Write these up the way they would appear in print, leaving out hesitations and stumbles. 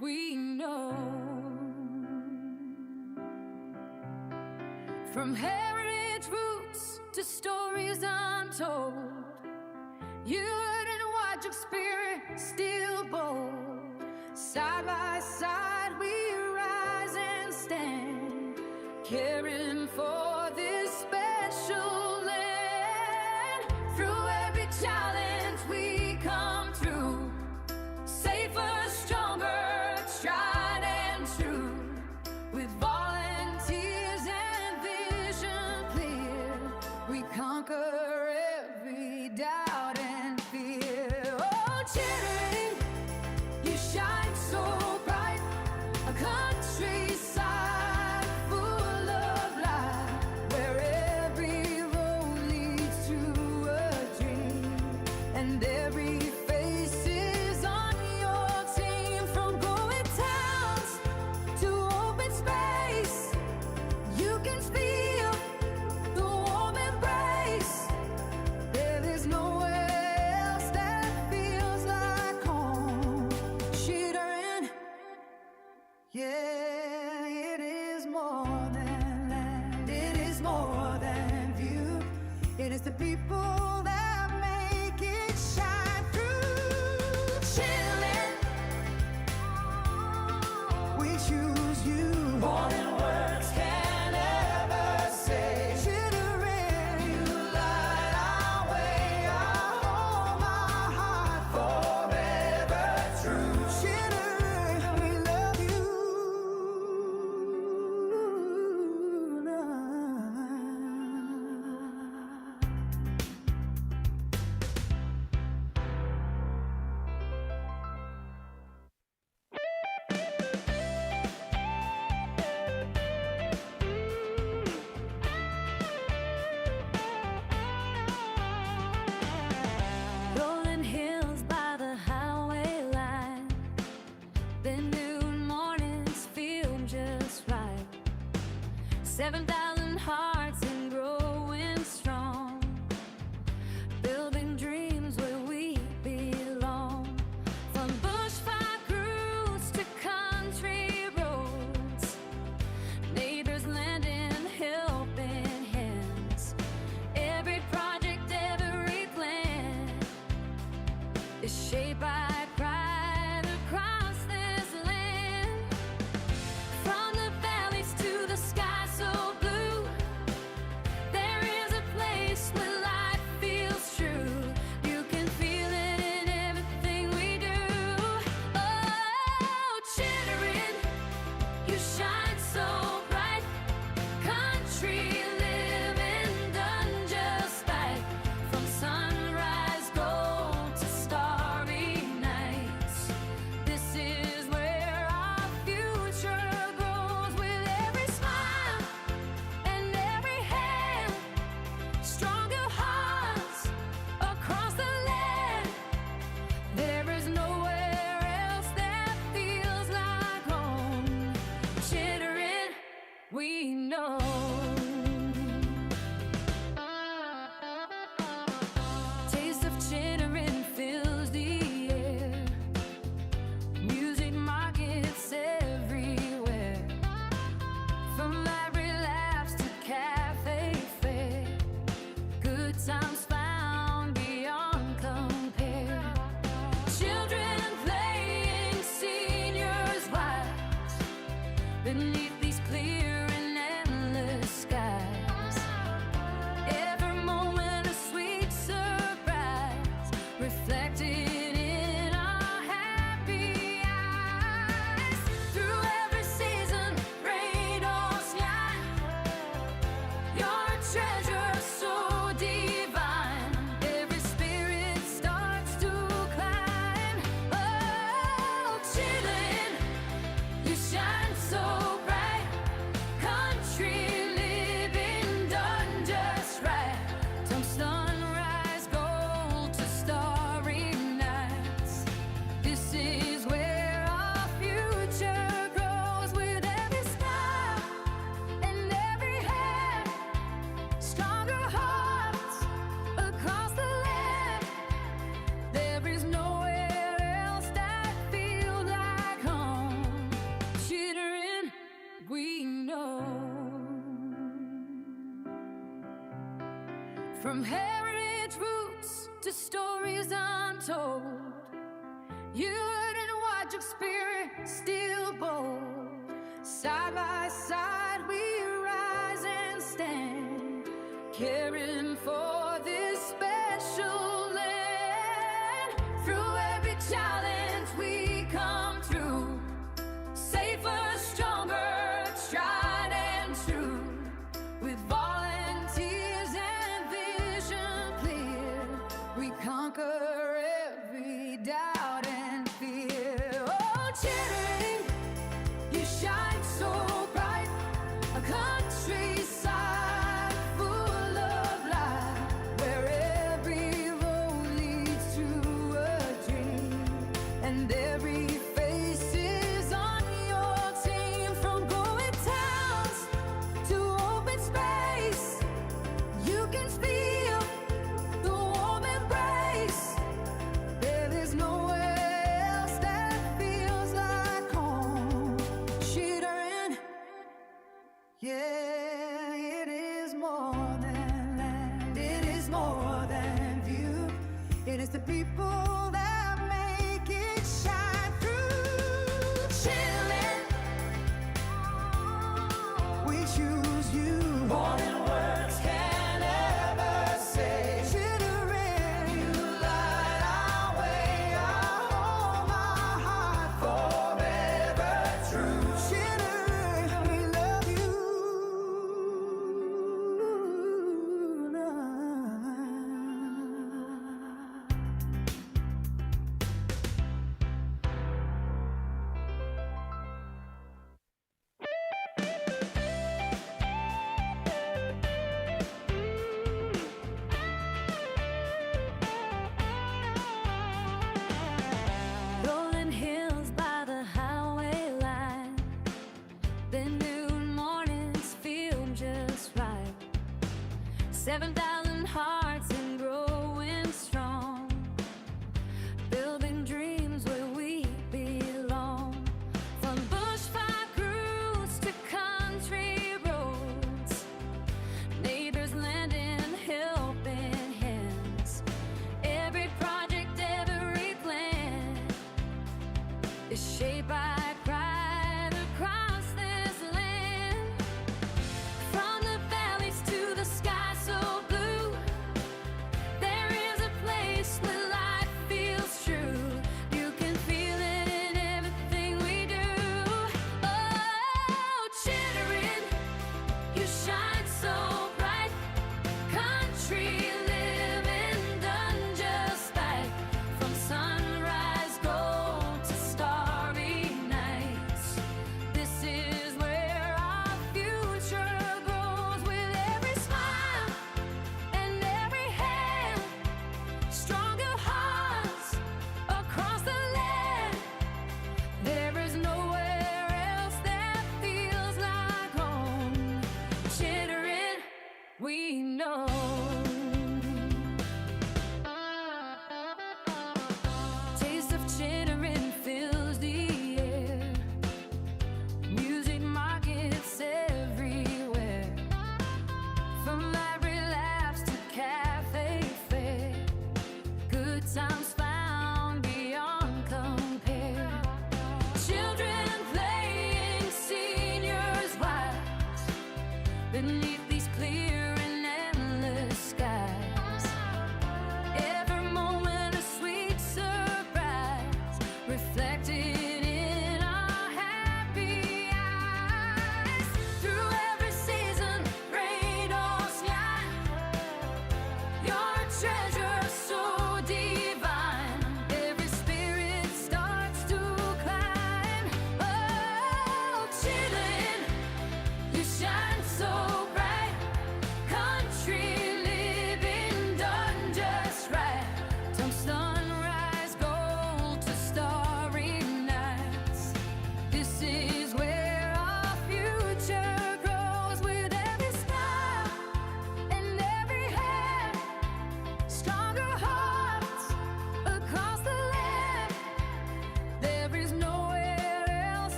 we know. From heritage roots to stories untold, youth and watch experience still bold. Side by side we rise and stand, caring for this special land. Through every challenge we come through, safer, stronger, tried and true. With volunteers and vision clear, we conquer every doubt and fear. Oh, Chittering, you shine so bright, a countryside full of light, where every road leads to a dream, and every face is on your team. From going towns to open space, you can feel the warm embrace. There is nowhere else that feels like home. Chittering, yeah, it is more than land, it is more than view. It is the people that make it shine through. Chillin', we choose you. More than words can ever say. Chittering, you light our way, our home, our heart, forever true. Chittering, we love you. Rolling hills by the highway line, the noon mornings feel just right. 7,000 hearts and growing strong, building dreams where we belong. From bushfire crews to country roads, neighbors lending helping hands. Every project, every plan is shaped by pride across this land. From the valleys to the sky so blue, there is a place where life feels true. You can feel it in everything we do. Oh, Chittering, you shine so bright, country living done just right. From sunrise gold to starry nights, this is where our future grows. With every smile and every hand, stronger hearts across the land. There is nowhere else that feels like home. Chittering, we know. Taste of Chittering fills the air, music markets everywhere. From library labs to cafe fare, good times found beyond compare. Children playing, seniors wise, beneath these clear and From heritage roots to stories untold, you didn't watch your spirit still bold. Side by side we rise and stand, caring for this special land. Through every challenge we come through, safer, stronger, tried and true. With volunteers and vision clear, we conquer every doubt and fear. Oh, Chittering, you shine so bright, a countryside full of light, where every road leads to a dream, and every face is on your team. From glowing towns to open space, you can feel the warm embrace. There is nowhere else that feels like home. Chittering, yeah, it is more than land, it is more than view. It is the people that make it shine through. Chillin', we choose you. More than words can ever say. Chittering, you light our way, our home, our heart, forever true. Chittering, we love you. Rolling hills by the highway line, the noon mornings feel just right. 7,000 hearts and growing strong, building dreams where we belong. From bushfire crews to country roads, neighbors lending helping hands. Every project, every plan is shaped by pride across this land. From the valleys to the sky so blue,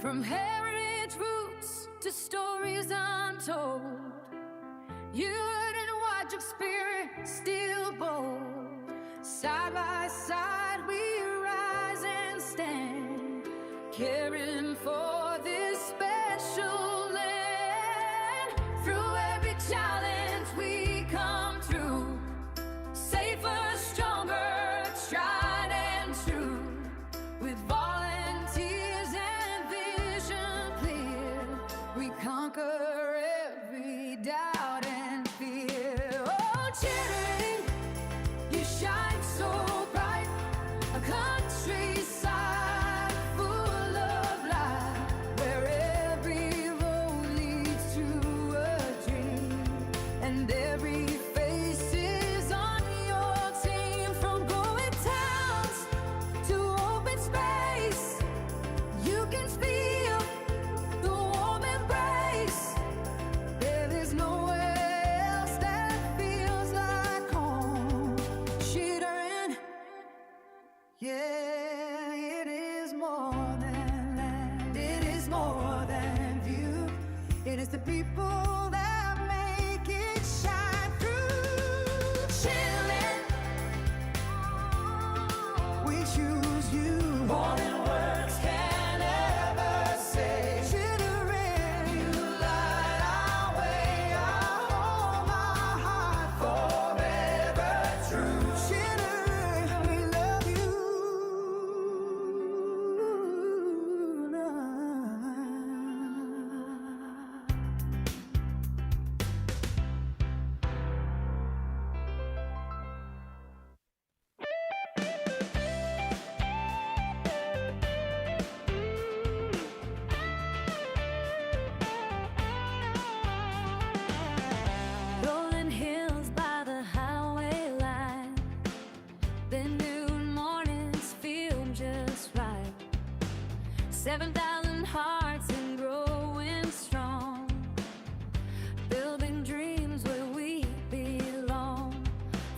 From heritage roots to stories untold, you and watch your spirit still bold. Side by side we rise and stand, caring for this special land. Through every challenge we come through, safer, stronger, tried and true. With volunteers and vision clear, we conquer every doubt and fear. Oh, Chittering, you shine so bright, a countryside full of light, where every road leads to a dream, and every face is on your team. From glowing towns to open space, you can feel the warm embrace. There is nowhere else that feels like home. Chittering, yeah, it is more than land, it is more than view. It is the people that make it shine through. Chillin', we choose you. More than words can ever say. Chittering, you light our way, our home, our heart, forever true. Chittering, we love you. Rolling hills by the highway line, the noon mornings feel just right. 7,000 hearts and growing strong, building dreams where we belong.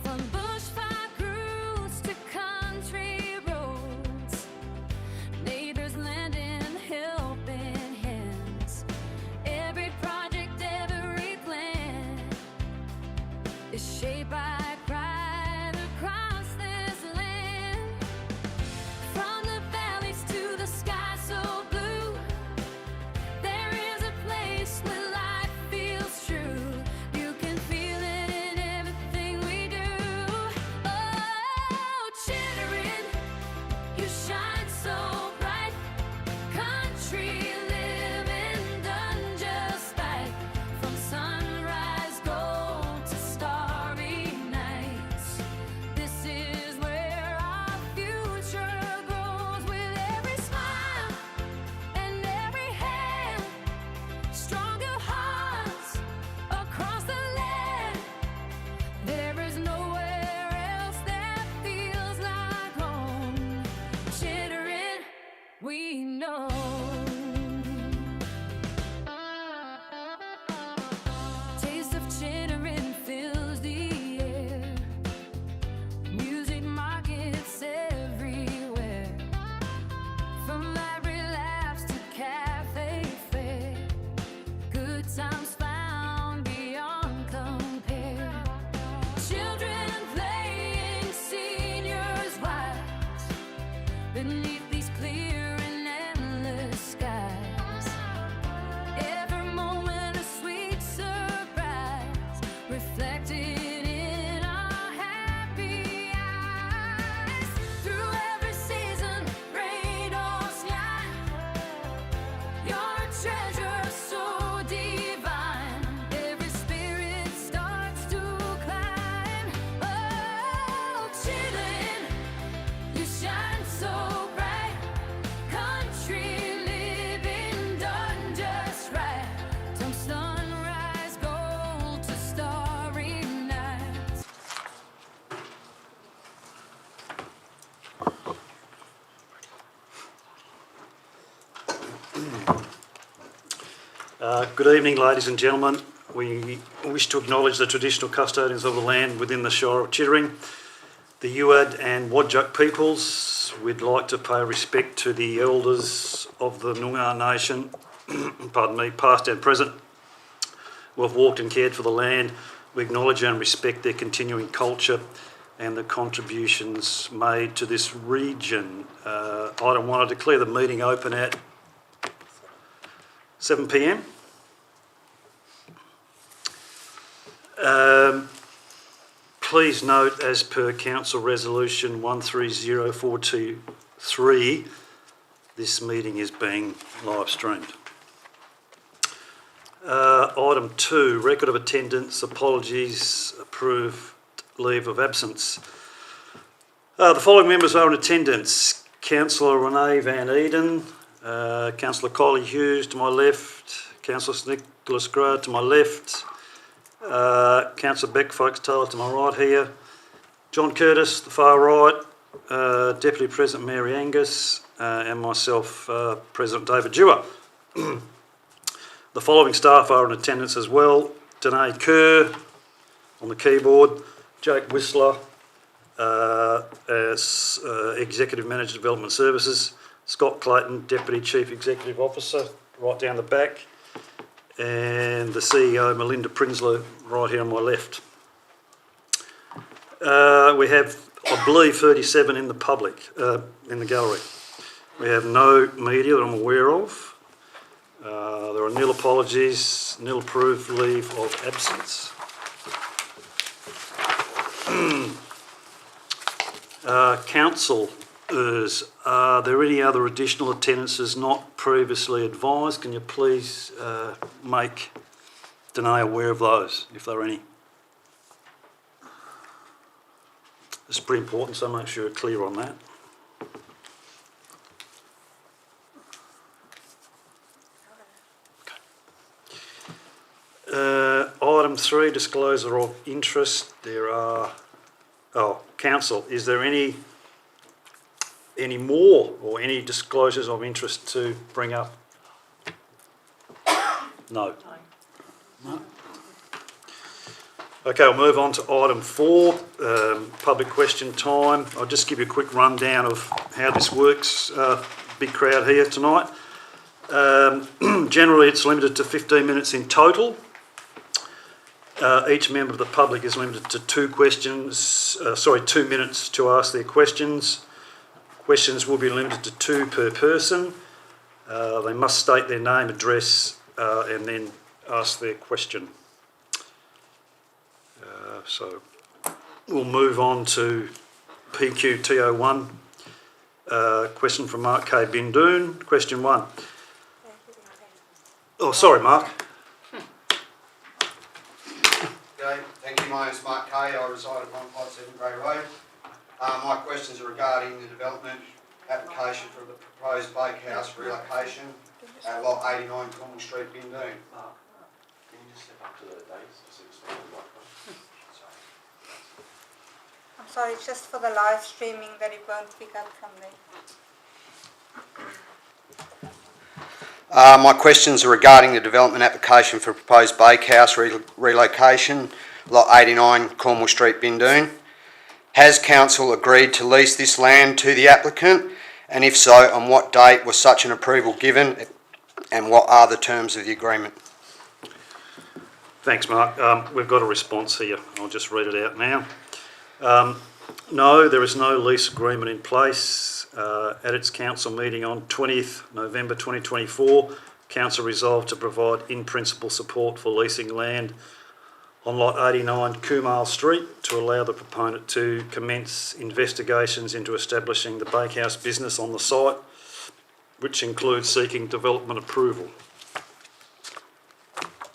From bushfire crews to country roads, neighbors lending helping hands. Every project, every plan is shaped by pride across this land. From the valleys to the sky so blue, there is a place where life feels true. You can feel it in everything we do. Oh, Chittering, you shine so bright, country living done just right. From sunrise gold to starry nights, this is where our future grows. With every smile and every hand, stronger hearts across the land. There is nowhere else that feels like home. Chittering, we know. Taste of Chittering fills the air. Music markets everywhere. From library labs to cafe fare, good times found beyond compare. Children playing, seniors wise, beneath these clear and endless skies. Every moment a sweet surprise, reflected in our happy eyes. Through every season, rain or shine, you're a treasure so divine. Every spirit starts to climb. Oh, Chittering, you shine so bright, country living done just right. From sunrise gold to starry nights. Good evening, ladies and gentlemen. We wish to acknowledge the traditional custodians of the land within the Shire of Chittering, the Uad and Wadjuk peoples. we'd like to pay respect to the elders of the Noongar Nation, pardon me, past and present, who have walked and cared for the land. We acknowledge and respect their continuing culture and the contributions made to this region. Item 1, I declare the meeting open at 7 p.m. Please note, as per Council Resolution 130423, this meeting is being live streamed. Item 2, record of attendance, apologies, approved leave of absence. The following members are in attendance: Councillor Renee Van Eden, Councillor Kylie Hughes to my left, Councillor Nicholas Gray to my left, Councillor Beck Folkes-Taylor to my right here, John Curtis, the far right, Deputy President Mary Angus, and myself, President David Dewar. The following staff are in attendance as well: Danae Kerr on the keyboard, Jake Whistler as Executive Manager Development Services, Scott Clayton, Deputy Chief Executive Officer, right down the back, and the CEO, Melinda Prinsloo, right here on my left. We have, I believe, 37 in the public, in the gallery. We have no media that I'm aware of. There are nil apologies, nil approved leave of absence. Councillors, are there any other additional attendances not previously advised? Can you please make Danae aware of those, if there are any? It's pretty important, so make sure you're clear on that. Item 3, disclosure of interest. There are... Council, is there any more or any disclosures of interest to bring up? No. Okay, I'll move on to item 4, public question time. I'll just give you a quick rundown of how this works. Big crowd here tonight. Generally, it's limited to 15 minutes in total. Each member of the public is limited to 2 minutes to ask their questions. Questions will be limited to 2 per person. They must state their name, address, and then ask their question. So we'll move on to PQTO1. Question from Mark K. Bindoon. Question 1. Oh, sorry, Mark. Thank you. My name is Mark Kay. I reside at 157 Grey Road. My questions are regarding the development application for the proposed bakehouse relocation at lot 89 Cornwall Street, Bindoon. Mark, can you just step up to the dates to see the microphone? I'm sorry, it's just for the live streaming that it won't pick up from there. My questions are regarding the development application for proposed bakehouse relocation, lot 89 Cornwall Street, Bindoon. Has Council agreed to lease this land to the applicant, and if so, on what date was such an approval given, and what are the terms of the agreement? Thanks, Mark. We've got a response here. I'll just read it out now. No, there is no lease agreement in place. At its council meeting on 20th November 2024, council resolved to provide in-principle support for leasing land on lot 89 Kumar Street to allow the proponent to commence investigations into establishing the bakehouse business on the site, which includes seeking development approval.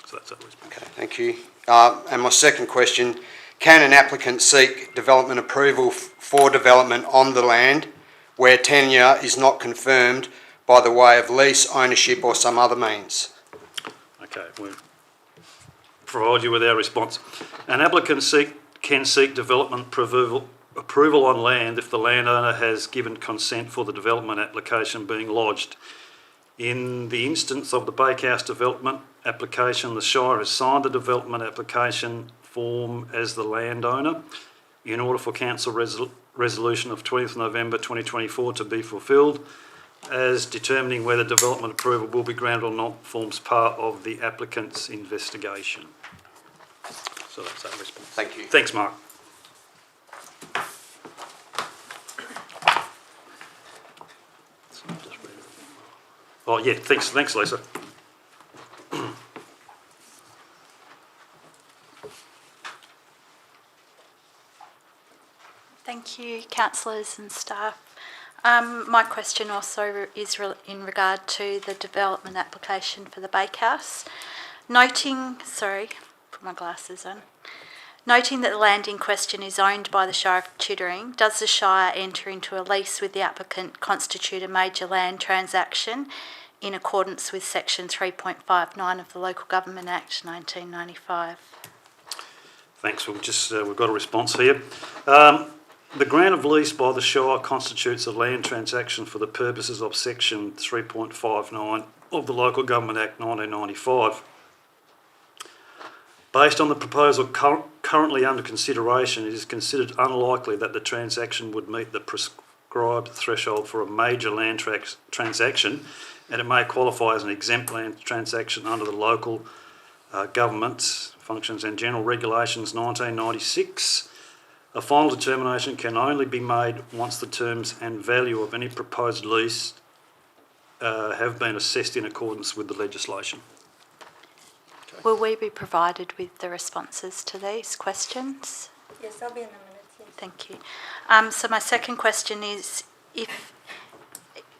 So that's always been. Okay, thank you. And my second question, can an applicant seek development approval for development on the land where tenure is not confirmed by the way of lease, ownership or some other means? Okay, we'll provide you with our response. An applicant can seek development approval on land if the landowner has given consent for the development application being lodged. In the instance of the bakehouse development application, the Shire has signed the development application form as the landowner. In order for council resolution of 20th November 2024 to be fulfilled, as determining whether development approval will be granted or not forms part of the applicant's investigation. So that's that response. Thank you. Thanks, Mark. Oh yeah, thanks, Lisa. Thank you, councillors and staff. My question also is in regard to the development application for the bakehouse. Noting that the land in question is owned by the Shire of Chittering, does the Shire enter into a lease with the applicant constitute a major land transaction in accordance with section 3.59 of the Local Government Act 1995? Thanks. We've got a response here. The grant of lease by the Shire constitutes a land transaction for the purposes of section 3.59 of the Local Government Act 1995. Based on the proposal currently under consideration, it is considered unlikely that the transaction would meet the prescribed threshold for a major land transaction, and it may qualify as an exempt land transaction under the Local Government Functions and General Regulations 1996. A final determination can only be made once the terms and value of any proposed lease have been assessed in accordance with the legislation. Will we be provided with the responses to these questions? Yes, they'll be in a minute. Yes. Thank you. So my second question is, if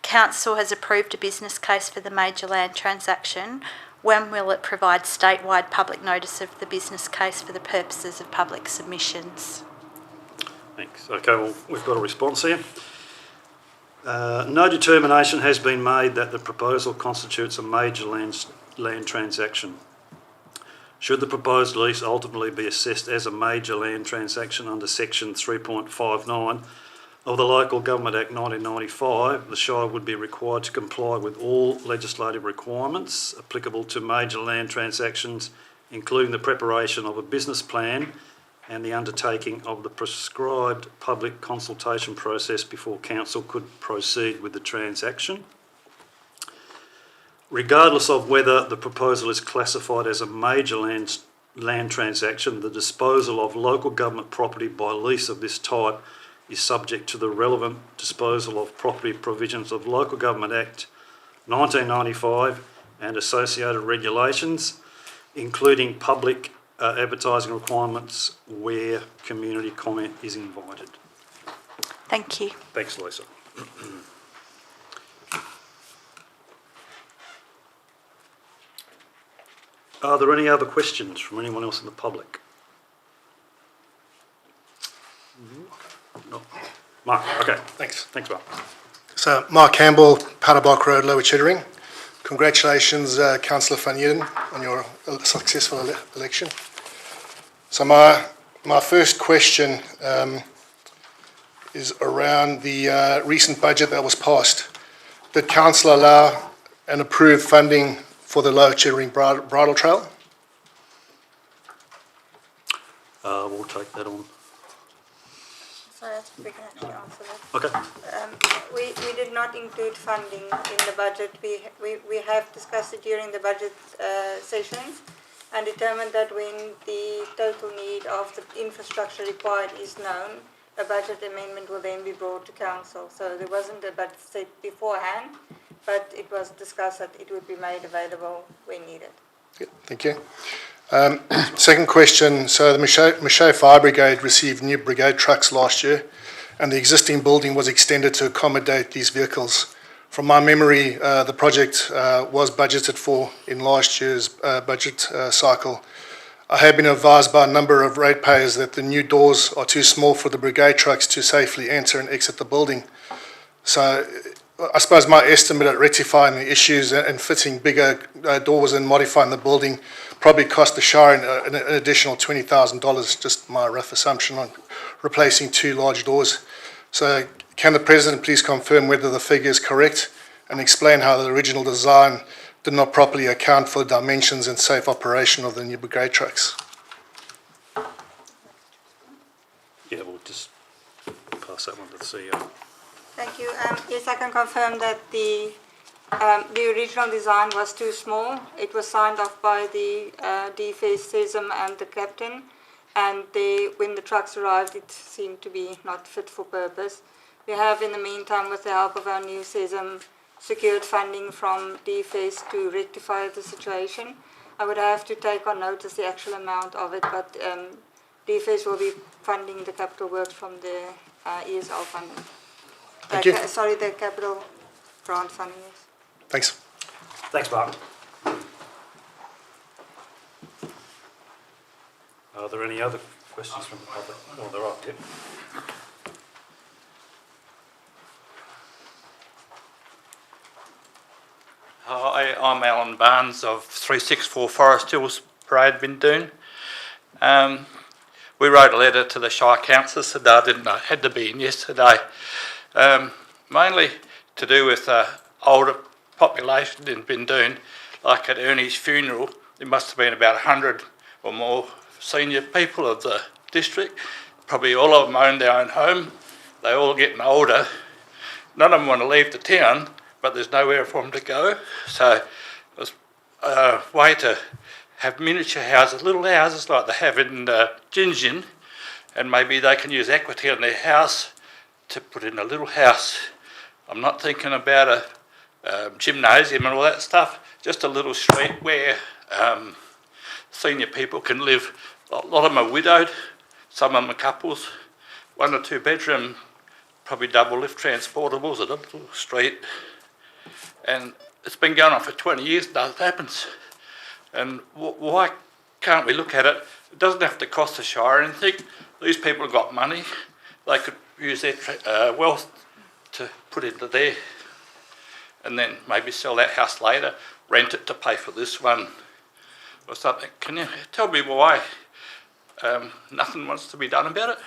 Council has approved a business case for the major land transaction, when will it provide statewide public notice of the business case for the purposes of public submissions? Thanks. Okay, well, we've got a response here. No determination has been made that the proposal constitutes a major land transaction. Should the proposed lease ultimately be assessed as a major land transaction under section 3.59 of the Local Government Act 1995, the Shire would be required to comply with all legislative requirements applicable to major land transactions, including the preparation of a business plan and the undertaking of the prescribed public consultation process before Council could proceed with the transaction. Regardless of whether the proposal is classified as a major land transaction, the disposal of local government property by lease of this type is subject to the relevant disposal of property provisions of Local Government Act 1995 and associated regulations, including public advertising requirements where community comment is invited. Thank you. Thanks, Lisa. Are there any other questions from anyone else in the public? No. Mark, okay. Thanks. Thanks, Mark. So, Mark Campbell, Padderbock Road, Lower Chittering. Congratulations, Councillor Van Eden, on your successful election. So my first question is around the recent budget that was passed. Did Council allow and approve funding for the Lower Chittering Bridle Trail? We'll take that on. So we can actually answer that. Okay. We did not include funding in the budget. We have discussed it during the budget sessions and determined that when the total need of the infrastructure required is known, a budget amendment will then be brought to Council. So there wasn't a budget set beforehand, but it was discussed that it would be made available when needed. Yeah, thank you. Second question, so the Michelle Fire Brigade received new brigade trucks last year and the existing building was extended to accommodate these vehicles. From my memory, the project was budgeted for in last year's budget cycle. I have been advised by a number of ratepayers that the new doors are too small for the brigade trucks to safely enter and exit the building. So I suppose my estimate at rectifying the issues and fitting bigger doors and modifying the building probably cost the Shire an additional $20,000, just my rough assumption on replacing two large doors. So can the President please confirm whether the figure is correct and explain how the original design did not properly account for the dimensions and safe operation of the new brigade trucks? Yeah, we'll just pass that one to the CEO. Thank you. Yes, I can confirm that the original design was too small. It was signed off by the DFS, CESM and the captain, and when the trucks arrived it seemed to be not fit for purpose. We have in the meantime, with the help of our new CESM, secured funding from DFS to rectify the situation. I would have to take on notice the actual amount of it, but DFS will be funding the capital works from the ESL funding. Thank you. Sorry, the capital grant funding, yes. Thanks. Thanks, Mark. Are there any other questions from the public? Oh, there are, yep. Hi, I'm Alan Barnes of 364 Forest Hills Parade, Bindoon. We wrote a letter to the Shire councillors today. I didn't know it had to be in yesterday. Mainly to do with older population in Bindoon. Like at Ernie's funeral, there must have been about 100 or more senior people of the district. Probably all of them own their own home. They're all getting older. None of them want to leave the town, but there's nowhere for them to go. So it was a way to have miniature houses, little houses like they have in Gingin, and maybe they can use equity on their house to put in a little house. I'm not thinking about a gymnasium and all that stuff, just a little street where senior people can live. A lot of them are widowed, some of them are couples, 1 or 2 bedroom, probably double lift transportables at a little street. And it's been going on for 20 years, nothing happens. And why can't we look at it? It doesn't have to cost the Shire anything. These people have got money. They could use their wealth to put into there, and then maybe sell that house later, rent it to pay for this one or something. Can you tell me why nothing wants to be done about it?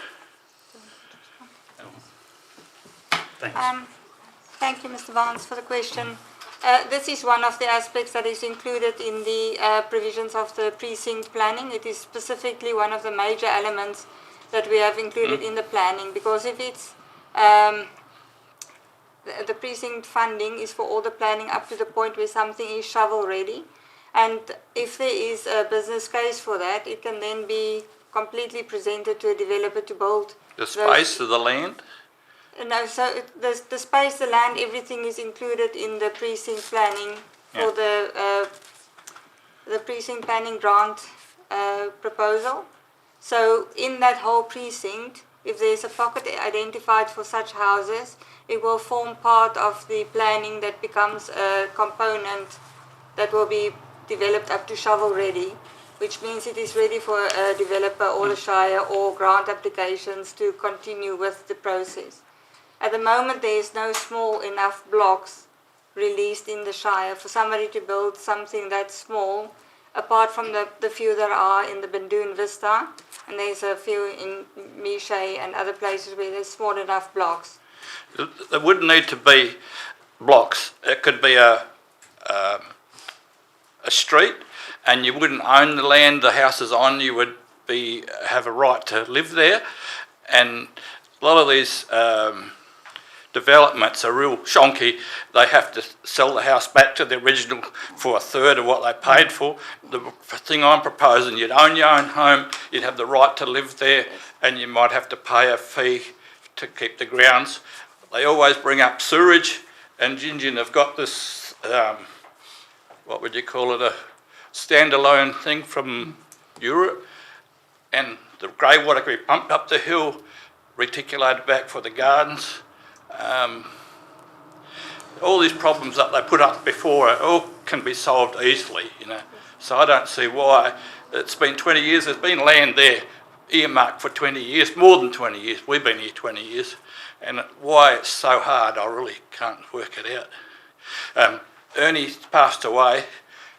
Thanks. Thank you, Mr. Barnes, for the question. This is one of the aspects that is included in the provisions of the precinct planning. It is specifically one of the major elements that we have included in the planning, because if it's the precinct funding is for all the planning up to the point where something is shovel ready, and if there is a business case for that, it can then be completely presented to a developer to build The space of the land? No, so the space, the land, everything is included in the precinct planning for the precinct planning grant proposal. So in that whole precinct, if there's a pocket identified for such houses, it will form part of the planning that becomes a component that will be developed up to shovel ready, which means it is ready for a developer or the Shire or grant applications to continue with the process. At the moment, there is no small enough blocks released in the Shire for somebody to build something that small, apart from the few that are in the Bindoon Vista, and there's a few in Miche and other places where there's small enough blocks. There wouldn't need to be blocks. It could be a street, and you wouldn't own the land the house is on. You would have a right to live there, and a lot of these developments are real shonky. They have to sell the house back to the original for a third of what they paid for. The thing I'm proposing, you'd own your own home, you'd have the right to live there, and you might have to pay a fee to keep the grounds. They always bring up sewerage, and Gingin have got this, what would you call it, a standalone thing from Europe, and the grey water can be pumped up the hill, reticulated back for the gardens. All these problems that they put up before all can be solved easily, you know. So I don't see why. It's been 20 years, there's been land there earmarked for 20 years, more than 20 years. We've been here 20 years. And why it's so hard, I really can't work it out. Ernie's passed away,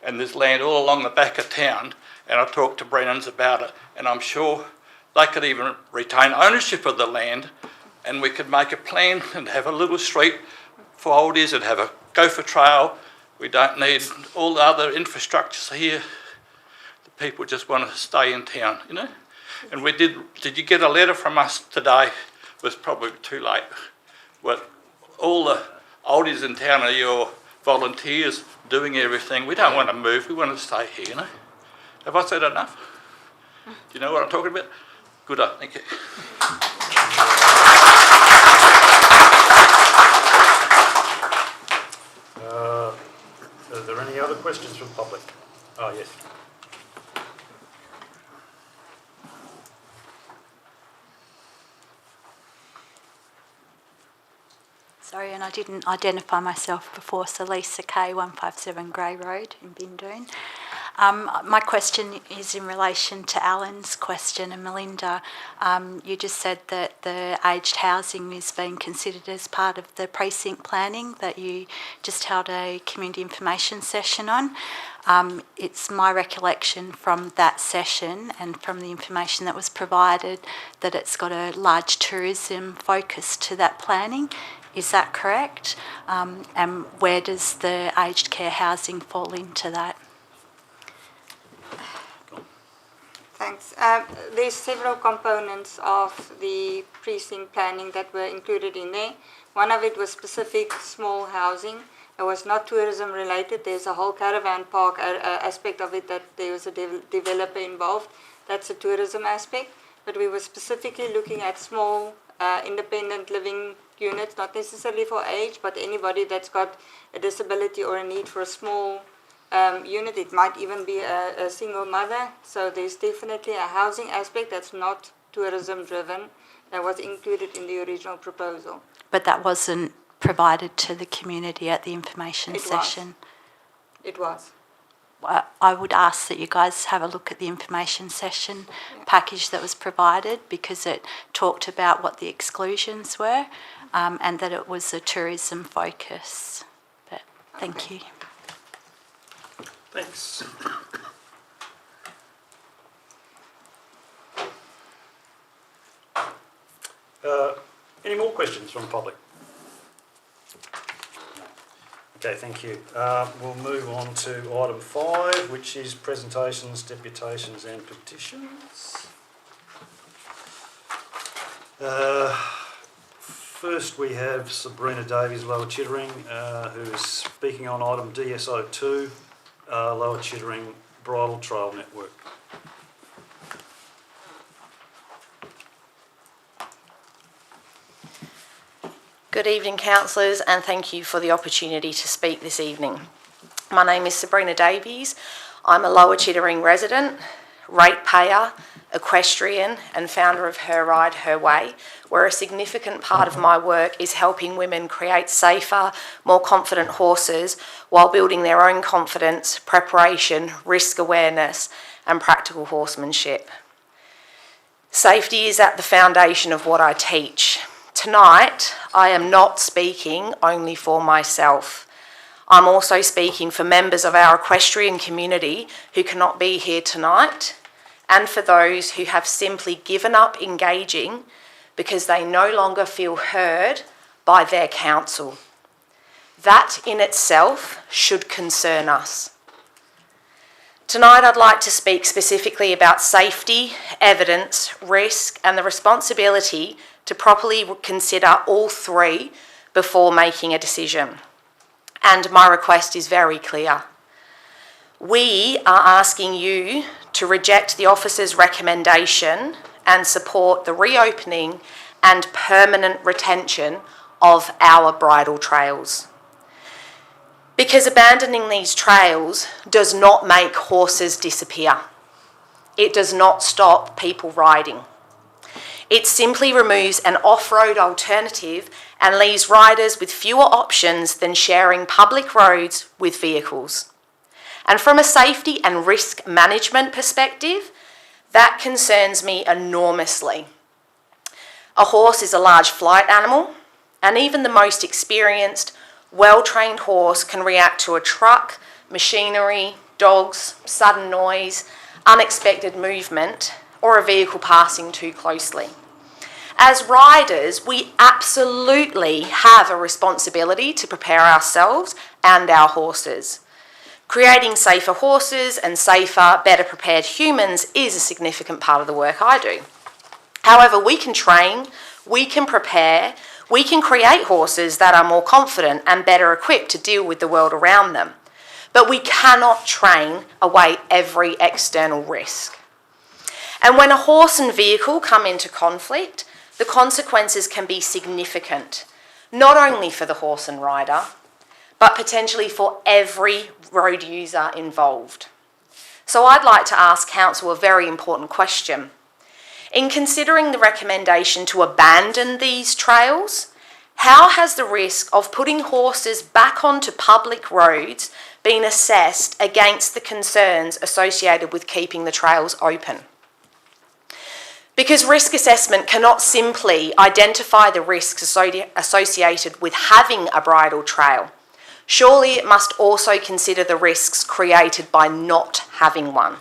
and there's land all along the back of town, and I talked to Brennan's about it, and I'm sure they could even retain ownership of the land, and we could make a plan and have a little street for oldies and have a gopher trail. We don't need all the other infrastructures here. The people just want to stay in town, you know. And we did you get a letter from us today was probably too late. But all the oldies in town are your volunteers doing everything. We don't want to move, we want to stay here, you know. Have I said enough? Do you know what I'm talking about? Good, thank you. Are there any other questions from the public? Oh, yes. Sorry, and I didn't identify myself before, so Lisa Kay, 157 Grey Road in Bindoon. My question is in relation to Alan's question, and Melinda, you just said that the aged housing is being considered as part of the precinct planning that you just held a community information session on. It's my recollection from that session and from the information that was provided that it's got a large tourism focus to that planning. Is that correct? And where does the aged care housing fall into that? Thanks. There's several components of the precinct planning that were included in there. One of it was specific small housing. It was not tourism related. There's a whole caravan park aspect of it that there was a developer involved. That's a tourism aspect. But we were specifically looking at small independent living units, not necessarily for age, but anybody that's got a disability or a need for a small unit. It might even be a single mother. So there's definitely a housing aspect that's not tourism driven that was included in the original proposal. But that wasn't provided to the community at the information session. It was. I would ask that you guys have a look at the information session package that was provided, because it talked about what the exclusions were and that it was a tourism focus. But thank you. Thanks. Any more questions from the public? Okay, thank you. We'll move on to item 5, which is presentations, deputations and petitions. First we have Sabrina Davies, Lower Chittering, who is speaking on item DSO2, Lower Chittering Bridle Trail Network. Good evening, councillors, and thank you for the opportunity to speak this evening. My name is Sabrina Davies. I'm a Lower Chittering resident, ratepayer, equestrian and founder of Her Ride, Her Way, where a significant part of my work is helping women create safer, more confident horses while building their own confidence, preparation, risk awareness and practical horsemanship. Safety is at the foundation of what I teach. Tonight, I am not speaking only for myself. I'm also speaking for members of our equestrian community who cannot be here tonight, and for those who have simply given up engaging because they no longer feel heard by their council. That in itself should concern us. Tonight I'd like to speak specifically about safety, evidence, risk and the responsibility to properly consider all three before making a decision. And my request is very clear. We are asking you to reject the officer's recommendation and support the reopening and permanent retention of our bridle trails. Because abandoning these trails does not make horses disappear. It does not stop people riding. It simply removes an off-road alternative and leaves riders with fewer options than sharing public roads with vehicles. And from a safety and risk management perspective, that concerns me enormously. A horse is a large flight animal, and even the most experienced, well-trained horse can react to a truck, machinery, dogs, sudden noise, unexpected movement, or a vehicle passing too closely. As riders, we absolutely have a responsibility to prepare ourselves and our horses. Creating safer horses and safer, better prepared humans is a significant part of the work I do. However, we can train, We can prepare, we can create horses that are more confident and better equipped to deal with the world around them. But we cannot train away every external risk. And when a horse and vehicle come into conflict, the consequences can be significant, not only for the horse and rider, but potentially for every road user involved. So I'd like to ask Council a very important question. In considering the recommendation to abandon these trails, how has the risk of putting horses back onto public roads been assessed against the concerns associated with keeping the trails open? Because risk assessment cannot simply identify the risks associated with having a bridle trail. Surely it must also consider the risks created by not having one.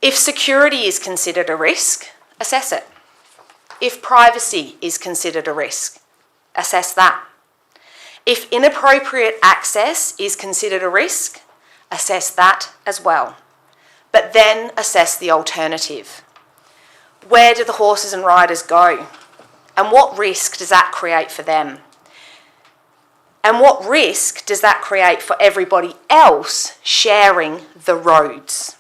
If security is considered a risk, assess it. If privacy is considered a risk, assess that. If inappropriate access is considered a risk, assess that as well. But then assess the alternative. Where do the horses and riders go? And what risk does that create for them? And what risk does that create for everybody else sharing the roads?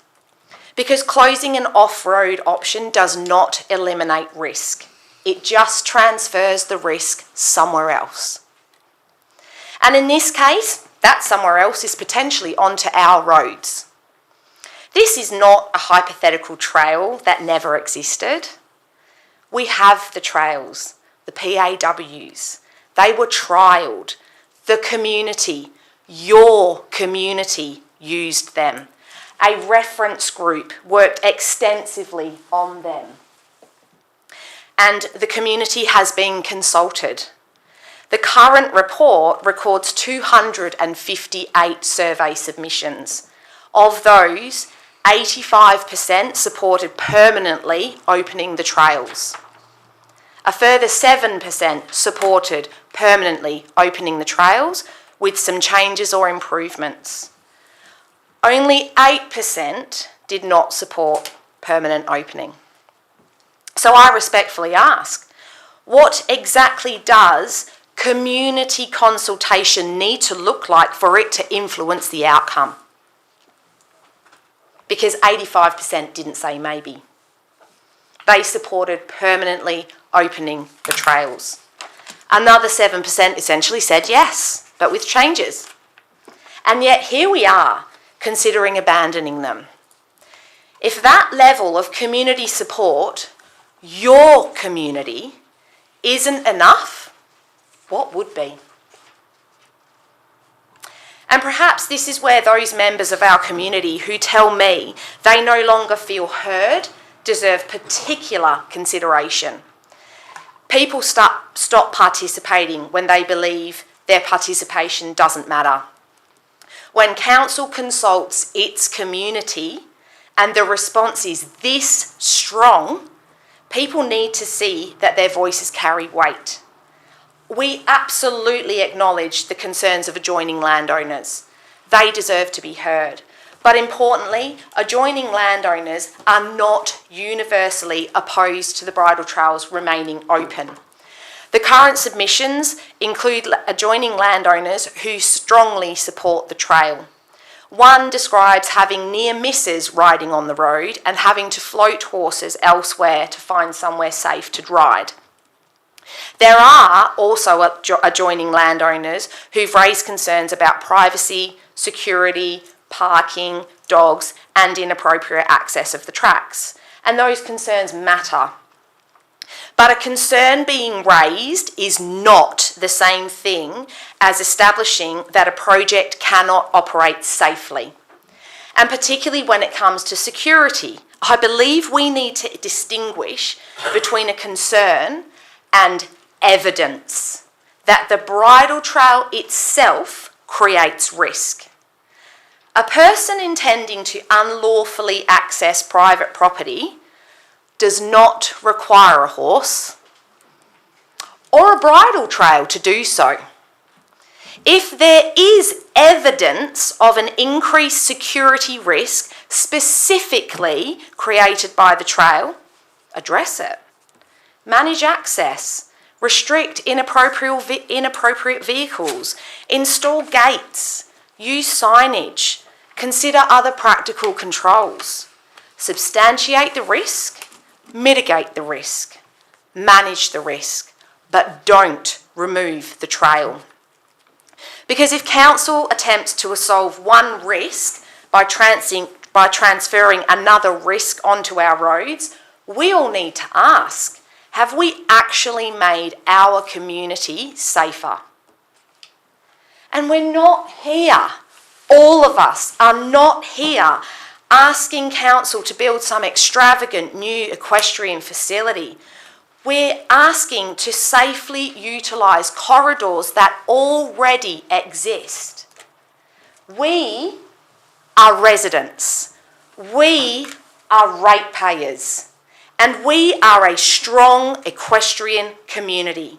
Because closing an off-road option does not eliminate risk. It just transfers the risk somewhere else. And in this case, that somewhere else is potentially onto our roads. This is not a hypothetical trail that never existed. We have the trails, the PAWs. They were trialled. The community, your community, used them. A reference group worked extensively on them. And the community has been consulted. The current report records 258 survey submissions. Of those, 85% supported permanently opening the trails. A further 7% supported permanently opening the trails with some changes or improvements. Only 8% did not support permanent opening. So I respectfully ask, what exactly does community consultation need to look like for it to influence the outcome? Because 85% didn't say maybe. They supported permanently opening the trails. Another 7% essentially said yes, but with changes. And yet here we are, considering abandoning them. If that level of community support, your community, isn't enough, what would be? And perhaps this is where those members of our community who tell me they no longer feel heard deserve particular consideration. People stop participating when they believe their participation doesn't matter. When council consults its community and the response is this strong, people need to see that their voices carry weight. We absolutely acknowledge the concerns of adjoining landowners. They deserve to be heard. But importantly, adjoining landowners are not universally opposed to the bridle trails remaining open. The current submissions include adjoining landowners who strongly support the trail. One describes having near misses riding on the road and having to float horses elsewhere to find somewhere safe to ride. There are also adjoining landowners who've raised concerns about privacy, security, parking, dogs, and inappropriate access of the tracks. And those concerns matter. But a concern being raised is not the same thing as establishing that a project cannot operate safely. And particularly when it comes to security, I believe we need to distinguish between a concern and evidence that the bridle trail itself creates risk. A person intending to unlawfully access private property does not require a horse or a bridle trail to do so. If there is evidence of an increased security risk specifically created by the trail, address it. manage access, restrict inappropriate vehicles, install gates, use signage, consider other practical controls, substantiate the risk, mitigate the risk, manage the risk, but don't remove the trail. Because if council attempts to solve one risk by transferring another risk onto our roads, we all need to ask, have we actually made our community safer? And we're not here, all of us are not here asking council to build some extravagant new equestrian facility. We're asking to safely utilise corridors that already exist. We are residents, we are ratepayers, and we are a strong equestrian community.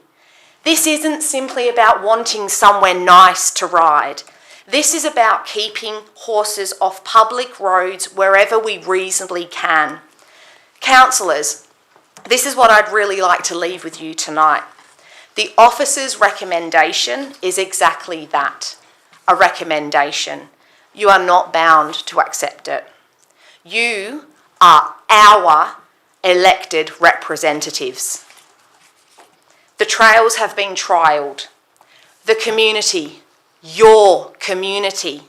This isn't simply about wanting somewhere nice to ride. This is about keeping horses off public roads wherever we reasonably can. Councillors, this is what I'd really like to leave with you tonight. The officer's recommendation is exactly that, a recommendation. You are not bound to accept it. You are our elected representatives. The trails have been trialled. The community, your community,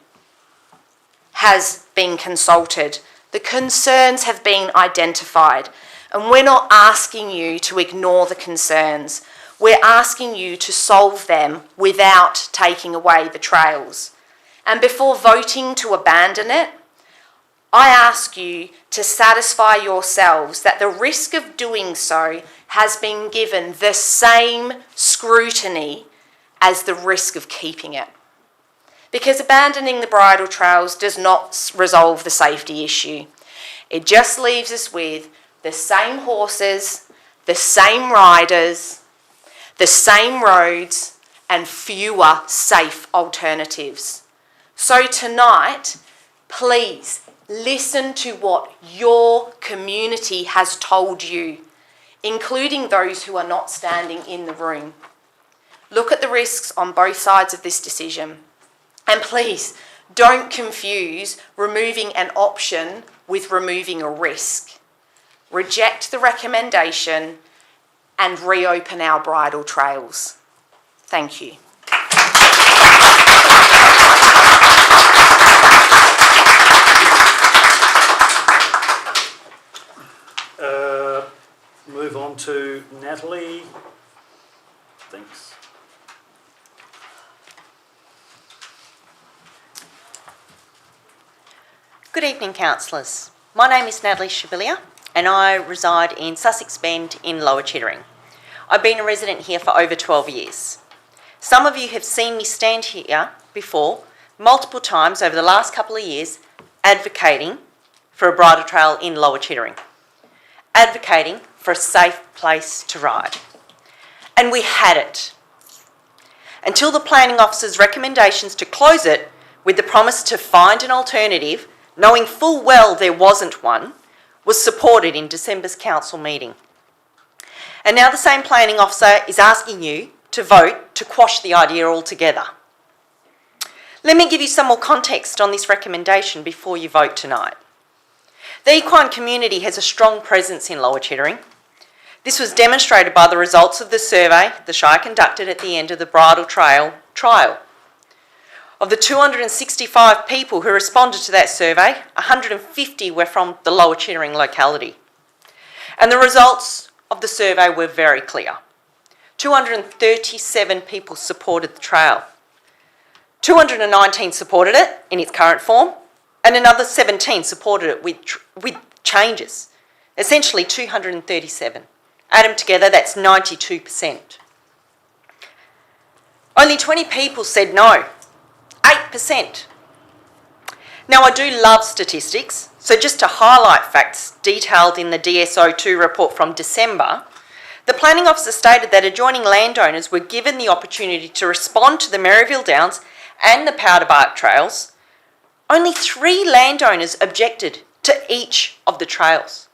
has been consulted. The concerns have been identified. And we're not asking you to ignore the concerns. We're asking you to solve them without taking away the trails. And before voting to abandon it, I ask you to satisfy yourselves that the risk of doing so has been given the same scrutiny as the risk of keeping it. Because abandoning the bridle trails does not resolve the safety issue. It just leaves us with the same horses, the same riders, the same roads, and fewer safe alternatives. So tonight, please listen to what your community has told you, including those who are not standing in the room. Look at the risks on both sides of this decision. And please, don't confuse removing an option with removing a risk. Reject the recommendation and reopen our bridle trails. Thank you. Move on to Natalie. Thanks. Good evening, councillors. My name is Natalie Shabilia and I reside in Sussex Bend in Lower Chittering. I've been a resident here for over 12 years. Some of you have seen me stand here before multiple times over the last couple of years advocating for a bridle trail in Lower Chittering, advocating for a safe place to ride. And we had it. Until the planning officer's recommendations to close it with the promise to find an alternative, knowing full well there wasn't one, was supported in December's council meeting. And now the same planning officer is asking you to vote to quash the idea altogether. Let me give you some more context on this recommendation before you vote tonight. The equine community has a strong presence in Lower Chittering. This was demonstrated by the results of the survey the Shire conducted at the end of the bridle trail trial. Of the 265 people who responded to that survey, 150 were from the Lower Chittering locality. And the results of the survey were very clear. 237 people supported the trail. 219 supported it in its current form, and another 17 supported it with changes. Essentially 237. Add them together, that's 92%. Only 20 people said no. 8%. Now, I do love statistics, so just to highlight facts detailed in the DSO2 report from December, the planning officer stated that adjoining landowners were given the opportunity to respond to the Merivale Downs and the Powder Bark trails. Only 3 landowners objected to each of the trails.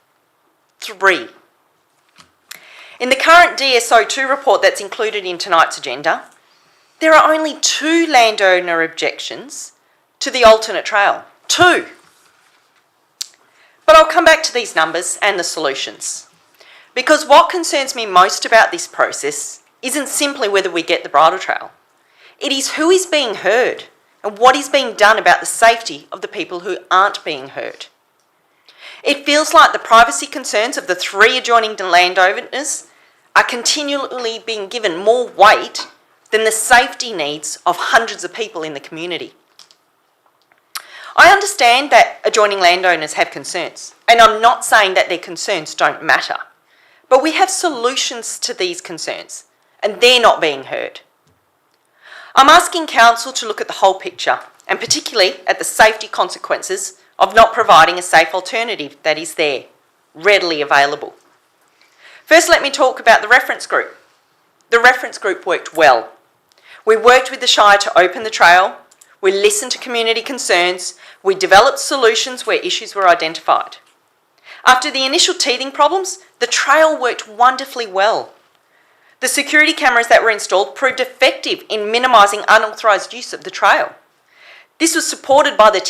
3. In the current DSO2 report that's included in tonight's agenda, there are only 2 landowner objections to the alternate trail. 2. But I'll come back to these numbers and the solutions. Because what concerns me most about this process isn't simply whether we get the bridle trail. It is who is being heard and what is being done about the safety of the people who aren't being heard. It feels like the privacy concerns of the 3 adjoining landowners are continually being given more weight than the safety needs of hundreds of people in the community. I understand that adjoining landowners have concerns, and I'm not saying that their concerns don't matter, but we have solutions to these concerns, and they're not being heard. I'm asking Council to look at the whole picture, and particularly at the safety consequences of not providing a safe alternative that is there, readily available. First, let me talk about the reference group. The reference group worked well. We worked with the Shire to open the trail, we listened to community concerns, we developed solutions where issues were identified. After the initial teething problems, the trail worked wonderfully well. The security cameras that were installed proved effective in minimising unauthorised use of the trail. This was supported by the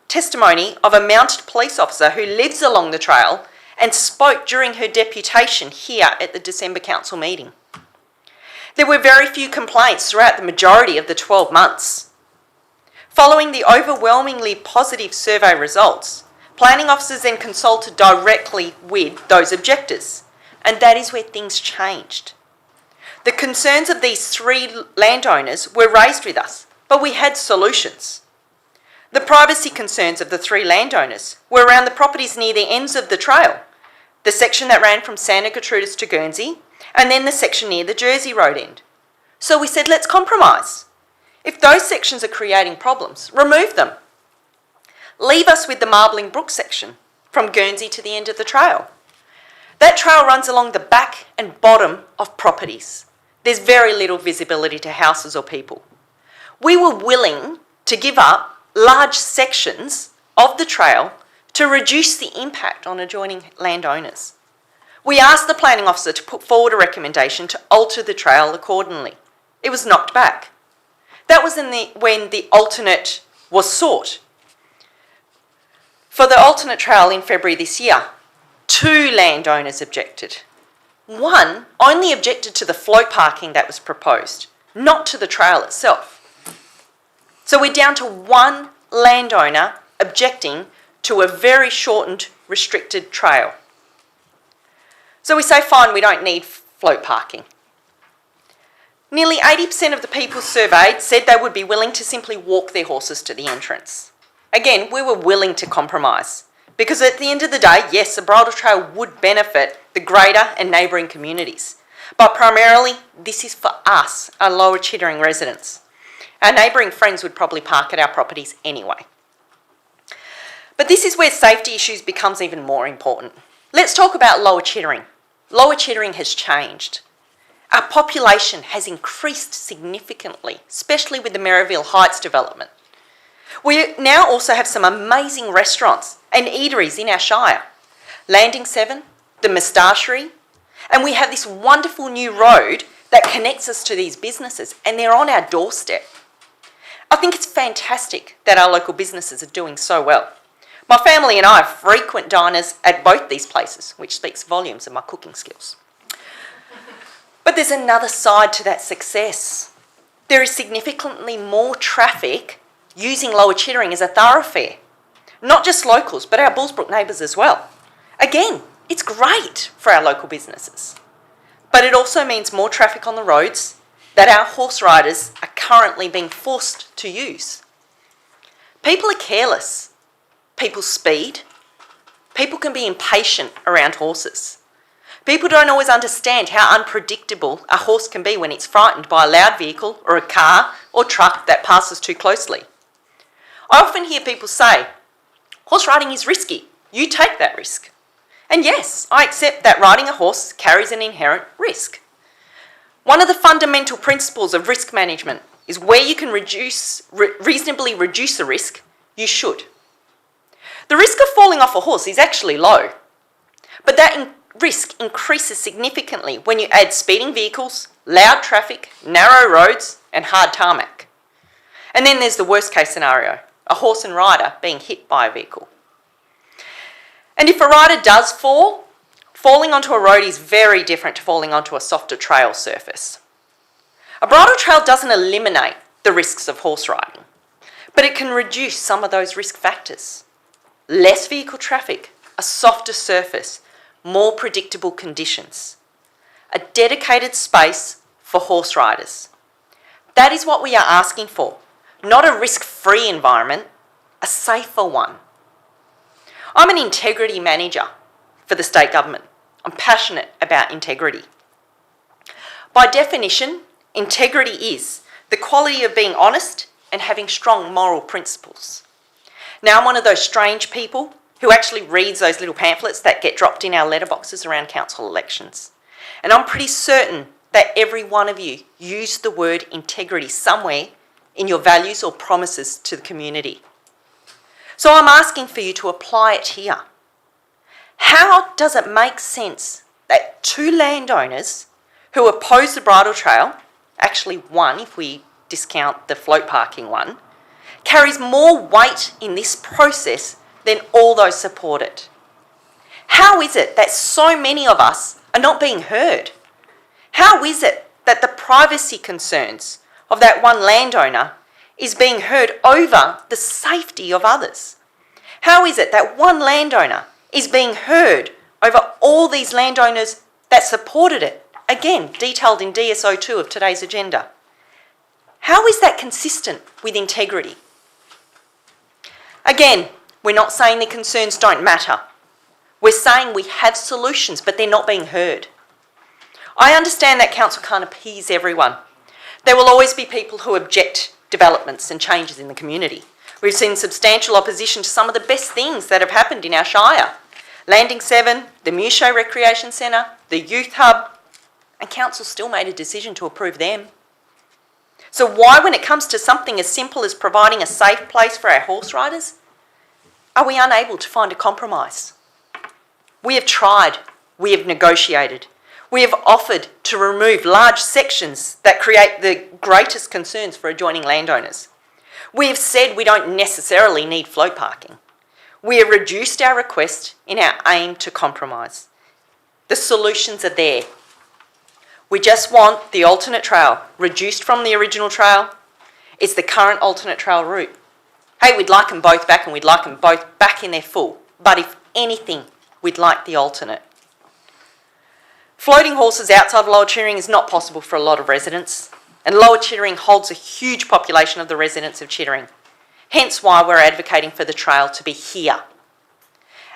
testimony of a mounted police officer who lives along the trail and spoke during her deputation here at the December Council meeting. There were very few complaints throughout the majority of the 12 months. Following the overwhelmingly positive survey results, planning officers then consulted directly with those objectors, and that is where things changed. The concerns of these 3 landowners were raised with us, but we had solutions. The privacy concerns of the 3 landowners were around the properties near the ends of the trail, the section that ran from Santa Gertrudis to Guernsey, and then the section near the Jersey Road end. So we said, let's compromise. If those sections are creating problems, remove them. Leave us with the Marbling Brook section from Guernsey to the end of the trail. That trail runs along the back and bottom of properties. There's very little visibility to houses or people. We were willing to give up large sections of the trail to reduce the impact on adjoining landowners. We asked the planning officer to put forward a recommendation to alter the trail accordingly. It was knocked back. That was when the alternate was sought. For the alternate trail in February this year, 2 landowners objected. 1 only objected to the float parking that was proposed, not to the trail itself. So we're down to 1 landowner objecting to a very shortened, restricted trail. So we say, fine, we don't need float parking. Nearly 80% of the people surveyed said they would be willing to simply walk their horses to the entrance. Again, we were willing to compromise, because at the end of the day, yes, a bridle trail would benefit the greater and neighbouring communities. But primarily, this is for us, our Lower Chittering residents. Our neighbouring friends would probably park at our properties anyway. But this is where safety issues becomes even more important. Let's talk about Lower Chittering. Lower Chittering has changed. Our population has increased significantly, especially with the Merivale Heights development. We now also have some amazing restaurants and eateries in our Shire. Landing 7, the Moustachery, and we have this wonderful new road that connects us to these businesses, and they're on our doorstep. I think it's fantastic that our local businesses are doing so well. My family and I are frequent diners at both these places, which speaks volumes of my cooking skills. But there's another side to that success. There is significantly more traffic using Lower Chittering as a thoroughfare. Not just locals, but our Bullsbrook neighbours as well. Again, it's great for our local businesses. But it also means more traffic on the roads that our horse riders are currently being forced to use. People are careless. People speed. People can be impatient around horses. People don't always understand how unpredictable a horse can be when it's frightened by a loud vehicle or a car or truck that passes too closely. I often hear people say, horse riding is risky. You take that risk. And yes, I accept that riding a horse carries an inherent risk. One of the fundamental principles of risk management is where you can reasonably reduce a risk, you should. The risk of falling off a horse is actually low, but that risk increases significantly when you add speeding vehicles, loud traffic, narrow roads, and hard tarmac. And then there's the worst case scenario, a horse and rider being hit by a vehicle. And if a rider does fall, falling onto a road is very different to falling onto a softer trail surface. A bridle trail doesn't eliminate the risks of horse riding, but it can reduce some of those risk factors. Less vehicle traffic, a softer surface, more predictable conditions, a dedicated space for horse riders. That is what we are asking for, not a risk-free environment, a safer one. I'm an integrity manager for the state government. I'm passionate about integrity. By definition, integrity is the quality of being honest and having strong moral principles. Now, I'm one of those strange people who actually reads those little pamphlets that get dropped in our letterboxes around council elections. And I'm pretty certain that every one of you used the word integrity somewhere in your values or promises to the community. So I'm asking for you to apply it here. How does it make sense that two landowners who oppose the bridle trail, actually one if we discount the float parking one, carries more weight in this process than all those support it? How is it that so many of us are not being heard? How is it that the privacy concerns of that one landowner is being heard over the safety of others? How is it that one landowner is being heard over all these landowners that supported it? Again, detailed in DSO2 of today's agenda. How is that consistent with integrity? Again, we're not saying the concerns don't matter. We're saying we have solutions, but they're not being heard. I understand that council can't appease everyone. There will always be people who object developments and changes in the community. We've seen substantial opposition to some of the best things that have happened in our shire. Landing 7, the Musho Recreation Centre, the Youth Hub, and council still made a decision to approve them. So why, when it comes to something as simple as providing a safe place for our horse riders, are we unable to find a compromise? We have tried, we have negotiated, we have offered to remove large sections that create the greatest concerns for adjoining landowners. We have said we don't necessarily need float parking. We have reduced our request in our aim to compromise. The solutions are there. We just want the alternate trail reduced from the original trail. It's the current alternate trail route. Hey, we'd like them both back, and we'd like them both back in their full. But if anything, we'd like the alternate. Floating horses outside of Lower Chittering is not possible for a lot of residents, and Lower Chittering holds a huge population of the residents of Chittering. Hence why we're advocating for the trail to be here.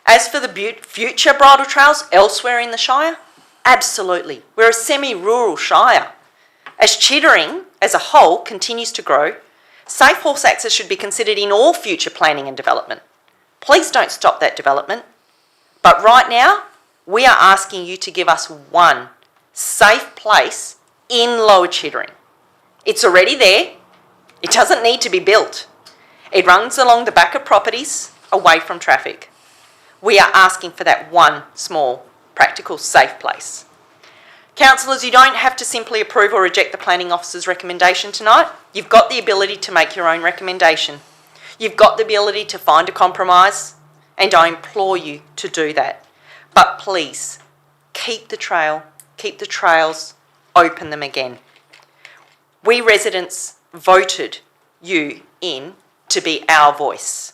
As for the future bridle trails elsewhere in the shire, absolutely. We're a semi-rural shire. As Chittering as a whole continues to grow, safe horse access should be considered in all future planning and development. Please don't stop that development. But right now, we are asking you to give us one safe place in Lower Chittering. It's already there. It doesn't need to be built. It runs along the back of properties, away from traffic. We are asking for that one small, practical, safe place. Councillors, you don't have to simply approve or reject the planning officer's recommendation tonight. You've got the ability to make your own recommendation. You've got the ability to find a compromise, and I implore you to do that. But please, keep the trail, keep the trails, open them again. We residents voted you in to be our voice.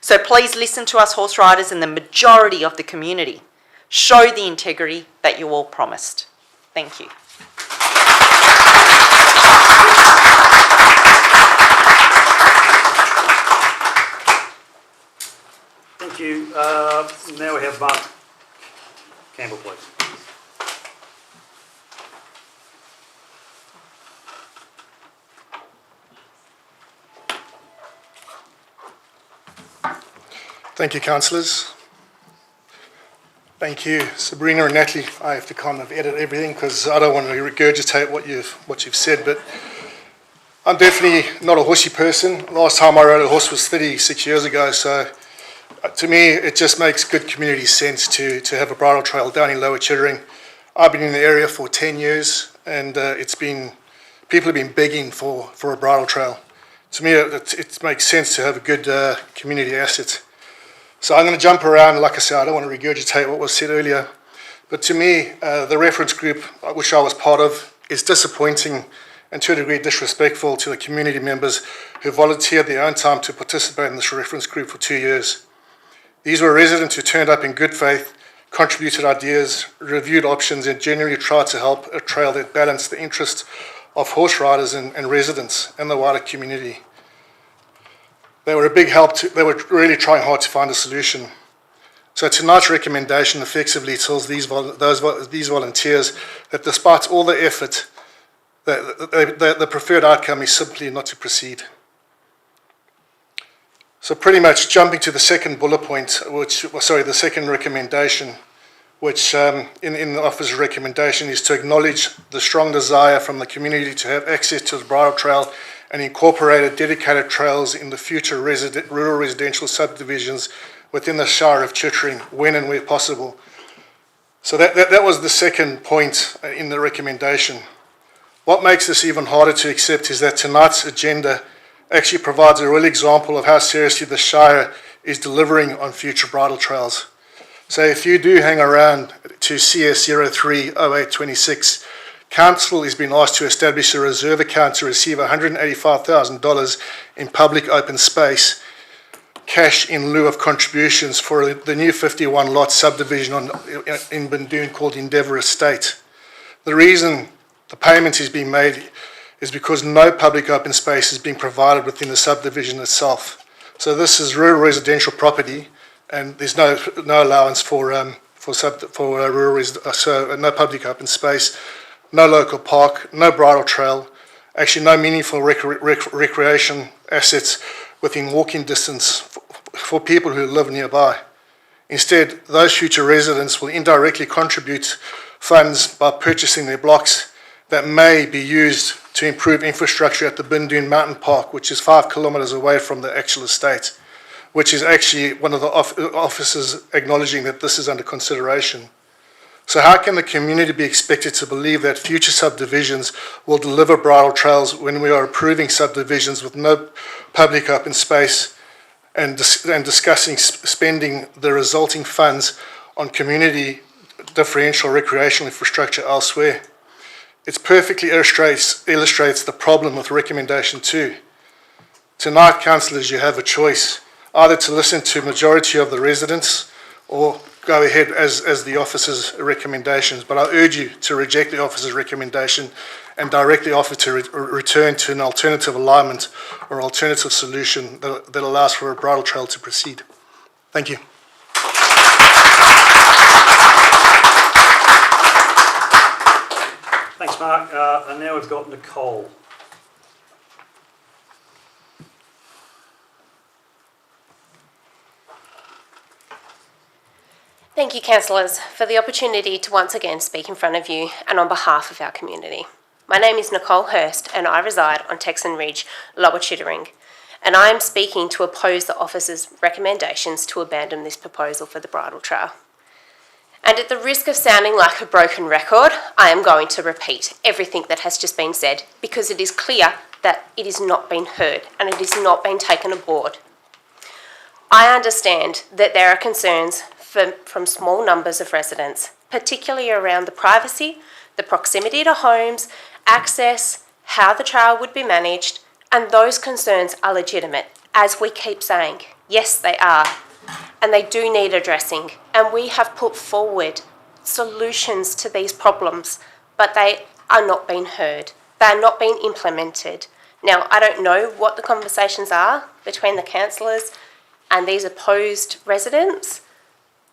So please listen to us horse riders and the majority of the community. Show the integrity that you all promised. Thank you. Thank you. Now we have Mark Campbell, please. Thank you, councillors. Thank you, Sabrina and Natalie. I have to kind of edit everything because I don't want to regurgitate what you've said, but I'm definitely not a horsey person. Last time I rode a horse was 36 years ago, so To me, it just makes good community sense to have a bridle trail down in Lower Chittering. I've been in the area for 10 years, and people have been begging for a bridle trail. To me, it makes sense to have a good community asset. So I'm going to jump around. Like I said, I don't want to regurgitate what was said earlier. But to me, the reference group, which I was part of, is disappointing and to a degree disrespectful to the community members who volunteered their own time to participate in this reference group for 2 years. These were residents who turned up in good faith, contributed ideas, reviewed options, and genuinely tried to help a trail that balanced the interests of horse riders and residents and the wider community. They were a big help. They were really trying hard to find a solution. So tonight's recommendation effectively tells these volunteers that despite all the effort, the preferred outcome is simply not to proceed. So pretty much jumping to the second bullet point, the second recommendation, which in the officer's recommendation is to acknowledge the strong desire from the community to have access to the bridle trail and incorporated dedicated trails in the future rural residential subdivisions within the Shire of Chittering when and where possible. So that was the second point in the recommendation. What makes this even harder to accept is that tonight's agenda actually provides a real example of how seriously the Shire is delivering on future bridle trails. So if you do hang around to CS 030826, Council has been asked to establish a reserve account to receive $185,000 in public open space, cash in lieu of contributions for the new 51 lot subdivision in Bindoon called Endeavour Estate. The reason the payment is being made is because no public open space is being provided within the subdivision itself. So this is rural residential property, and there's no allowance for rural so no public open space, no local park, no bridle trail, actually no meaningful recreation assets within walking distance for people who live nearby. Instead, those future residents will indirectly contribute funds by purchasing their blocks that may be used to improve infrastructure at the Bindoon Mountain Park, which is 5 kilometres away from the actual estate, which is actually one of the officers acknowledging that this is under consideration. So how can the community be expected to believe that future subdivisions will deliver bridle trails when we are approving subdivisions with no public open space and discussing spending the resulting funds on community differential recreational infrastructure elsewhere? It perfectly illustrates the problem with recommendation 2. Tonight, councillors, you have a choice, either to listen to a majority of the residents or go ahead as the officer's recommendations. But I urge you to reject the officer's recommendation and directly offer to return to an alternative alignment or alternative solution that allows for a bridle trail to proceed. Thank you. Thanks, Mark. And now we've got Nicole. Thank you, councillors, for the opportunity to once again speak in front of you and on behalf of our community. My name is Nicole Hurst and I reside on Texan Ridge, Lower Chittering, and I am speaking to oppose the officer's recommendations to abandon this proposal for the bridle trail. And at the risk of sounding like a broken record, I am going to repeat everything that has just been said because it is clear that it is not being heard and it is not being taken aboard. I understand that there are concerns from small numbers of residents, particularly around the privacy, the proximity to homes, access, how the trail would be managed, and those concerns are legitimate, as we keep saying. Yes, they are, and they do need addressing, and we have put forward solutions to these problems, but they are not being heard. They are not being implemented. Now, I don't know what the conversations are between the councillors and these opposed residents,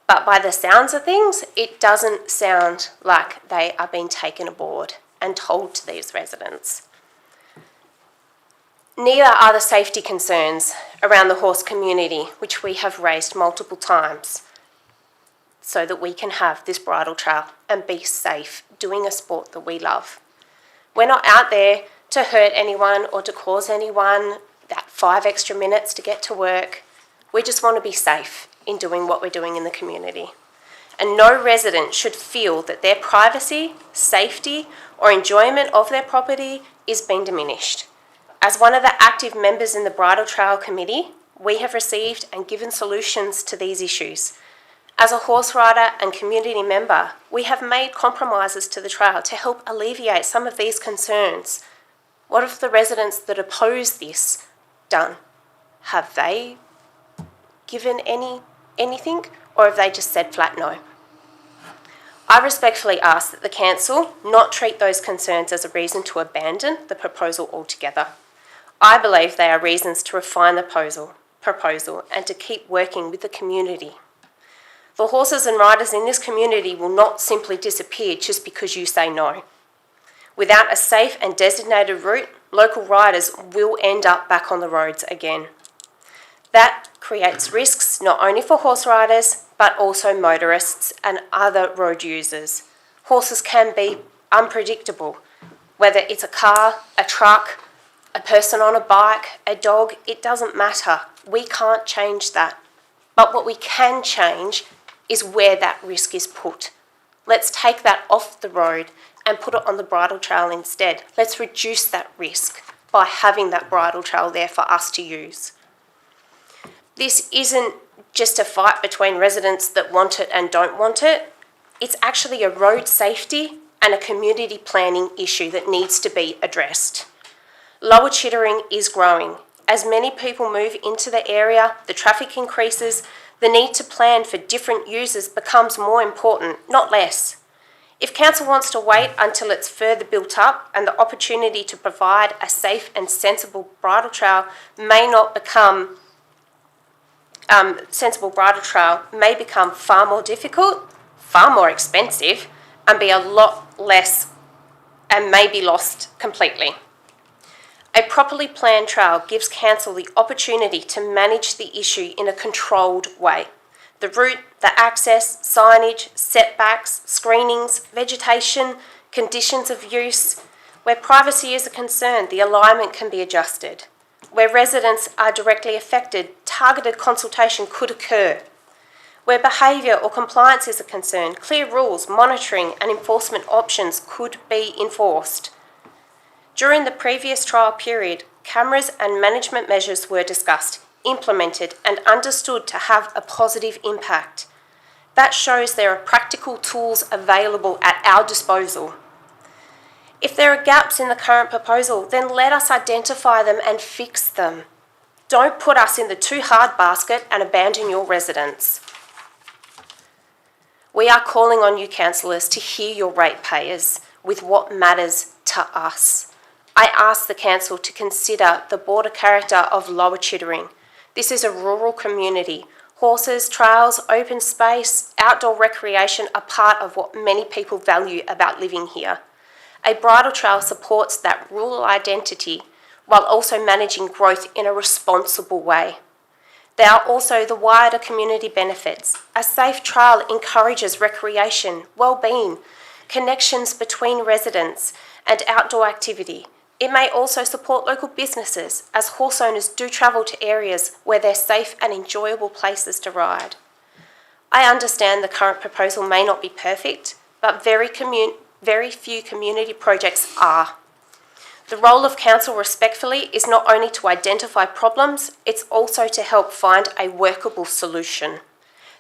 but by the sounds of things, it doesn't sound like they are being taken aboard and told to these residents. Neither are the safety concerns around the horse community, which we have raised multiple times, so that we can have this bridle trail and be safe doing a sport that we love. We're not out there to hurt anyone or to cause anyone that 5 extra minutes to get to work. We just want to be safe in doing what we're doing in the community. And no resident should feel that their privacy, safety, or enjoyment of their property is being diminished. As one of the active members in the Bridle Trail Committee, we have received and given solutions to these issues. As a horse rider and community member, we have made compromises to the trail to help alleviate some of these concerns. What have the residents that oppose this done? Have they given anything, or have they just said flat no? I respectfully ask that the council not treat those concerns as a reason to abandon the proposal altogether. I believe they are reasons to refine the proposal and to keep working with the community. The horses and riders in this community will not simply disappear just because you say no. Without a safe and designated route, local riders will end up back on the roads again. That creates risks not only for horse riders, but also motorists and other road users. Horses can be unpredictable, whether it's a car, a truck, a person on a bike, a dog, it doesn't matter. We can't change that. But what we can change is where that risk is put. Let's take that off the road and put it on the bridle trail instead. Let's reduce that risk by having that bridle trail there for us to use. This isn't just a fight between residents that want it and don't want it. It's actually a road safety and a community planning issue that needs to be addressed. Lower Chittering is growing. As many people move into the area, the traffic increases, the need to plan for different users becomes more important, not less. If council wants to wait until it's further built up and the opportunity to provide a safe and sensible bridle trail may become far more difficult, far more expensive, and be a lot less and may be lost completely. A properly planned trail gives council the opportunity to manage the issue in a controlled way. The route, the access, signage, setbacks, screenings, vegetation, conditions of use. Where privacy is a concern, the alignment can be adjusted. Where residents are directly affected, targeted consultation could occur. Where behaviour or compliance is a concern, clear rules, monitoring and enforcement options could be enforced. During the previous trial period, cameras and management measures were discussed, implemented and understood to have a positive impact. That shows there are practical tools available at our disposal. If there are gaps in the current proposal, then let us identify them and fix them. Don't put us in the too hard basket and abandon your residents. We are calling on you councillors to hear your ratepayers with what matters to us. I ask the council to consider the border character of Lower Chittering. This is a rural community. Horses, trails, open space, outdoor recreation are part of what many people value about living here. A bridle trail supports that rural identity while also managing growth in a responsible way. There are also the wider community benefits. A safe trail encourages recreation, well-being, connections between residents and outdoor activity. It may also support local businesses as horse owners do travel to areas where they're safe and enjoyable places to ride. I understand the current proposal may not be perfect, but very few community projects are. The role of council respectfully is not only to identify problems, it's also to help find a workable solution.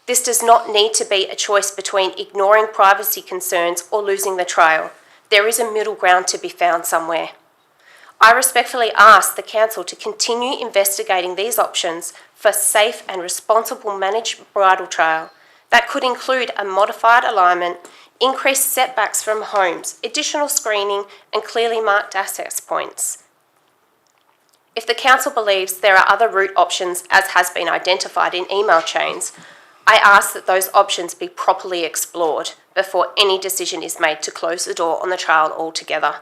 This does not need to be a choice between ignoring privacy concerns or losing the trail. There is a middle ground to be found somewhere. I respectfully ask the council to continue investigating these options for safe and responsible managed bridle trail. That could include a modified alignment, increased setbacks from homes, additional screening and clearly marked access points. If the council believes there are other route options as has been identified in email chains, I ask that those options be properly explored before any decision is made to close the door on the trail altogether.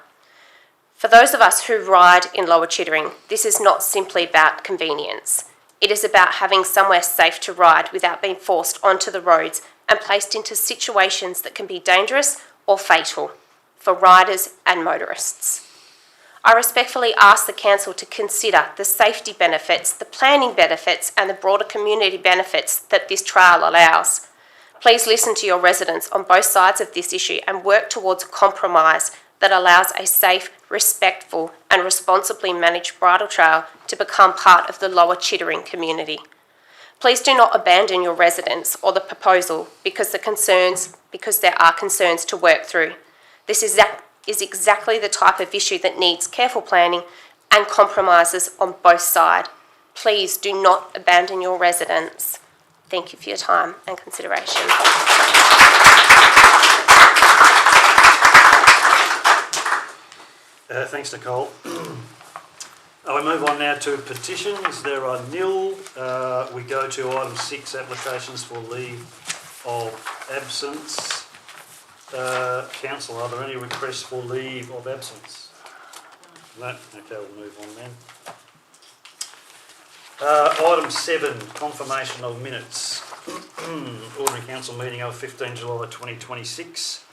For those of us who ride in Lower Chittering, this is not simply about convenience. It is about having somewhere safe to ride without being forced onto the roads and placed into situations that can be dangerous or fatal for riders and motorists. I respectfully ask the Council to consider the safety benefits, the planning benefits and the broader community benefits that this trail allows. Please listen to your residents on both sides of this issue and work towards a compromise that allows a safe, respectful and responsibly managed bridle trail to become part of the Lower Chittering community. Please do not abandon your residents or the proposal because there are concerns to work through. This is exactly the type of issue that needs careful planning and compromises on both sides. Please do not abandon your residents. Thank you for your time and consideration. Thanks, Nicole. We move on now to petitions. There are nil. We go to item 6, applications for leave of absence. Council, are there any requests for leave of absence? No? Okay, we'll move on then. Item 7, confirmation of minutes. Ordinary Council meeting of 15 July 2026.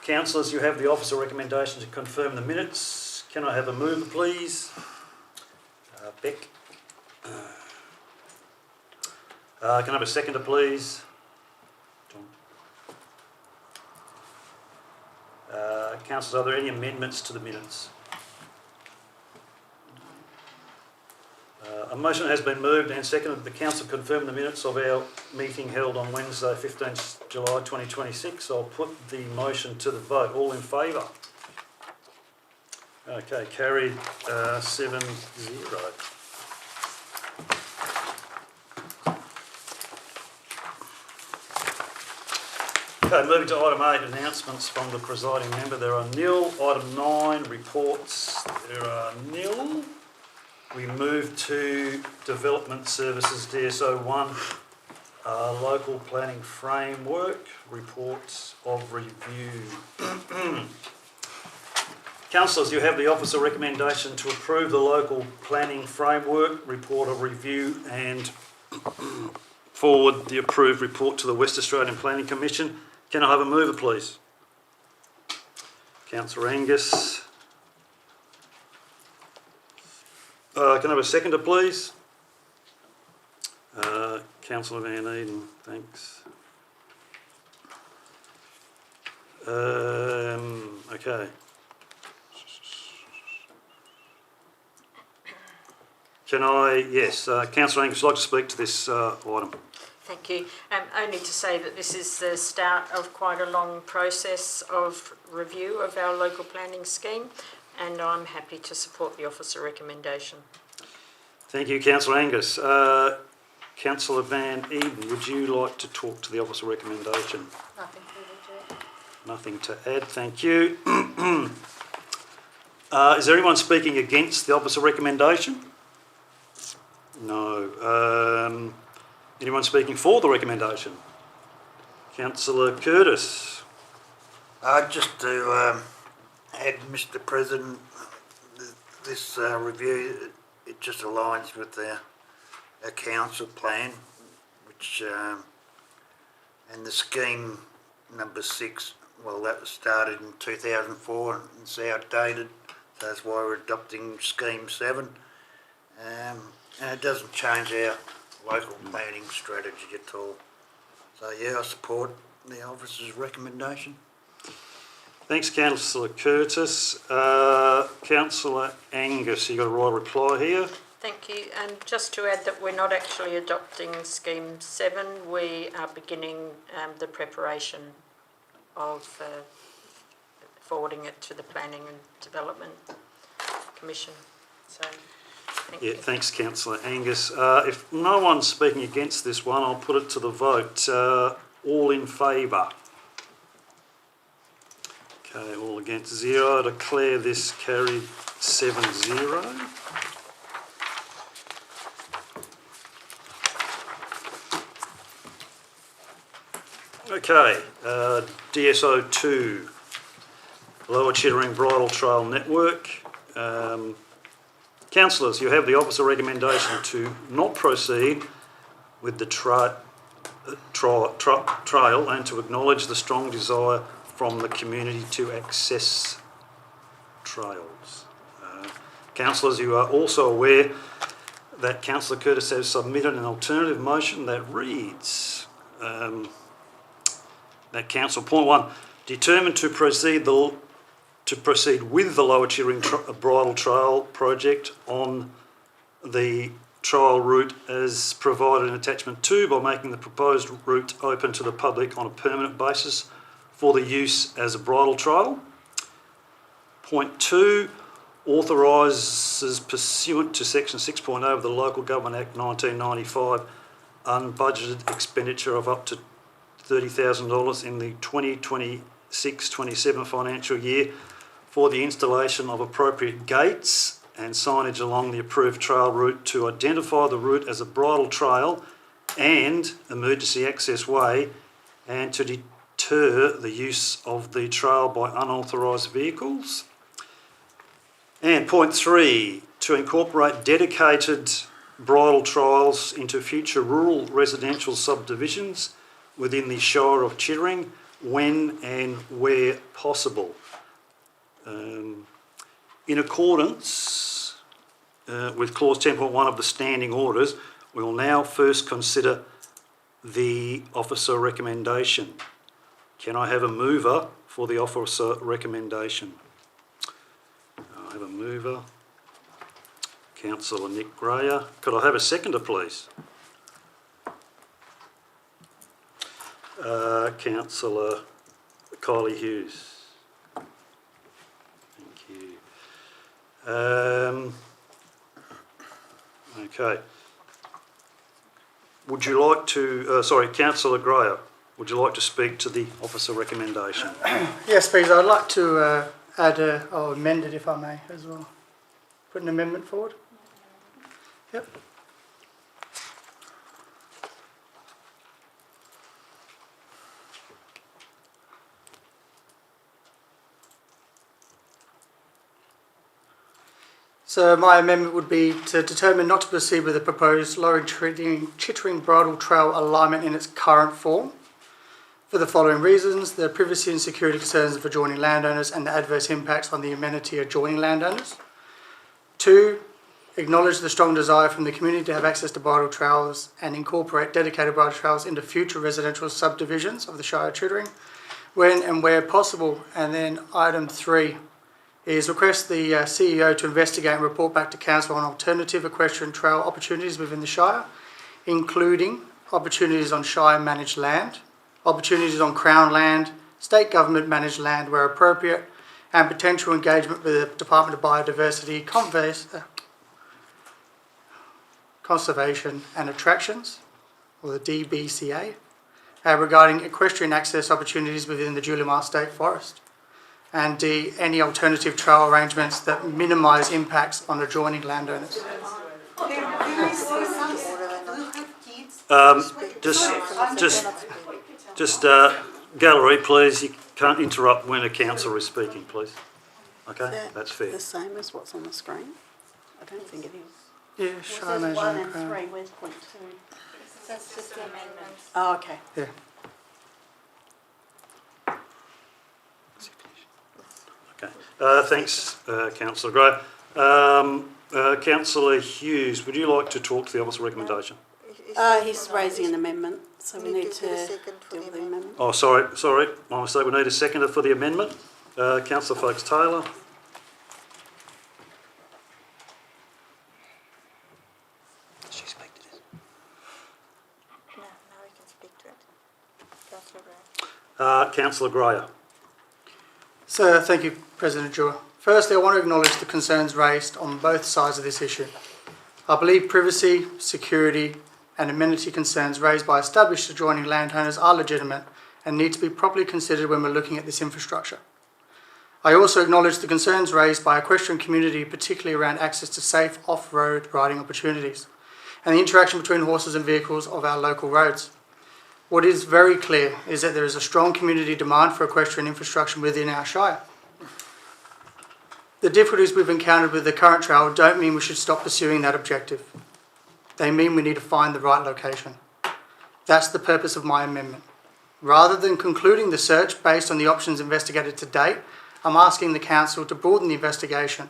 Councillors, you have the officer recommendation to confirm the minutes. Can I have a mover, please? Beck. Can I have a seconder, please? John. Councillors, are there any amendments to the minutes? A motion has been moved and seconded that the Council confirm the minutes of our meeting held on Wednesday, 15th July 2026. I'll put the motion to the vote. All in favour? Okay, carried 7-0. Okay, moving to item 8, announcements from the presiding member. There are nil. Item 9, reports. There are nil. We move to Development Services DSO 1, Local Planning Framework, Reports of Review. Councillors, you have the officer recommendation to approve the Local Planning Framework, Report of Review and forward the approved report to the West Australian Planning Commission. Can I have a mover, please? Councillor Angus. Can I have a seconder, please? Councillor Van Eden, thanks. Okay. Can I, yes, Councillor Angus, would like to speak to this item. Thank you. Only to say that this is the start of quite a long process of review of our local planning scheme, and I'm happy to support the officer recommendation. Thank you, Councillor Angus. Councillor Van Eden, would you like to talk to the officer recommendation? Nothing further to add. Nothing to add, thank you. Is there anyone speaking against the officer recommendation? No. Anyone speaking for the recommendation? Councillor Curtis. Just to add, Mr. President, this review, it just aligns with our council plan, which and the scheme number 6. Well, that was started in 2004 and it's outdated, so that's why we're adopting scheme 7. And it doesn't change our local planning strategy at all. So yeah, I support the officer's recommendation. Thanks, Councillor Curtis. Councillor Angus, you got a right reply here. Thank you. And just to add that we're not actually adopting Scheme 7, we are beginning the preparation of forwarding it to the Planning and Development Commission. So, thank you. Thanks, Councillor Angus. If no one's speaking against this one, I'll put it to the vote. All in favour? Okay, all against 0. I declare this carried 7-0. Okay, DSO 2, Lower Chittering Bridle Trail Network. Councillors, you have the officer recommendation to not proceed with the trail and to acknowledge the strong desire from the community to access trails. Councillors, you are also aware that Councillor Curtis has submitted an alternative motion that reads that Council, point 1, determined to proceed with the Lower Chittering Bridle Trail project on the trial route as provided in attachment 2 by making the proposed route open to the public on a permanent basis for the use as a bridle trail. Point 2, authorises pursuant to section 6.0 of the Local Government Act 1995 unbudgeted expenditure of up to $30,000 in the 2026-27 financial year for the installation of appropriate gates and signage along the approved trail route to identify the route as a bridle trail and emergency access way, and to deter the use of the trail by unauthorised vehicles. And point 3, to incorporate dedicated bridle trails into future rural residential subdivisions within the Shire of Chittering when and where possible. In accordance with clause 10.1 of the standing orders, we will now first consider the officer recommendation. Can I have a mover for the officer recommendation? I have a mover, Councillor Nick Greyer. Could I have a seconder, please? Councillor Kylie Hughes. Thank you. Okay. Would you like to, Councillor Greyer, would you like to speak to the officer recommendation? Yes, please. I'd like to add or amend it, if I may, as well. Put an amendment forward. Yep. So my amendment would be to determine not to proceed with the proposed Lower Chittering Bridle Trail alignment in its current form, for the following reasons: the privacy and security concerns of adjoining landowners and the adverse impacts on the amenity adjoining landowners. 2, acknowledge the strong desire from the community to have access to bridle trails and incorporate dedicated bridle trails into future residential subdivisions of the Shire of Chittering when and where possible. And then item 3 is request the CEO to investigate and report back to Council on alternative equestrian trail opportunities within the Shire, including opportunities on Shire managed land, opportunities on Crown land, state government managed land where appropriate, and potential engagement with the Department of Biodiversity, Conservation and Attractions, or the DBCA, regarding equestrian access opportunities within the Julimar State Forest. And D, any alternative trail arrangements that minimise impacts on adjoining landowners. Gallery, please. You can't interrupt when a councillor is speaking, please. Okay, that's fair. The same as what's on the screen? I don't think it is. Yeah, Shire managed One land. and 3, where's point 2? That's just the amendments. Oh, okay. Yeah. Okay. Thanks, Councillor Gray. Councillor Hughes, would you like to talk to the officer recommendation? He's raising an amendment, so we need to deal with the amendment. Oh, sorry, my mistake. We need a seconder for the amendment. Councillor Foakes-Taylor. No, now we can speak to it. Councillor Gray. Councillor Greyer. So, thank you, President Jewell. Firstly, I want to acknowledge the concerns raised on both sides of this issue. I believe privacy, security and amenity concerns raised by established adjoining landowners are legitimate and need to be properly considered when we're looking at this infrastructure. I also acknowledge the concerns raised by the equestrian community, particularly around access to safe off-road riding opportunities and the interaction between horses and vehicles of our local roads. What is very clear is that there is a strong community demand for equestrian infrastructure within our Shire. The difficulties we've encountered with the current trail don't mean we should stop pursuing that objective. They mean we need to find the right location. That's the purpose of my amendment. Rather than concluding the search based on the options investigated to date, I'm asking the Council to broaden the investigation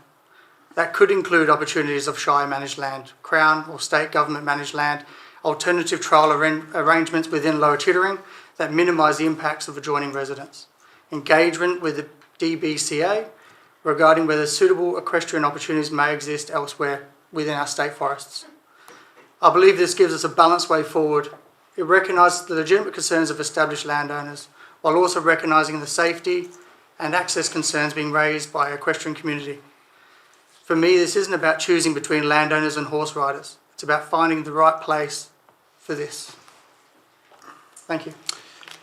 That could include opportunities of Shire managed land, Crown or state government managed land, alternative trail arrangements within Lower Chittering that minimise the impacts of adjoining residents, engagement with the DBCA regarding whether suitable equestrian opportunities may exist elsewhere within our state forests. I believe this gives us a balanced way forward. It recognises the legitimate concerns of established landowners while also recognising the safety and access concerns being raised by the equestrian community. For me, this isn't about choosing between landowners and horse riders. It's about finding the right place for this. Thank you.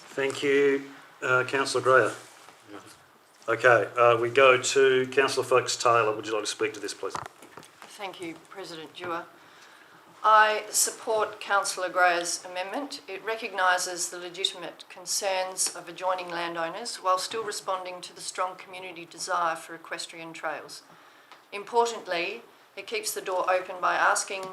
Thank you, Councillor Greer. Okay, we go to Councillor Fox-Taylor. Would you like to speak to this, please? Thank you, President Dewar. I support Councillor Greer's amendment. It recognises the legitimate concerns of adjoining landowners while still responding to the strong community desire for equestrian trails. Importantly, it keeps the door open by asking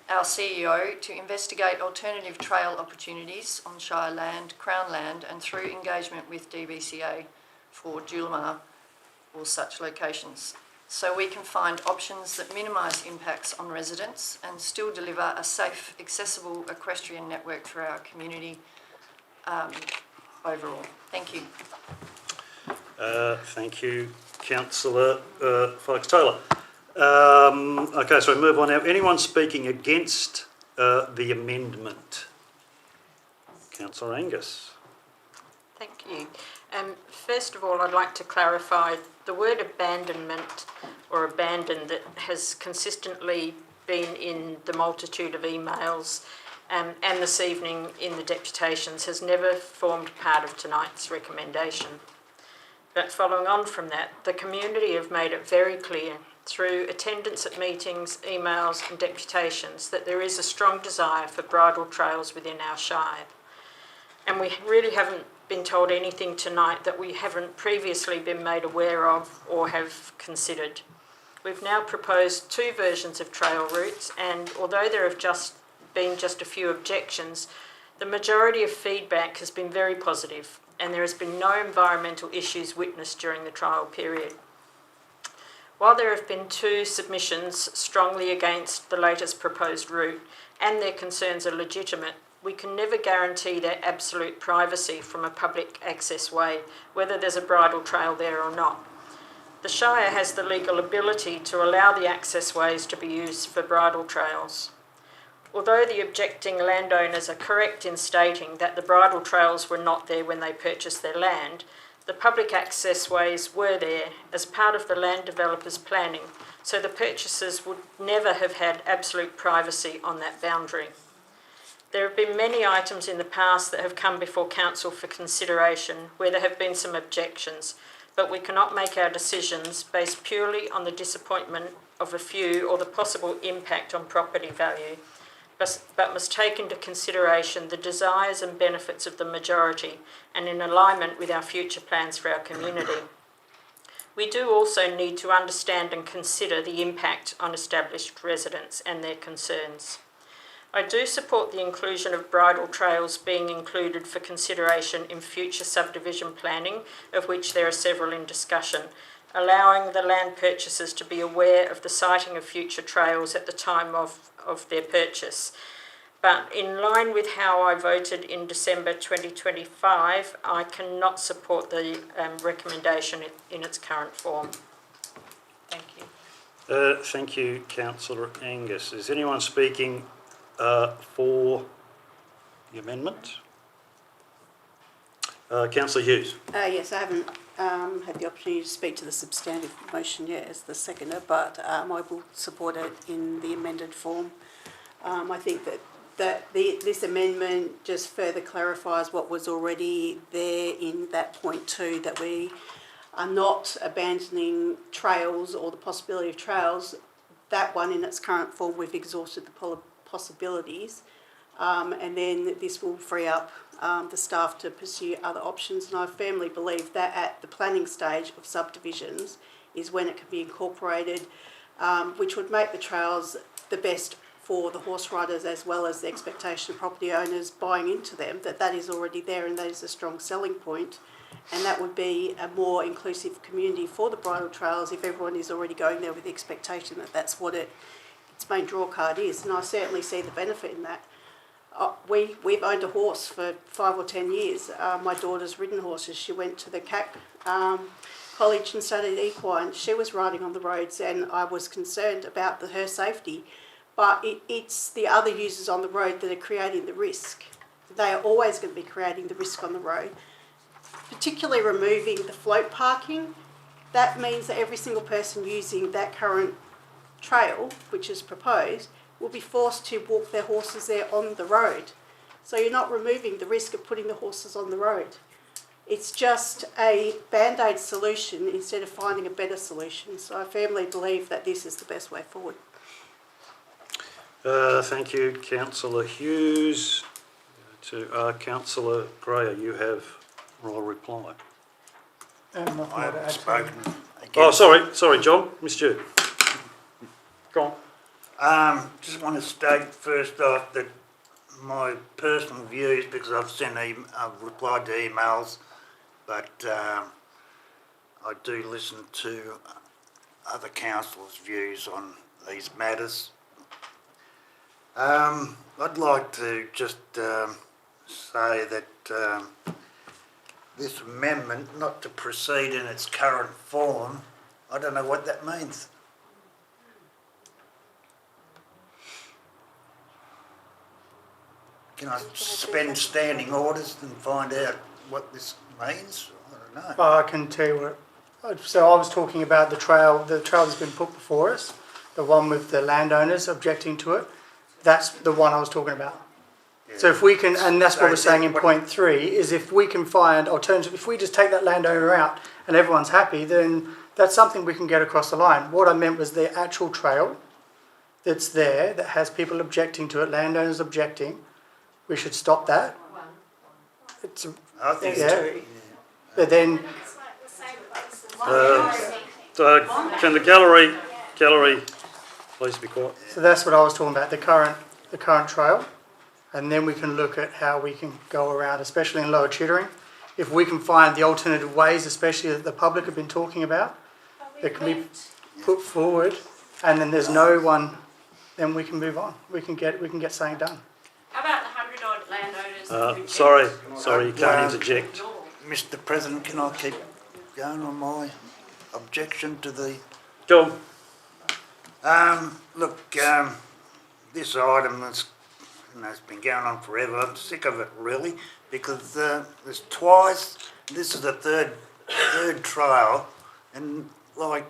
our CEO to investigate alternative trail opportunities on Shire land, Crown land, and through engagement with DBCA for Julimar or such locations, so we can find options that minimise impacts on residents and still deliver a safe, accessible equestrian network for our community overall. Thank you. Thank you, Councillor Fox-Taylor. Okay, so we move on now. Anyone speaking against the amendment? Councillor Angus. Thank you. First of all, I'd like to clarify the word abandonment or abandon that has consistently been in the multitude of emails and this evening in the deputations has never formed part of tonight's recommendation. But following on from that, the community have made it very clear through attendance at meetings, emails and deputations that there is a strong desire for bridle trails within our Shire. And we really haven't been told anything tonight that we haven't previously been made aware of or have considered. We've now proposed 2 versions of trail routes, and although there have been just a few objections, the majority of feedback has been very positive, and there has been no environmental issues witnessed during the trial period. While there have been 2 submissions strongly against the latest proposed route, and their concerns are legitimate, we can never guarantee their absolute privacy from a public access way, whether there's a bridle trail there or not. The Shire has the legal ability to allow the access ways to be used for bridle trails. Although the objecting landowners are correct in stating that the bridle trails were not there when they purchased their land, the public access ways were there as part of the land developer's planning, so the purchasers would never have had absolute privacy on that boundary. There have been many items in the past that have come before Council for consideration where there have been some objections, but we cannot make our decisions based purely on the disappointment of a few or the possible impact on property value, but must take into consideration the desires and benefits of the majority and in alignment with our future plans for our community. We do also need to understand and consider the impact on established residents and their concerns. I do support the inclusion of bridle trails being included for consideration in future subdivision planning, of which there are several in discussion, allowing the land purchasers to be aware of the siting of future trails at the time of their purchase. But in line with how I voted in December 2025, I cannot support the recommendation in its current form. Thank you. Thank you, Councillor Angus. Is anyone speaking for the amendment? Councillor Hughes. Yes, I haven't had the opportunity to speak to the substantive motion yet as the seconder, but I will support it in the amended form. I think that this amendment just further clarifies what was already there in that point 2, that we are not abandoning trails or the possibility of trails. That one in its current form, we've exhausted the possibilities, and then this will free up the staff to pursue other options. And I firmly believe that at the planning stage of subdivisions is when it can be incorporated, which would make the trails the best for the horse riders as well as the expectation of property owners buying into them, that is already there and that is a strong selling point. and that would be a more inclusive community for the bridle trails if everyone is already going there with the expectation that that's what its main draw card is, and I certainly see the benefit in that. We've owned a horse for 5 or 10 years. My daughter's ridden horses. She went to the CAC college and studied equine. She was riding on the roads, and I was concerned about her safety. But it's the other users on the road that are creating the risk. They are always going to be creating the risk on the road. Particularly removing the float parking, that means that every single person using that current trail, which is proposed, will be forced to walk their horses there on the road. So you're not removing the risk of putting the horses on the road. It's just a band-aid solution instead of finding a better solution. So I firmly believe that this is the best way forward. Thank you, Councillor Hughes. Councillor Greyer, you have a reply. I haven't spoken against. Oh, sorry, John, missed you. Go on. Just want to state first off that my personal views, because I've replied to emails, but I do listen to other councillors' views on these matters. I'd like to just say that this amendment not to proceed in its current form, I don't know what that means. Can I spend standing orders and find out what this means? I don't know. I can tell you what. So I was talking about the trail that's been put before us, the one with the landowners objecting to it. That's the one I was talking about. Yeah. So if we can, and that's what we're saying in point 3, is if we can find alternatives, if we just take that landowner out and everyone's happy, then that's something we can get across the line. What I meant was the actual trail that's there, that has people objecting to it, landowners objecting, we should stop that. I think yeah. But then... can the gallery please be quiet? So that's what I was talking about, the current trail, and then we can look at how we can go around, especially in Lower Chittering. If we can find the alternative ways, especially that the public have been talking about, that can be put forward, and then there's no one, then we can move on. We can get something done. How about the 100-odd landowners? Sorry, you can't interject. Mr. President, can I keep going on my objection to the... Go on. This item has been going on forever. I'm sick of it, really, because there's twice. This is the third trial, and like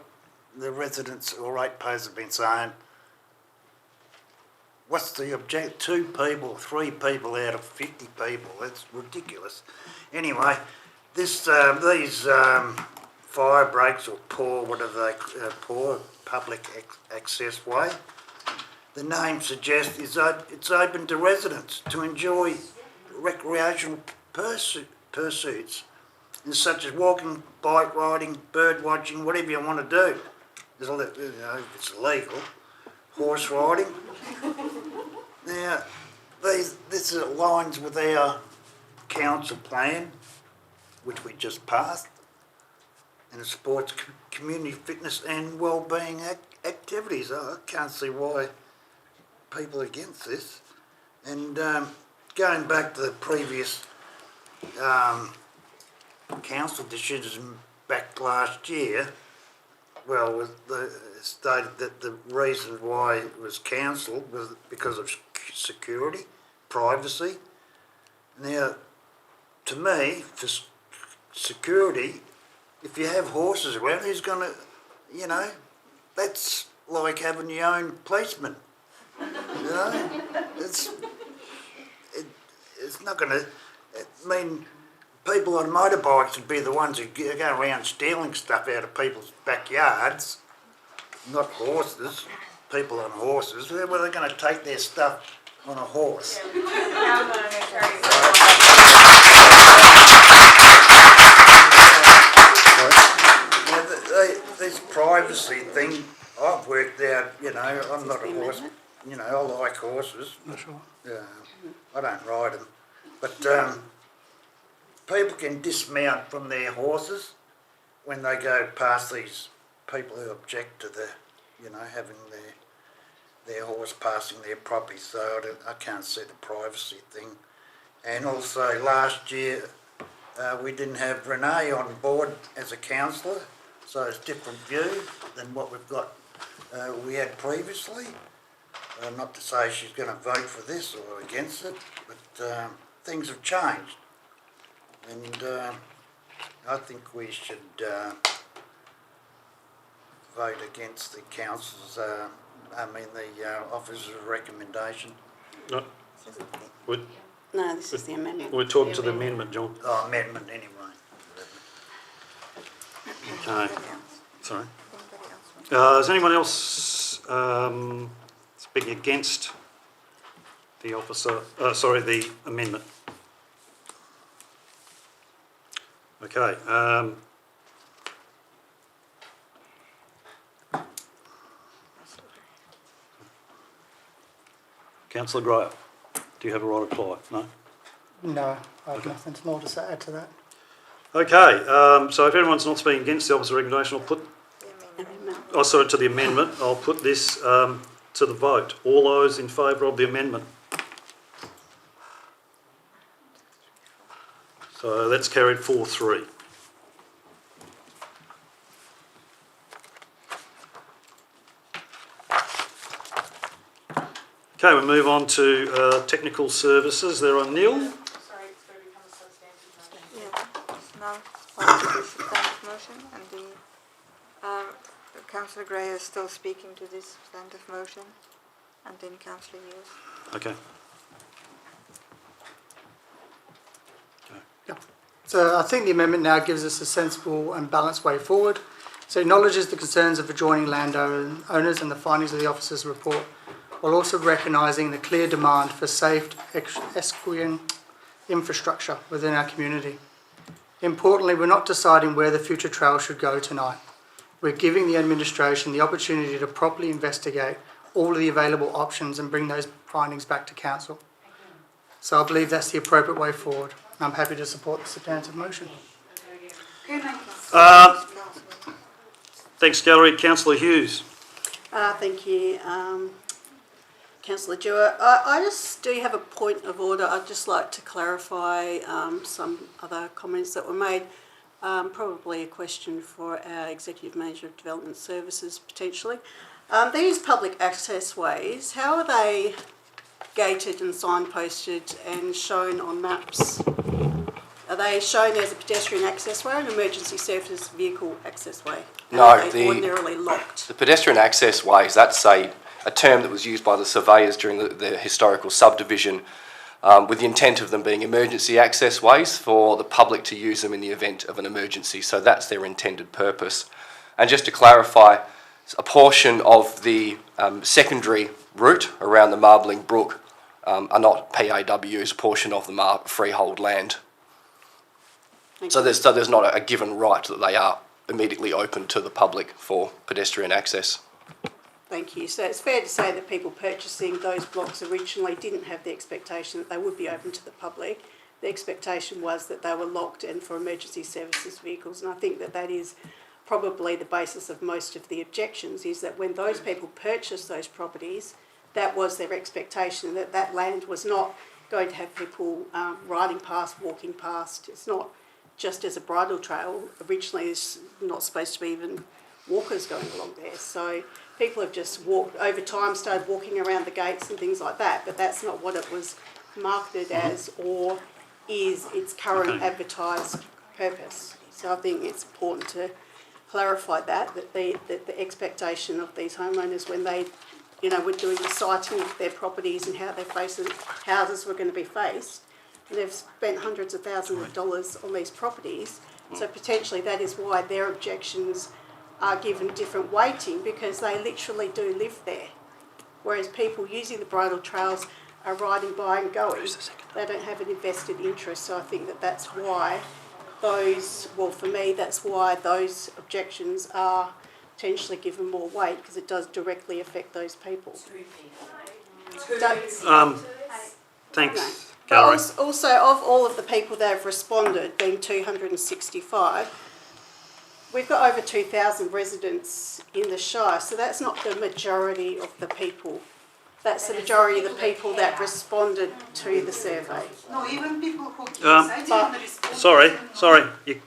the residents or ratepayers have been saying, what's the object? 2 people, 3 people out of 50 people. That's ridiculous. Anyway, these fire breaks or poor public access way, the name suggests it's open to residents to enjoy recreational pursuits, such as walking, bike riding, bird watching, whatever you want to do. It's illegal. Horse riding. Now, this aligns with our council plan, which we just passed, and it supports community fitness and wellbeing activities. I can't see why people are against this. And going back to the previous council decision back last year, well, stated that the reason why it was cancelled was because of security, privacy. Now, to me, for security, if you have horses around, who's going to, that's like having your own policeman. It's not going to, people on motorbikes would be the ones who go around stealing stuff out of people's backyards, not horses. People on horses, where were they going to take their stuff on a horse? This privacy thing, I've worked out, I'm not a horse, I like horses. Not sure. I don't ride them. But people can dismount from their horses when they go past these people who object to the, having their horse passing their property. So I can't see the privacy thing. And also last year we didn't have Renee on board as a councillor, so it's a different view than what we've got. We had previously. Not to say she's going to vote for this or against it, but things have changed. And I think we should vote against the council's, the officer's recommendation. No. No, this is the amendment. We're talking to the amendment, John. Oh, amendment anyway. Okay. Sorry. Is anyone else speaking against the the amendment? Okay. Councillor Greyer, do you have a right of reply? No? No, I have nothing more to add to that. Okay, so if everyone's not speaking against the officer recommendation, I'll put... to the amendment. I'll put this to the vote. All those in favour of the amendment? So that's carried 4-3. Okay, we move on to technical services. There are nil. Yeah, now on to the substantive motion, and the Councillor Gray is still speaking to this substantive motion, and then Councillor Hughes. Okay. Yeah. So I think the amendment now gives us a sensible and balanced way forward. So it acknowledges the concerns of adjoining landowners and the findings of the officer's report, while also recognising the clear demand for safe equine infrastructure within our community. Importantly, we're not deciding where the future trail should go tonight. We're giving the administration the opportunity to properly investigate all of the available options and bring those findings back to council. So I believe that's the appropriate way forward. I'm happy to support the substantive motion. Thanks, Gallery. Councillor Hughes. Thank you, Councillor Dewar. I just do have a point of order. I'd just like to clarify some other comments that were made. Probably a question for our Executive Manager of Development Services, potentially. These public access ways, how are they gated and signposted and shown on maps? Are they shown as a pedestrian access way or an emergency service vehicle access way? No, are they ordinarily locked? The pedestrian access ways, that's a term that was used by the surveyors during the historical subdivision with the intent of them being emergency access ways for the public to use them in the event of an emergency. So that's their intended purpose. And just to clarify, a portion of the secondary route around the Marbling Brook are not PAWs, portion of the freehold land. So there's not a given right that they are immediately open to the public for pedestrian access. Thank you. So it's fair to say that people purchasing those blocks originally didn't have the expectation that they would be open to the public. The expectation was that they were locked and for emergency services vehicles, and I think that that is probably the basis of most of the objections, is that when those people purchased those properties, that was their expectation, that that land was not going to have people riding past, walking past. It's not just as a bridle trail. Originally it's not supposed to be even walkers going along there. So people have just walked, over time started walking around the gates and things like that, but that's not what it was marketed as or is its current advertised purpose. So I think it's important to clarify that the expectation of these homeowners when they, were doing the siting of their properties and how their houses were going to be faced, and they've spent hundreds of thousands of dollars on these properties. So potentially that is why their objections are given different weighting, because they literally do live there. Whereas people using the bridle trails are riding by and going. They don't have an invested interest. So I think that that's why for me, that's why those objections are potentially given more weight, because it does directly affect those people. Thanks, But Gallery. also, of all of the people that have responded, being 265, we've got over 2,000 residents in the Shire, so that's not the majority of the people. That's the majority of the people that responded to the survey. No, even people who Sorry.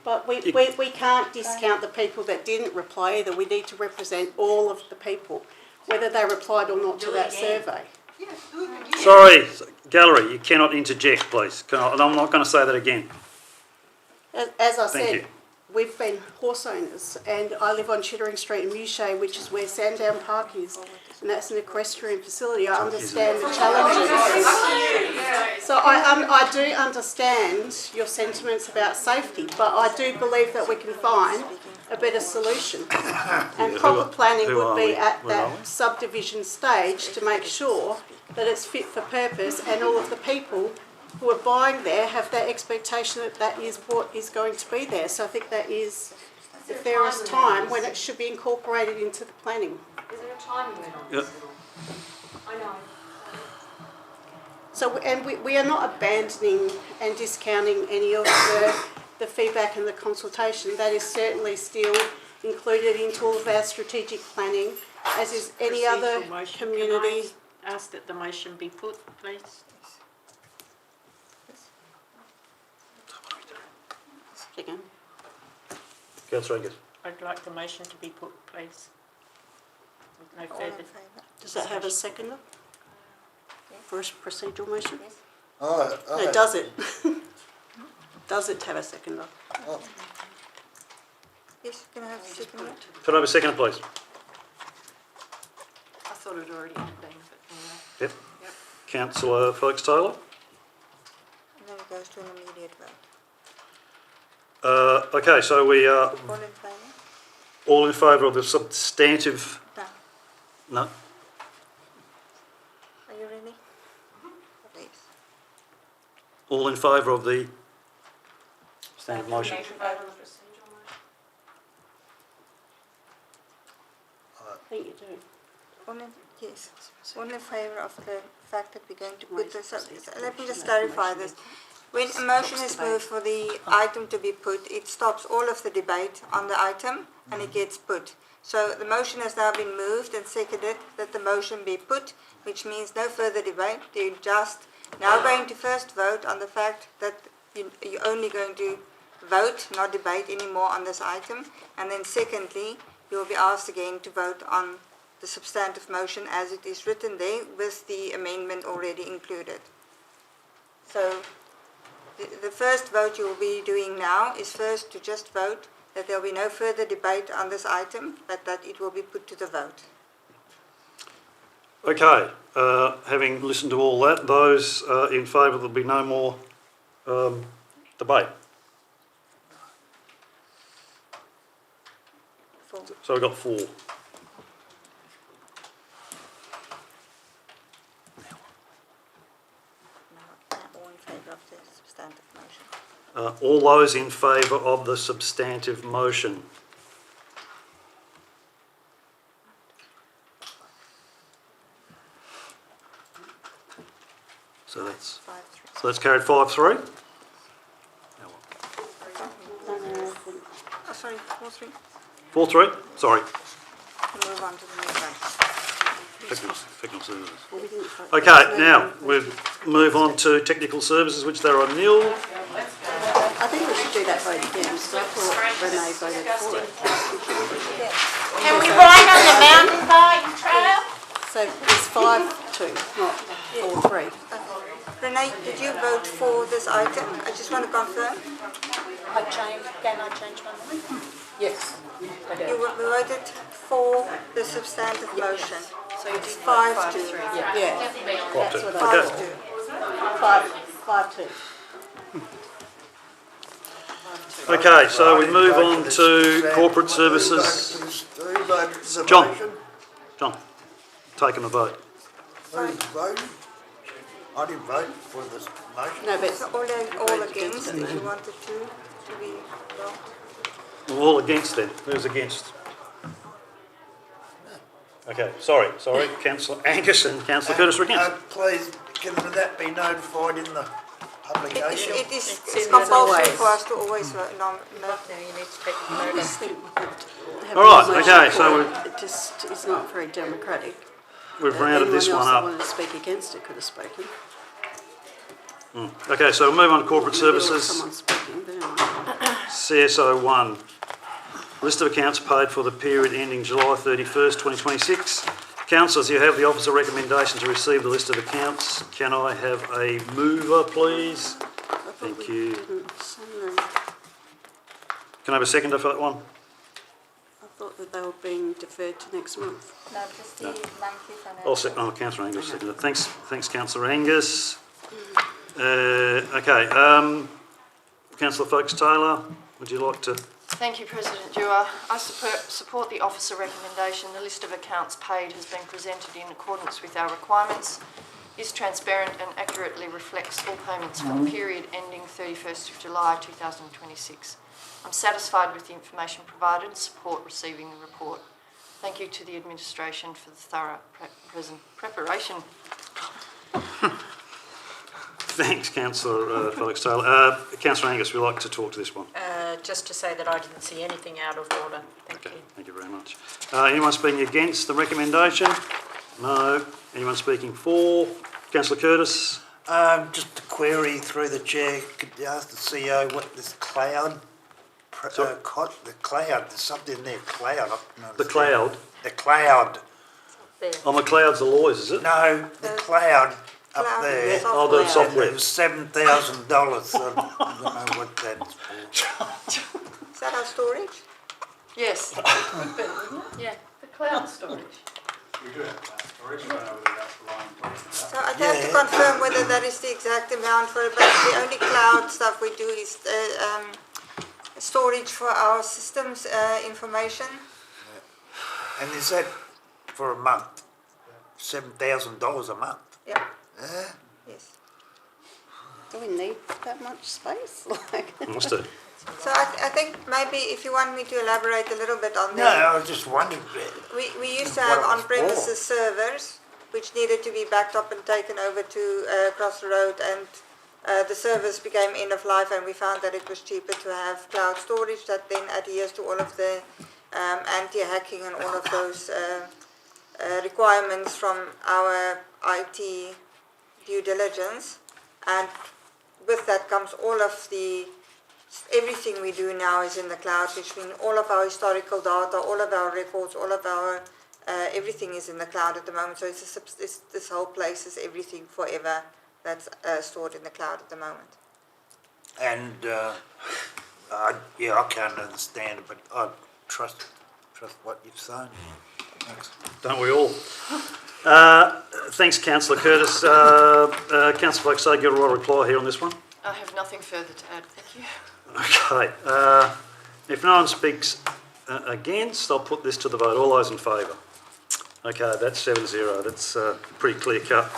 But we can't discount the people that didn't reply either. We need to represent all of the people, whether they replied or not to that survey. Sorry, Gallery, you cannot interject, please. And I'm not going to say that again. As I Thank said, you. we've been horse owners, and I live on Chittering Street in Mouchet, which is where Sandown Park is, and that's an equestrian facility. I understand the challenges. So I do understand your sentiments about safety, but I do believe that we can find a better solution. And proper planning would be at that subdivision stage to make sure that it's fit for purpose, and all of the people who are buying there have that expectation that that is what is going to be there. So I think that is, if there is time when it should be incorporated into the planning. Is there a time limit on Yep. this? I know. So, and we are not abandoning and discounting any of the feedback and the consultation. That is certainly still included into all of our strategic planning, as is any other Procedural motion. community. Can I ask that the motion be put, please? Again. Councillor Angus. I'd like the motion to be put, please. With no All in further. favour? Does that have a seconder for a procedural motion? Oh, No, does it? Does it have a seconder? Yes, can I have a second? Can I have a second, please? I thought it already had been, but anyway. Yep. Councillor Felix Taylor. And then it goes to an immediate vote. Okay, so we are All in favour? all in favour of the substantive... No. No? Are you ready? Please. All in favour of the standard motion? I think you do. All in, yes. All in favour of the fact that we're going to put this up. Let me just clarify this. When a motion is moved for the item to be put, it stops all of the debate on the item and it gets put. So the motion has now been moved and seconded that the motion be put, which means no further debate. You're just now going to first vote on the fact that you're only going to vote, not debate anymore on this item. And then secondly, you will be asked again to vote on the substantive motion as it is written there with the amendment already included. So the first vote you will be doing now is first to just vote that there will be no further debate on this item, but that it will be put to the vote. Okay, having listened to all that, those in favour, there'll be no more debate. Four. So we've got 4. All in favour of the substantive motion. All those in favour of the substantive motion? So that's 5-3. so that's carried 5-3. Oh, sorry, 4-3. 4-3. Sorry. We'll move on to the next one. Technical services. Well, we didn't vote. Okay, now we move on to technical services, which there are nil. I think we should do that vote again, because I thought Renee voted for it. Can we ride on the mountain bike trail? So it's 5-2, not 4-3. Renee, did you vote for this item? I just want to confirm. Can I change my mind? Yes. You voted for the substantive motion. So It's 5-2. Yeah, that's what I Okay. thought. 5-2. Okay, so we move on to corporate services. John, taking a vote. I didn't vote for this motion. No, but So all against, if you wanted to be, well, We're all against then. Who's against? Okay, sorry. Councillor Angus and Councillor Curtis are against. Please, can that be notified in the publication? It's compulsory for us to always Now you need to take I notice. just think All right, okay, so it just is not very democratic. we've rounded this one Anyone else that up. wanted to speak against it could have spoken. Okay, so we'll move on to corporate Maybe there was services. someone speaking, but anyway. CSO 1. List of accounts paid for the period ending July 31st, 2026. Councillors, you have the officer recommendation to receive the list of accounts. Can I have a mover, please? Thank you. Didn't send them. Can I have a seconder for that one? I thought that they were being deferred to next month. No, just the monthly financial. I'll Councillor Angus seconded. Thanks, Councillor Angus. Okay, Councillor Folkes-Taylor, would you like to? Thank you, President Dewar. I support the officer recommendation. The list of accounts paid has been presented in accordance with our requirements, is transparent and accurately reflects all payments for the period ending 31st of July 2026. I'm satisfied with the information provided and support receiving the report. Thank you to the administration for the thorough preparation. Thanks, Councillor Folkes-Taylor. Councillor Angus, we'd like to talk to this one. Just to say that I didn't see anything out of order. Thank you. Thank you very much. Anyone speaking against the recommendation? No. Anyone speaking for? Councillor Curtis? Just a query through the chair. Could you ask the CEO what this cloud, the cloud, there's something there, cloud. I don't know. The cloud? The cloud. There. Oh, McLeod's the lawyers, is it? No, the cloud up there. Oh, the software. It was $7,000. I don't know what that's for. Is that our storage? Yes, it could be, wouldn't it? Yeah, the cloud storage. We do have cloud storage, I don't know whether that's the line place. So I'd have to confirm whether that is the exact amount for it, but the only cloud stuff we do is storage for our systems information. And is that for a month? $7,000 a month? Yeah. Yes. Do we need that much space? Must do. So I think maybe if you want me to elaborate a little bit on No, that. I was just wondering. We used to what have it was on-premises servers, which needed to be backed up and taken over to across the road, and the servers became end of life, and we found that it was cheaper to have cloud storage that then adheres to all of the anti-hacking and all of those requirements from our IT due diligence. And with that comes all of everything we do now is in the cloud, which means all of our historical data, all of our records, all of our everything is in the cloud at the moment. So this whole place is everything forever that's stored in the cloud at the moment. And I can't understand it, but I trust what you've saying. Thanks. Don't we all? Thanks, Councillor Curtis. Councillor Folkes-Taylor, get a right reply here on this one. I have nothing further to add, thank you. Okay. If no one speaks against, I'll put this to the vote. All those in favour? Okay, that's 7-0. That's pretty clear cut.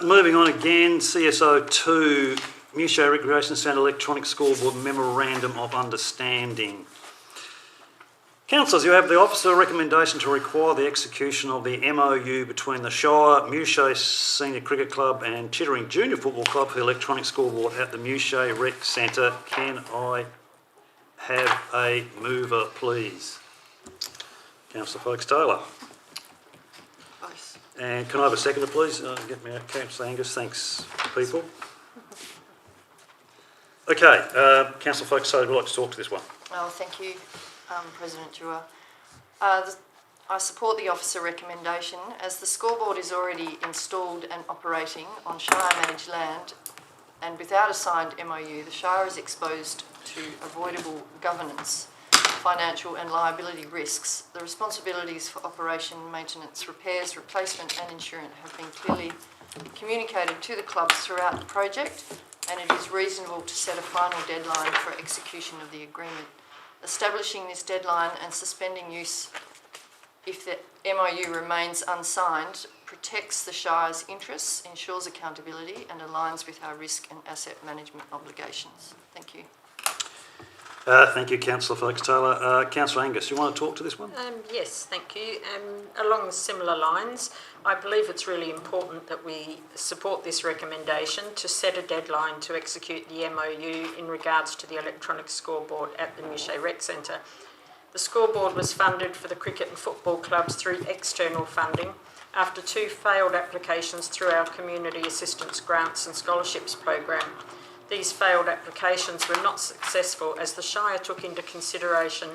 Moving on again, CSO 2, Musho Recreation Centre Electronic Scoreboard Memorandum of Understanding. Councillors, you have the officer recommendation to require the execution of the MOU between the Shire, Musho Senior Cricket Club and Chittering Junior Football Club for the electronic scoreboard at the Musho Rec Centre. Can I have a mover, please? Councillor Folkes-Taylor. Nice. And can I have a seconder, please? Get me out, Councillor Angus. Thanks, people. Okay, Councillor Folkes-Taylor would like to talk to this one. Oh, thank you, President Dewar. I support the officer recommendation as the scoreboard is already installed and operating on Shire-managed land, and without a signed MOU, the Shire is exposed to avoidable governance, financial and liability risks. The responsibilities for operation, maintenance, repairs, replacement and insurance have been clearly communicated to the clubs throughout the project, and it is reasonable to set a final deadline for execution of the agreement. Establishing this deadline and suspending use if the MOU remains unsigned protects the Shire's interests, ensures accountability and aligns with our risk and asset management obligations. Thank you. Thank you, Councillor Felix-Taylor. Councillor Angus, do you want to talk to this one? Yes, thank you. Along similar lines, I believe it's really important that we support this recommendation to set a deadline to execute the MOU in regards to the electronic scoreboard at the Muche Rec Centre. The scoreboard was funded for the cricket and football clubs through external funding after 2 failed applications through our Community Assistance Grants and Scholarships program. These failed applications were not successful as the Shire took into consideration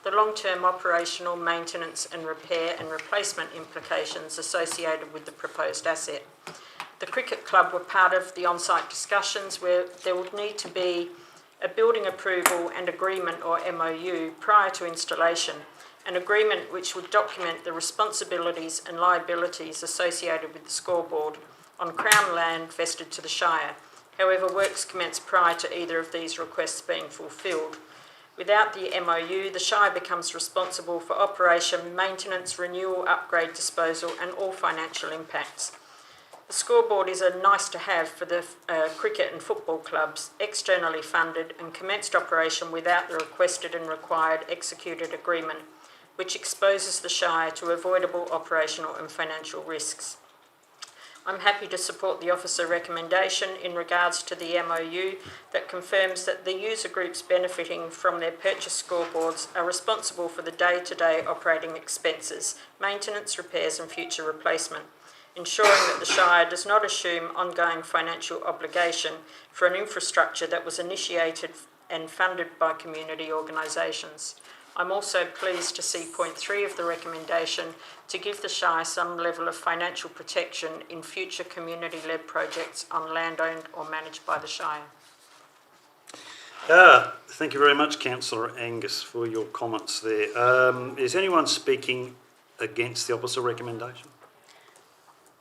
the long-term operational maintenance and repair and replacement implications associated with the proposed asset. The cricket club were part of the on-site discussions where there would need to be a building approval and agreement or MOU prior to installation, an agreement which would document the responsibilities and liabilities associated with the scoreboard on Crown land vested to the Shire. However, works commenced prior to either of these requests being fulfilled. Without the MOU, the Shire becomes responsible for operation, maintenance, renewal, upgrade, disposal and all financial impacts. The scoreboard is a nice to have for the cricket and football clubs, externally funded and commenced operation without the requested and required executed agreement, which exposes the Shire to avoidable operational and financial risks. I'm happy to support the officer recommendation in regards to the MOU that confirms that the user groups benefiting from their purchase scoreboards are responsible for the day-to-day operating expenses, maintenance, repairs and future replacement, ensuring that the Shire does not assume ongoing financial obligation for an infrastructure that was initiated and funded by community organisations. I'm also pleased to see point 3 of the recommendation to give the Shire some level of financial protection in future community-led projects on land owned or managed by the Shire. Thank you very much, Councillor Angus, for your comments there. Is anyone speaking against the opposite recommendation?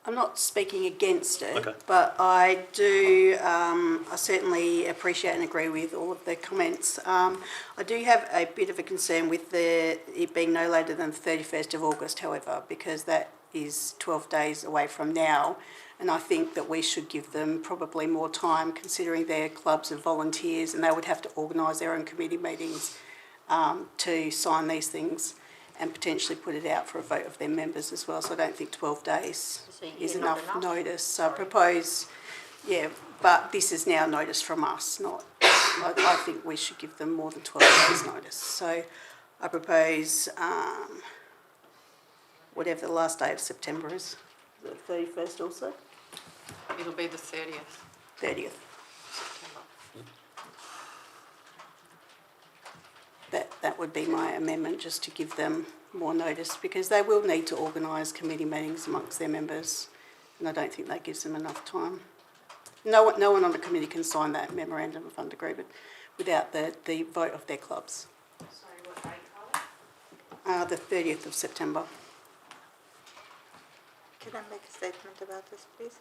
I'm not speaking against it, Okay. but I do, I certainly appreciate and agree with all of the comments. I do have a bit of a concern with it being no later than the 31st of August, however, because that is 12 days away from now, and I think that we should give them probably more time considering their clubs of volunteers and they would have to organise their own committee meetings to sign these things and potentially put it out for a vote of their members as well. So I don't think 12 days is enough notice. So I propose, but this is now notice from us, not, I think we should give them more than 12 days notice. So I propose whatever the last day of September is, the 31st also? It'll be the 30th. 30th. That would be my amendment, just to give them more notice, because they will need to organise committee meetings amongst their members, and I don't think that gives them enough time. No one on the committee can sign that memorandum of agreement without the vote of their clubs. Sorry, what date, Carla? The 30th of September. Can I make a statement about this, please?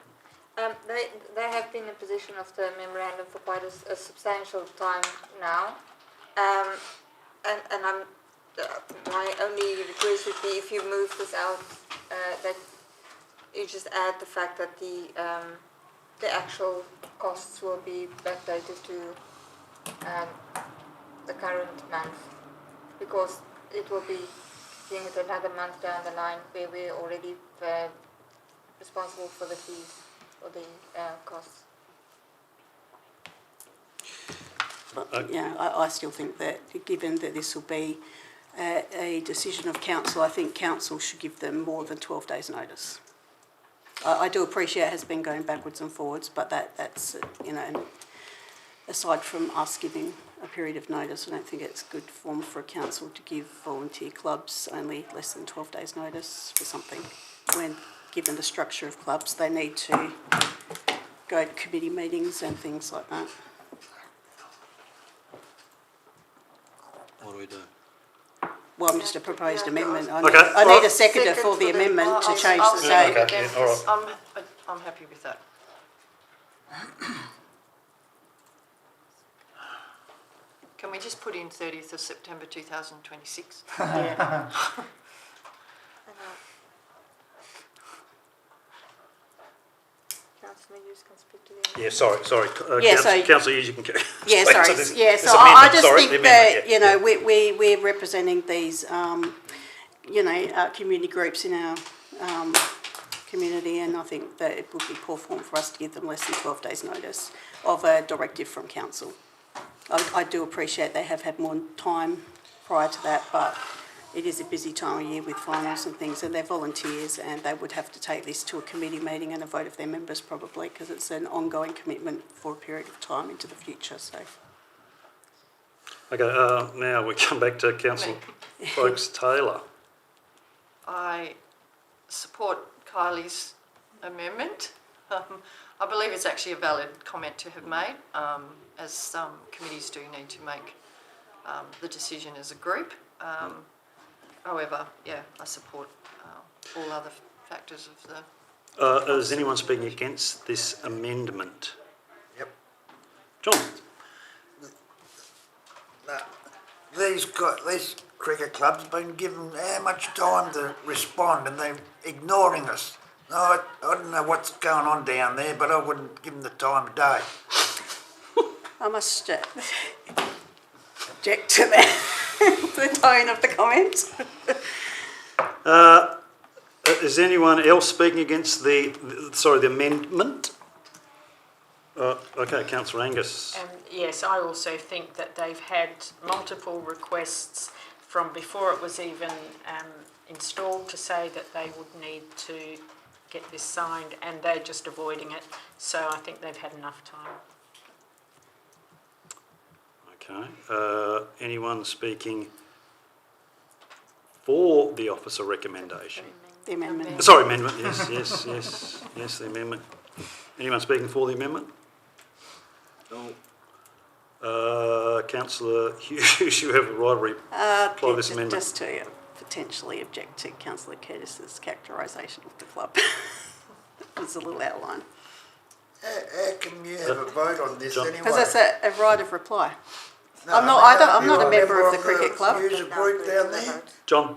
They have been in possession of the memorandum for quite a substantial time now. And I'm, my only request would be if you move this out, that you just add the fact that the actual costs will be backdated to the current month, because it will be seeing it another month down the line where we're already responsible for the fees or the costs. But, I still think that given that this will be a decision of council, I think council should give them more than 12 days notice. I do appreciate it has been going backwards and forwards, but that's, aside from us giving a period of notice, I don't think it's good form for a council to give volunteer clubs only less than 12 days notice for something, when given the structure of clubs, they need to go to committee meetings and things like that. What do we do? Well, I'm just a proposed amendment. I Okay. need a seconder for the amendment to change the date. Okay, yeah, all right. I'm happy with that. Can we just put in 30th of September 2026? Yeah. Councillor Hughes can speak to the... Yeah, sorry. Yeah, so- Councillor Hughes, you can Yeah, speak sorry. to this, Yeah, this so I amendment. just Sorry, think the that, amendment, you know, we're representing these, you know, community groups in our community, and I think that it would be poor form for us to give them less than 12 days' notice of a directive from council. I do appreciate they have had more time prior to that, but it is a busy time of year with finals and things, and they're volunteers, and they would have to take this to a committee meeting and a vote of their members probably, because it's an ongoing commitment for a period of time into the future. So. Okay, now we come back to Councillor Folkes-Taylor. I support Kylie's amendment. I believe it's actually a valid comment to have made, as some committees do need to make the decision as a group. However, yeah, I support all other factors of the... Is anyone speaking against this amendment? Yep. John? These cricket clubs have been given how much time to respond, and they're ignoring us. No, I don't know what's going on down there, but I wouldn't give them the time of day. I must object to that, the tone of the comment. Is anyone else speaking against the amendment? Okay, Councillor Angus. Yes, I also think that they've had multiple requests from before it was even installed to say that they would need to get this signed, and they're just avoiding it. So I think they've had enough time. Okay. Anyone speaking for the officer recommendation? The amendment. Sorry, amendment. Yes, the amendment. Anyone speaking for the amendment? No. Councillor Hughes, you have a right to reply to this amendment. Just to potentially object to Councillor Curtis's characterisation of the club. It was a little outline. How can you have a vote on this anyway? Because that's a right of reply. No, I'm not a member of the cricket club. User group down there. John?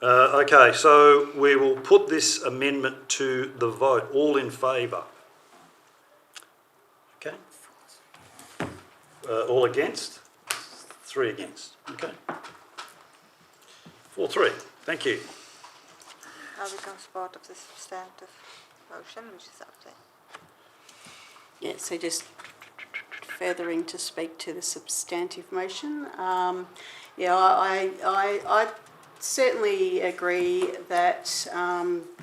Okay, so we will put this amendment to the vote. All in favour? Okay. All against? 3 against. Okay. 4-3. Thank you. Now becomes part of the substantive motion, which is up there. Yeah, so just furthering to speak to the substantive motion. Yeah, I certainly agree that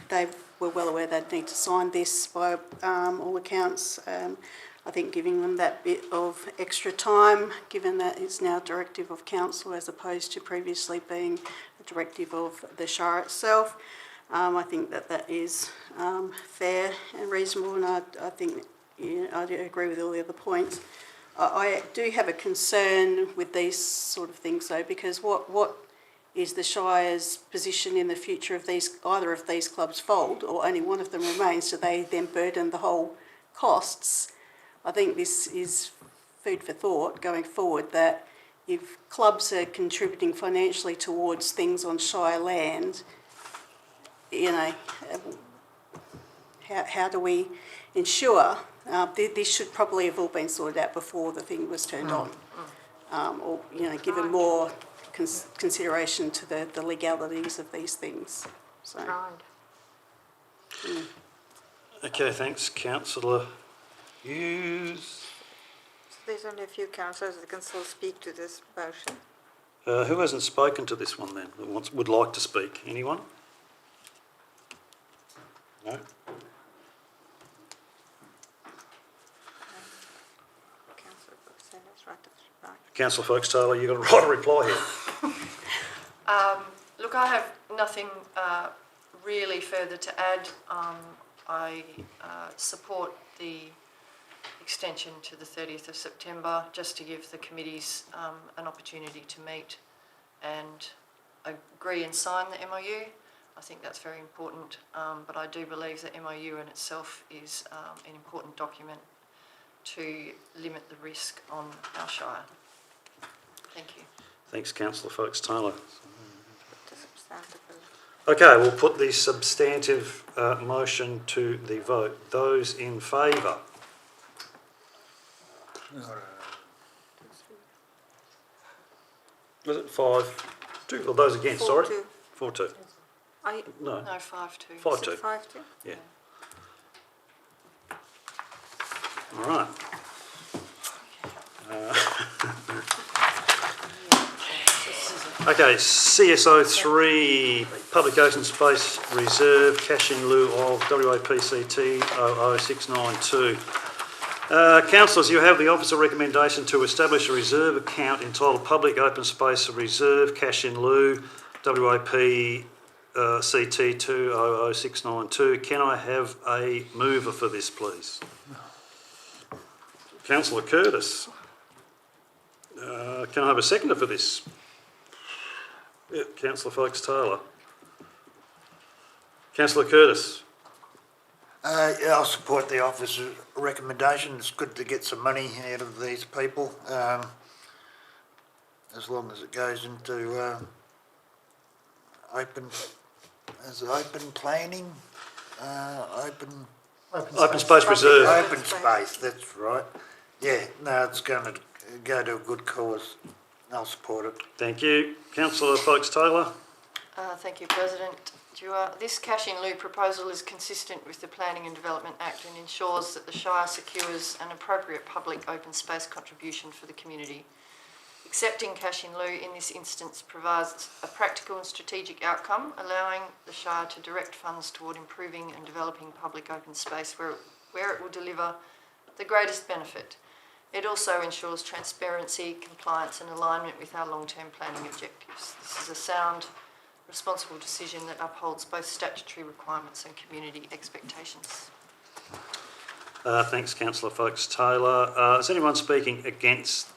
they were well aware they'd need to sign this by all accounts. I think giving them that bit of extra time, given that it's now a directive of council as opposed to previously being a directive of the Shire itself, I think that is fair and reasonable, and I think I do agree with all the other points. I do have a concern with these sort of things though, because what is the Shire's position in the future if either of these clubs fold or only one of them remains? Do they then burden the whole costs? I think this is food for thought going forward, that if clubs are contributing financially towards things on Shire land, you know, how do we ensure this should probably have all been sorted out before the thing was turned on, or, you know, given more consideration to the legalities of these things. So. Okay, thanks, Councillor Hughes. So there's only a few councillors that can still speak to this motion. Who hasn't spoken to this one then, that would like to speak? Anyone? No? Councillor Folkes-Taylor's right. Councillor Folkes-Taylor, you've got a right to reply here. Look, I have nothing really further to add. I support the extension to the 30th of September, just to give the committees an opportunity to meet and agree and sign the MOU. I think that's very important, but I do believe the MOU in itself is an important document to limit the risk on our Shire. Thank you. Thanks, Councillor Folkes-Taylor. Okay, we'll put the substantive motion to the vote. Those in favour? Was it 5-2? Or those against, sorry? 4-2. 4-2. I, No, No, 5-2. 5-2. 5-2? Yeah. All right. Okay, CSO 3, Public Open Space Reserve, cash in lieu of WAPCT 00692. Councillors, you have the officer recommendation to establish a reserve account entitled Public Open Space Reserve, cash in lieu, WAPCT 00692. Can I have a mover for this, please? Councillor Curtis. Can I have a seconder for this? Yeah, Councillor Foulkes-Taylor. Councillor Curtis. Yeah, I'll support the officer's recommendation. It's good to get some money out of these people, as long as it goes into open planning, Open Space Reserve. Open space, that's right. Yeah, no, it's going to go to a good cause. I'll support it. Thank you. Councillor Foulkes-Taylor. Thank you, President Dewar. This cash in lieu proposal is consistent with the Planning and Development Act and ensures that the Shire secures an appropriate public open space contribution for the community. Accepting cash in lieu in this instance provides a practical and strategic outcome, allowing the Shire to direct funds toward improving and developing public open space where it will deliver the greatest benefit. It also ensures transparency, compliance and alignment with our long-term planning objectives. This is a sound, responsible decision that upholds both statutory requirements and community expectations. Thanks, Councillor Foulkes-Taylor. Is anyone speaking against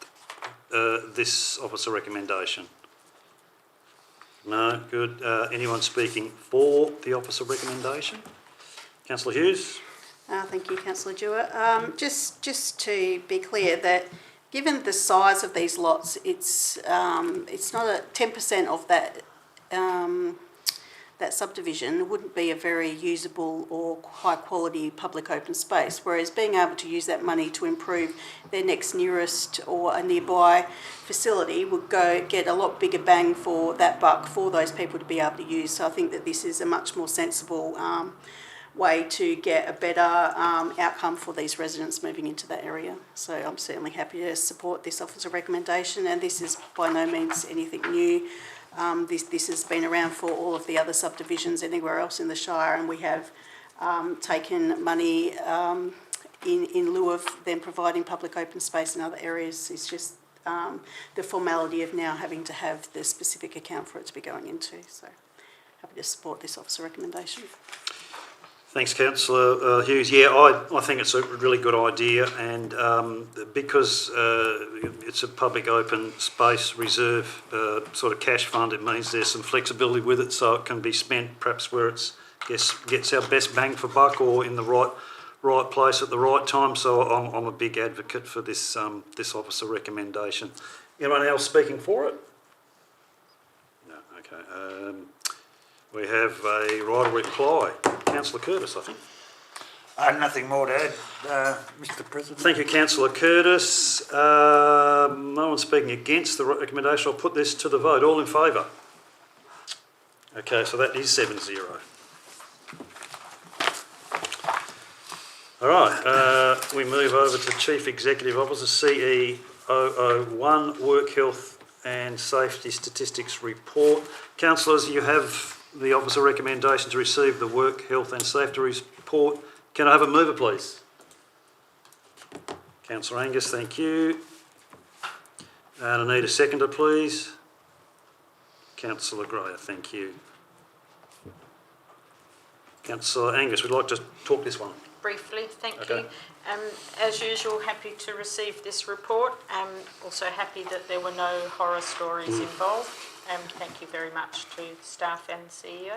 this officer recommendation? No, good. Anyone speaking for the officer recommendation? Councillor Hughes? Thank you, Councillor Dewar. Just to be clear that given the size of these lots, it's not a 10% of that that subdivision wouldn't be a very usable or high quality public open space, whereas being able to use that money to improve their next nearest or a nearby facility would get a lot bigger bang for that buck for those people to be able to use. So I think that this is a much more sensible way to get a better outcome for these residents moving into that area. So I'm certainly happy to support this officer recommendation, and this is by no means anything new. This has been around for all of the other subdivisions anywhere else in the Shire, and we have taken money in lieu of them providing public open space in other areas. It's just the formality of now having to have the specific account for it to be going into. So happy to support this officer recommendation. Thanks, Councillor Hughes. Yeah, I think it's a really good idea, and because it's a public open space reserve sort of cash fund, it means there's some flexibility with it, so it can be spent perhaps where it's gets our best bang for buck or in the right place at the right time. So I'm a big advocate for this this officer recommendation. Anyone else speaking for it? No. Okay. We have a right of reply. Councillor Curtis, I think. Nothing more to add, Mr. President. Thank you, Councillor Curtis. No one speaking against the recommendation. I'll put this to the vote. All in favour? Okay, so that is 7-0. All right, we move over to Chief Executive Officer, CE 001, Work Health and Safety Statistics Report. Councillors, you have the officer recommendation to receive the Work Health and Safety Report. Can I have a mover, please? Councillor Angus, thank you. And I need a seconder, please. Councillor Greyer, thank you. Councillor Angus, we'd like to talk this one. Briefly, thank Okay. you. As usual, happy to receive this report. Also happy that there were no horror stories involved. Thank you very much to the staff and the CEO.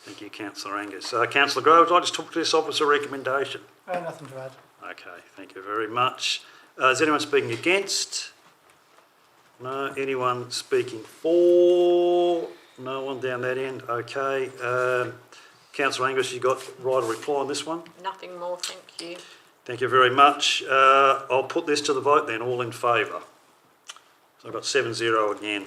Thank you, Councillor Angus. Councillor Grove, would I just talk to this officer recommendation? Nothing to add. Okay, thank you very much. Is anyone speaking against? No. Anyone speaking for? No one down that end. Okay. Councillor Angus, you got right of reply on this one? Nothing more, thank you. Thank you very much. I'll put this to the vote then. All in favour? So I've got 7-0 again.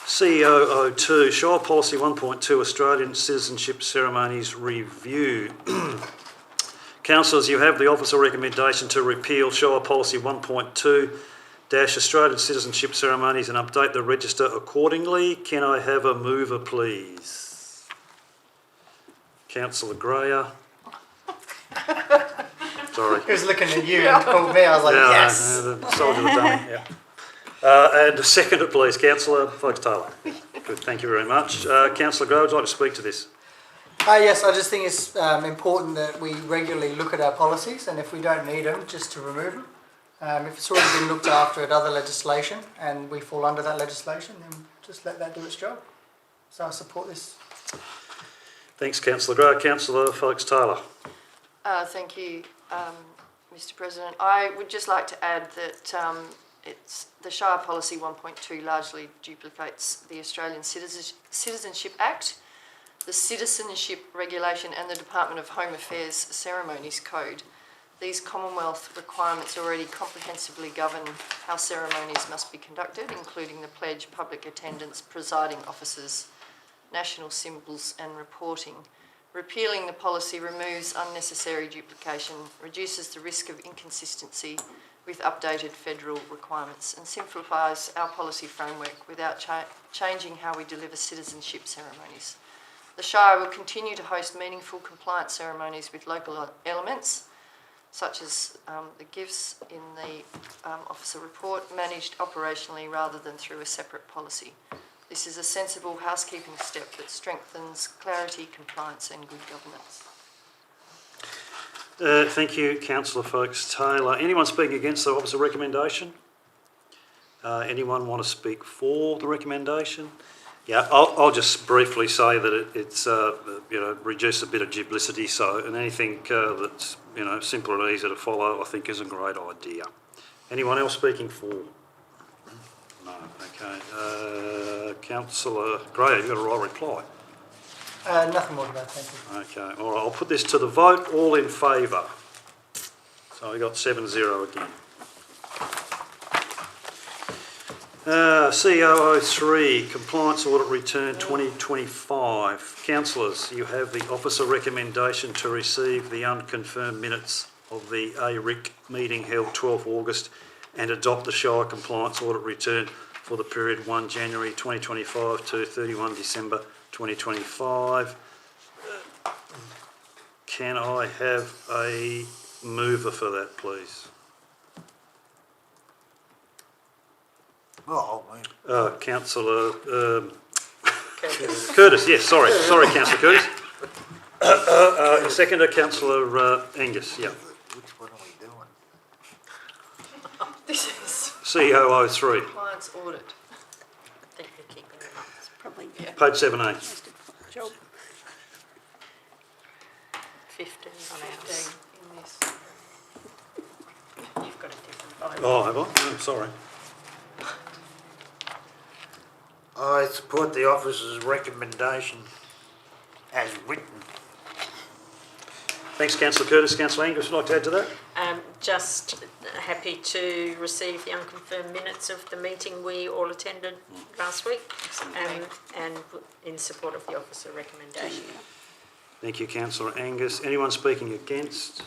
CEO 02, Shire Policy 1.2, Australian Citizenship Ceremonies Review. Councillors, you have the officer recommendation to repeal Shire Policy 1.2 Australian Citizenship Ceremonies and update the register accordingly. Can I have a mover, please? Councillor Greyer. Sorry. He was looking at you and called me. I was like, yes. The soldier of the dummy, yeah. And a seconder, please, Councillor Fox-Taylor. Good, thank you very much. Councillor Grove, would you like to speak to this? Yes, I just think it's important that we regularly look at our policies, and if we don't need them, just to remove them. If it's already been looked after at other legislation and we fall under that legislation, then just let that do its job. So I support this. Thanks, Councillor Grove. Councillor Fox-Taylor. Thank you, Mr. President. I would just like to add that it's the Shire Policy 1.2 largely duplicates the Australian Citizenship Act, the Citizenship Regulation and the Department of Home Affairs Ceremonies Code. These Commonwealth requirements already comprehensively govern how ceremonies must be conducted, including the pledge, public attendance, presiding officers, national symbols and reporting. Repealing the policy removes unnecessary duplication, reduces the risk of inconsistency with updated federal requirements and simplifies our policy framework without changing how we deliver citizenship ceremonies. The Shire will continue to host meaningful compliance ceremonies with local elements, such as the gifts in the officer report, managed operationally rather than through a separate policy. This is a sensible housekeeping step that strengthens clarity, compliance and good governance. Thank you, Councillor Fox-Taylor. Anyone speaking against the officer recommendation? Anyone want to speak for the recommendation? Yeah, I'll just briefly say that it's reduce a bit of duplicity. So, and anything that's simple and easy to follow, I think, is a great idea. Anyone else speaking for? No. Okay. Councillor Gray, you've got a right reply. Nothing more than that, thank you. Okay. All right. I'll put this to the vote. All in favour. So we got 7-0 again. CEO 03, Compliance Audit Return 2025. Councillors, you have the officer recommendation to receive the unconfirmed minutes of the ARIC meeting held 12 August and adopt the Shire Compliance Audit Return for the period 1 January 2025 to 31 December 2025. Can I have a mover for that, please? Councillor Curtis, yes, sorry, Councillor Curtis. Seconder, Councillor Angus, yeah. Which one are we doing? This is CEO 03, compliance audit. I think we're keeping it up. It's probably page 7A. most of the job. 15 on ours. 15 in this. You've got a different vote. Oh, have I? Oh, sorry. I support the officer's recommendation as written. Thanks, Councillor Curtis. Councillor Angus, would you like to add to that? Just happy to receive the unconfirmed minutes of the meeting we all attended last week and in support of the officer recommendation. Thank you, Councillor Angus. Anyone speaking against?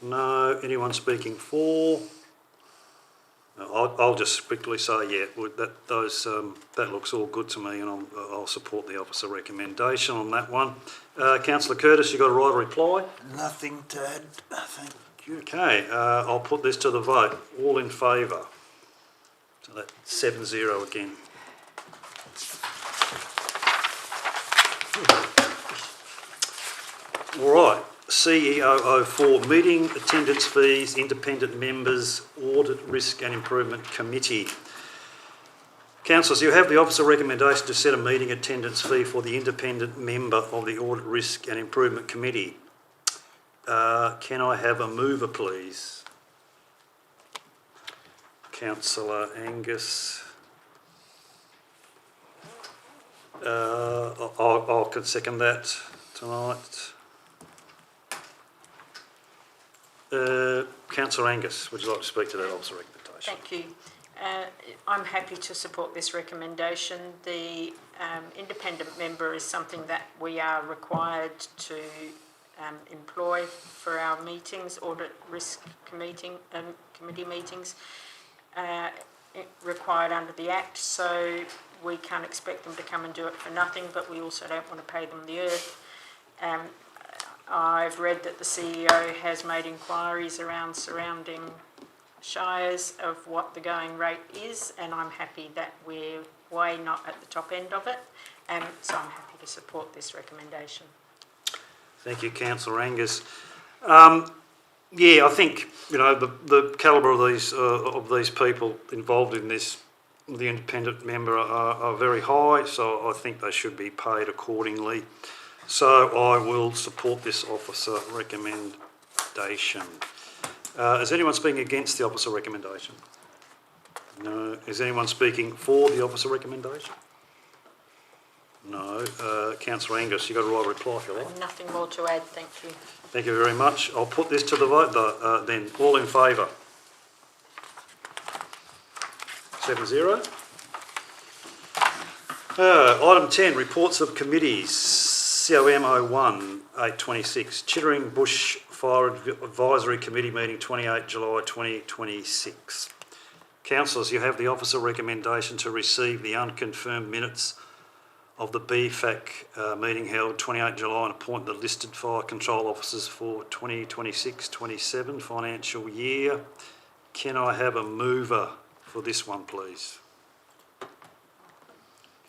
No. Anyone speaking for? I'll just strictly say, yeah, that looks all good to me, and I'll support the officer recommendation on that one. Councillor Curtis, you got a right to reply? Nothing to add, thank you. Okay, I'll put this to the vote. All in favour? So that's 7-0 again. All right. CEO 04, Meeting Attendance Fees, Independent Members, Audit Risk and Improvement Committee. Councillors, you have the officer recommendation to set a meeting attendance fee for the independent member of the Audit Risk and Improvement Committee. Can I have a mover, please? Councillor Angus. I could second that tonight. Councillor Angus, would you like to speak to that officer recommendation? Thank you. I'm happy to support this recommendation. The independent member is something that we are required to employ for our meetings, audit risk committee meetings, required under the Act, so we can't expect them to come and do it for nothing, but we also don't want to pay them the earth. I've read that the CEO has made inquiries around surrounding shires of what the going rate is, and I'm happy that we're way not at the top end of it, and so I'm happy to support this recommendation. Thank you, Councillor Angus. Yeah, I think the calibre of these people involved in this, the independent member, are very high, so I think they should be paid accordingly. So I will support this officer recommendation. Is anyone speaking against the officer recommendation? No. Is anyone speaking for the officer recommendation? No. Councillor Angus, you've got a right reply if you like. Nothing more to add, thank you. Thank you very much. I'll put this to the vote then. All in favour? 7-0. Item 10, reports of committees. COM 01-826, Chittering Bush Fire Advisory Committee meeting 28 July 2026. Councillors, you have the officer recommendation to receive the unconfirmed minutes of the BFAC meeting held 28 July and appoint the listed fire control officers for 2026-27 financial year. Can I have a mover for this one, please?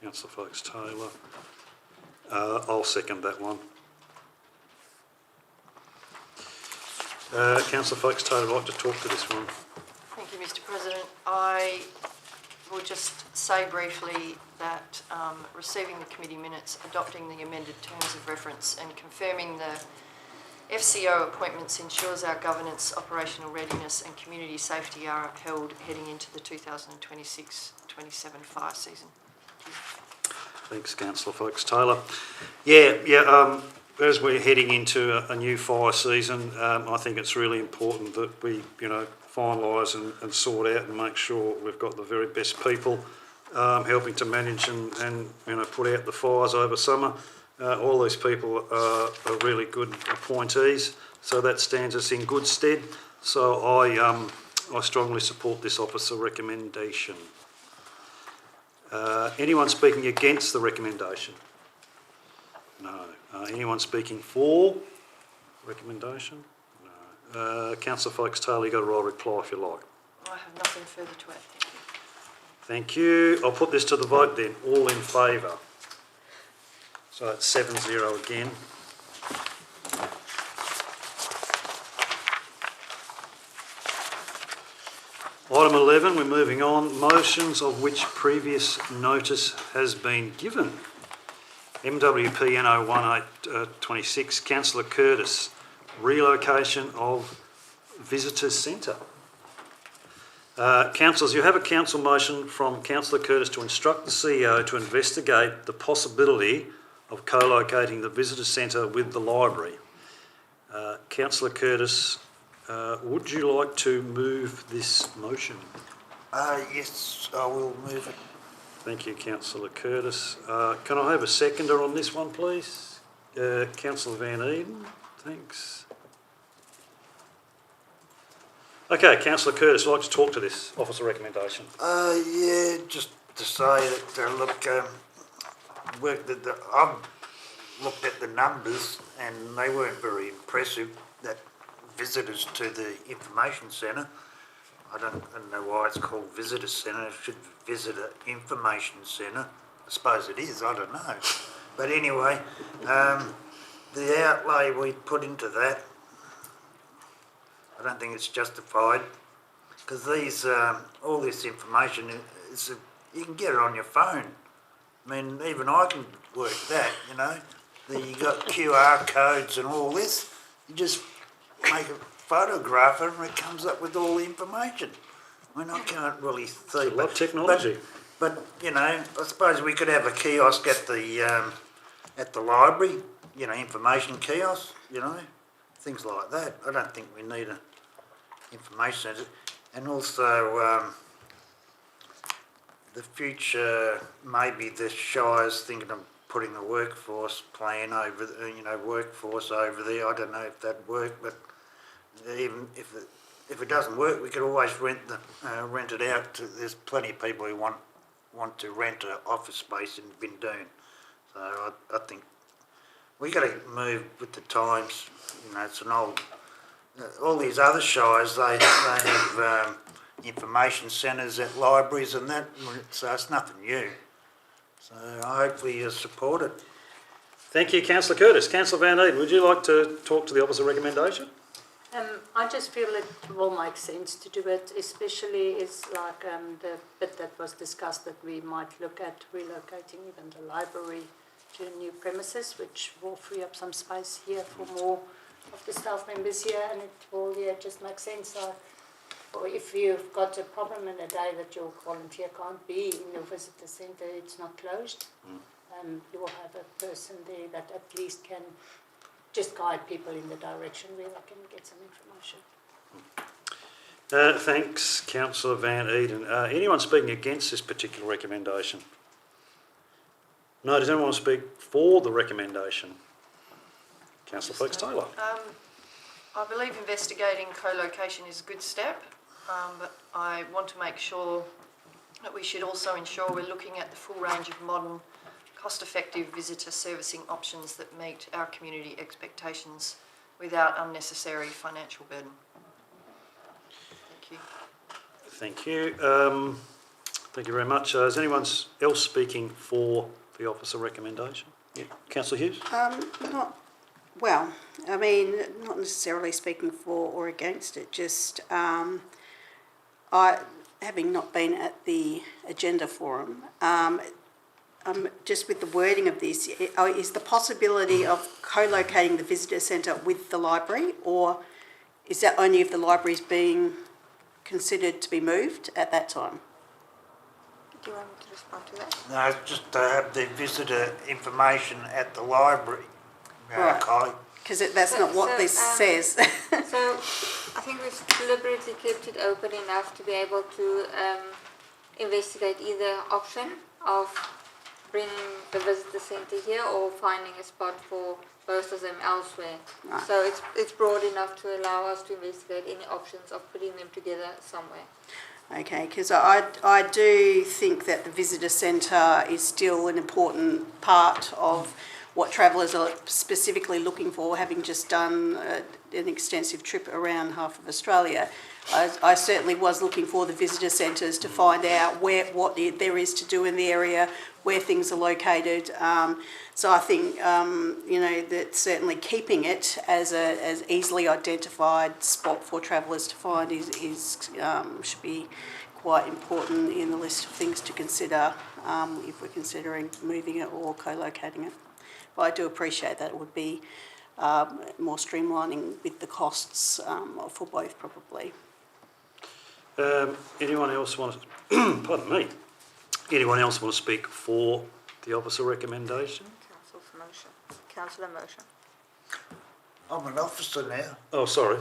Councillor Folkes-Taylor. I'll second that one. Councillor Folkes-Taylor would like to talk to this one. Thank you, Mr. President. I will just say briefly that receiving the committee minutes, adopting the amended terms of reference and confirming the FCO appointments ensures our governance, operational readiness and community safety are upheld heading into the 2026-27 fire season. Thanks, Councillor Folkes-Taylor. Yeah. As we're heading into a new fire season, I think it's really important that we, finalise and sort out and make sure we've got the very best people helping to manage and put out the fires over summer. All these people are really good appointees, so that stands us in good stead. So I strongly support this officer recommendation. Anyone speaking against the recommendation? No. Anyone speaking for recommendation? No. Councillor Folkes-Taylor, you've got a right reply if you like. I have nothing further to add, thank you. Thank you. I'll put this to the vote then. All in favour? So that's 7-0 again. Item 11, we're moving on. Motions of which previous notice has been given. MWP NO1826, Councillor Curtis, relocation of Visitor Centre. Councillors, you have a council motion from Councillor Curtis to instruct the CEO to investigate the possibility of co-locating the Visitor Centre with the library. Councillor Curtis, would you like to move this motion? Yes, I will move it. Thank you, Councillor Curtis. Can I have a seconder on this one, please? Councillor Van Eden, thanks. Okay, Councillor Curtis, I'd like to talk to this officer recommendation. Yeah, just to say that, look, I've looked at the numbers and they weren't very impressive, that visitors to the information centre. I don't know why it's called Visitor Centre. It should be Visitor Information Centre. I suppose it is, I don't know. But anyway, the outlay we put into that, I don't think it's justified, because these, all this information, you can get it on your phone. I mean, even I can work that, You got QR codes and all this. You just make a photograph and it comes up with all the information. I mean, I can't really see. A lot of technology. But, you know, I suppose we could have a kiosk at the library, you know, information kiosk, you know, things like that. I don't think we need an information centre. And also, the future, maybe the Shire's thinking of putting a workforce plan over, workforce over there. I don't know if that'd work, but even if it doesn't work, we could always rent it out to. There's plenty of people who want to rent an office space in Bindoon. So I think we got to move with the times. You know, it's an old. All these other shires, they have information centres at libraries and that, so it's nothing new. So hopefully you'll support it. Thank you, Councillor Curtis. Councillor Van Eden, would you like to talk to the opposite recommendation? I just feel it will make sense to do it, especially it's like the bit that was discussed that we might look at relocating even the library to new premises, which will free up some space here for more of the staff members here, and it will just make sense. Or if you've got a problem in a day that your volunteer can't be in your visitor centre, it's not closed. You will have a person there that at least can just guide people in the direction where they can get some information. Thanks, Councillor Van Eden. Anyone speaking against this particular recommendation? No, does anyone want to speak for the recommendation? Councillor Flex-Taylor. I believe investigating co-location is a good step, but I want to make sure that we should also ensure we're looking at the full range of modern, cost-effective visitor servicing options that meet our community expectations without unnecessary financial burden. Thank you. Thank you. Thank you very much. Is anyone else speaking for the officer recommendation? Yeah. Councillor Hughes? Well, I mean, not necessarily speaking for or against it, just having not been at the agenda forum, just with the wording of this, is the possibility of co-locating the visitor centre with the library, or is that only if the library is being considered to be moved at that time? Do you want me to respond to that? No, it's just to have the visitor information at the library. Right. Okay. Because that's not what this says. So I think we've deliberately kept it open enough to be able to investigate either option of bringing the visitor centre here or finding a spot for both of them elsewhere. Right. So it's broad enough to allow us to investigate any options of putting them together somewhere. Okay, because I do think that the visitor centre is still an important part of what travellers are specifically looking for, having just done an extensive trip around half of Australia. I certainly was looking for the visitor centres to find out what there is to do in the area, where things are located. So I think that certainly keeping it as easily identified spot for travellers to find should be quite important in the list of things to consider if we're considering moving it or co-locating it. But I do appreciate that it would be more streamlining with the costs for both, probably. Anyone else want to, pardon me, anyone else want to speak for the officer recommendation? Councillor motion. I'm an officer now. Oh, sorry.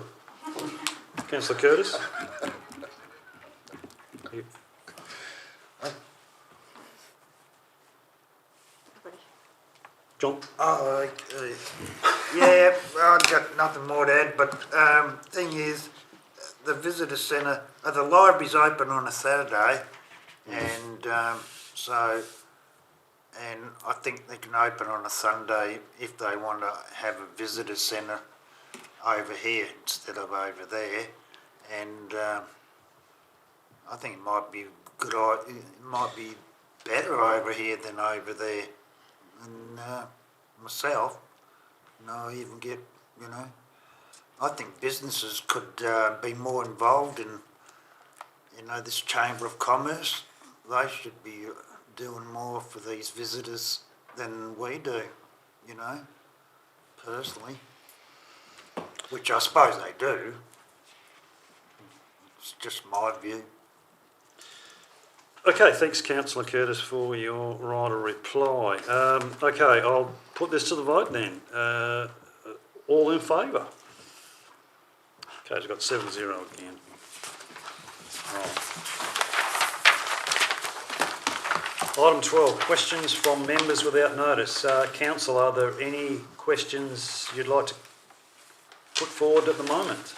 Councillor Curtis? John? Oh, yeah, I've got nothing more to add, but thing is, the visitor centre, the library's open on a Saturday, and and I think they can open on a Sunday if they want to have a visitor centre over here instead of over there, and I think it might be good. It might be better over here than over there. And myself, I even get, I think businesses could be more involved in, this Chamber of Commerce. They should be doing more for these visitors than we do, personally. Which I suppose they do. It's just my view. Okay, thanks Councillor Curtis for your right of reply. Okay, I'll put this to the vote then. All in favour? Okay, it's got 7-0 again. Right. Item 12, questions from members without notice. Council, are there any questions you'd like to put forward at the moment?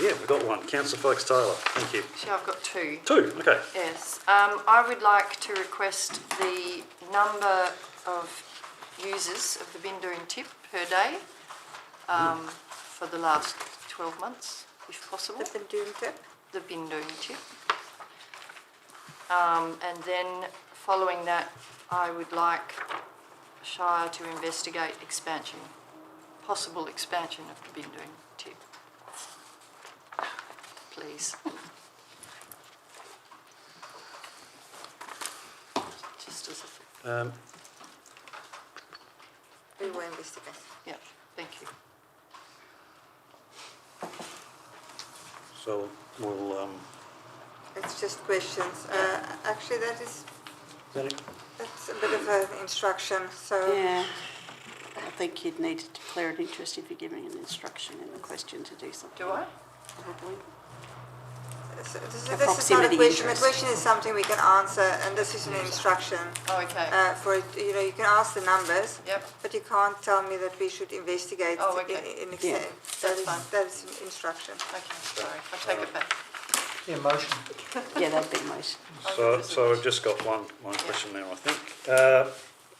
Yeah, we've got one. Councillor Fox-Taylor, thank you. Actually, I've got two. Two, okay. Yes. I would like to request the number of users of the Bindoon tip per day for the last 12 months, if possible. The Bindoon tip? The Bindoon tip. And then following that, I would like Shire to investigate expansion, possible expansion of the Bindoon tip. Please. Just as a... We will investigate. Yeah, thank you. So we'll... It's just questions. Actually, that's a bit of an instruction, so... Yeah, I think you'd need to declare an interest if you're giving an instruction in the question to do something. Do I? Probably. So this is not a proximity question. The interest. question is something we can answer, and this is an instruction. Oh, okay. For it, you can ask the numbers. Yep. But you can't tell me that we should investigate Oh, okay. in Yeah, extent. that's fine. That is an instruction. Okay, sorry, I take it back. Yeah, motion. Yeah, that'd be motion. So we've just got one question now, I think.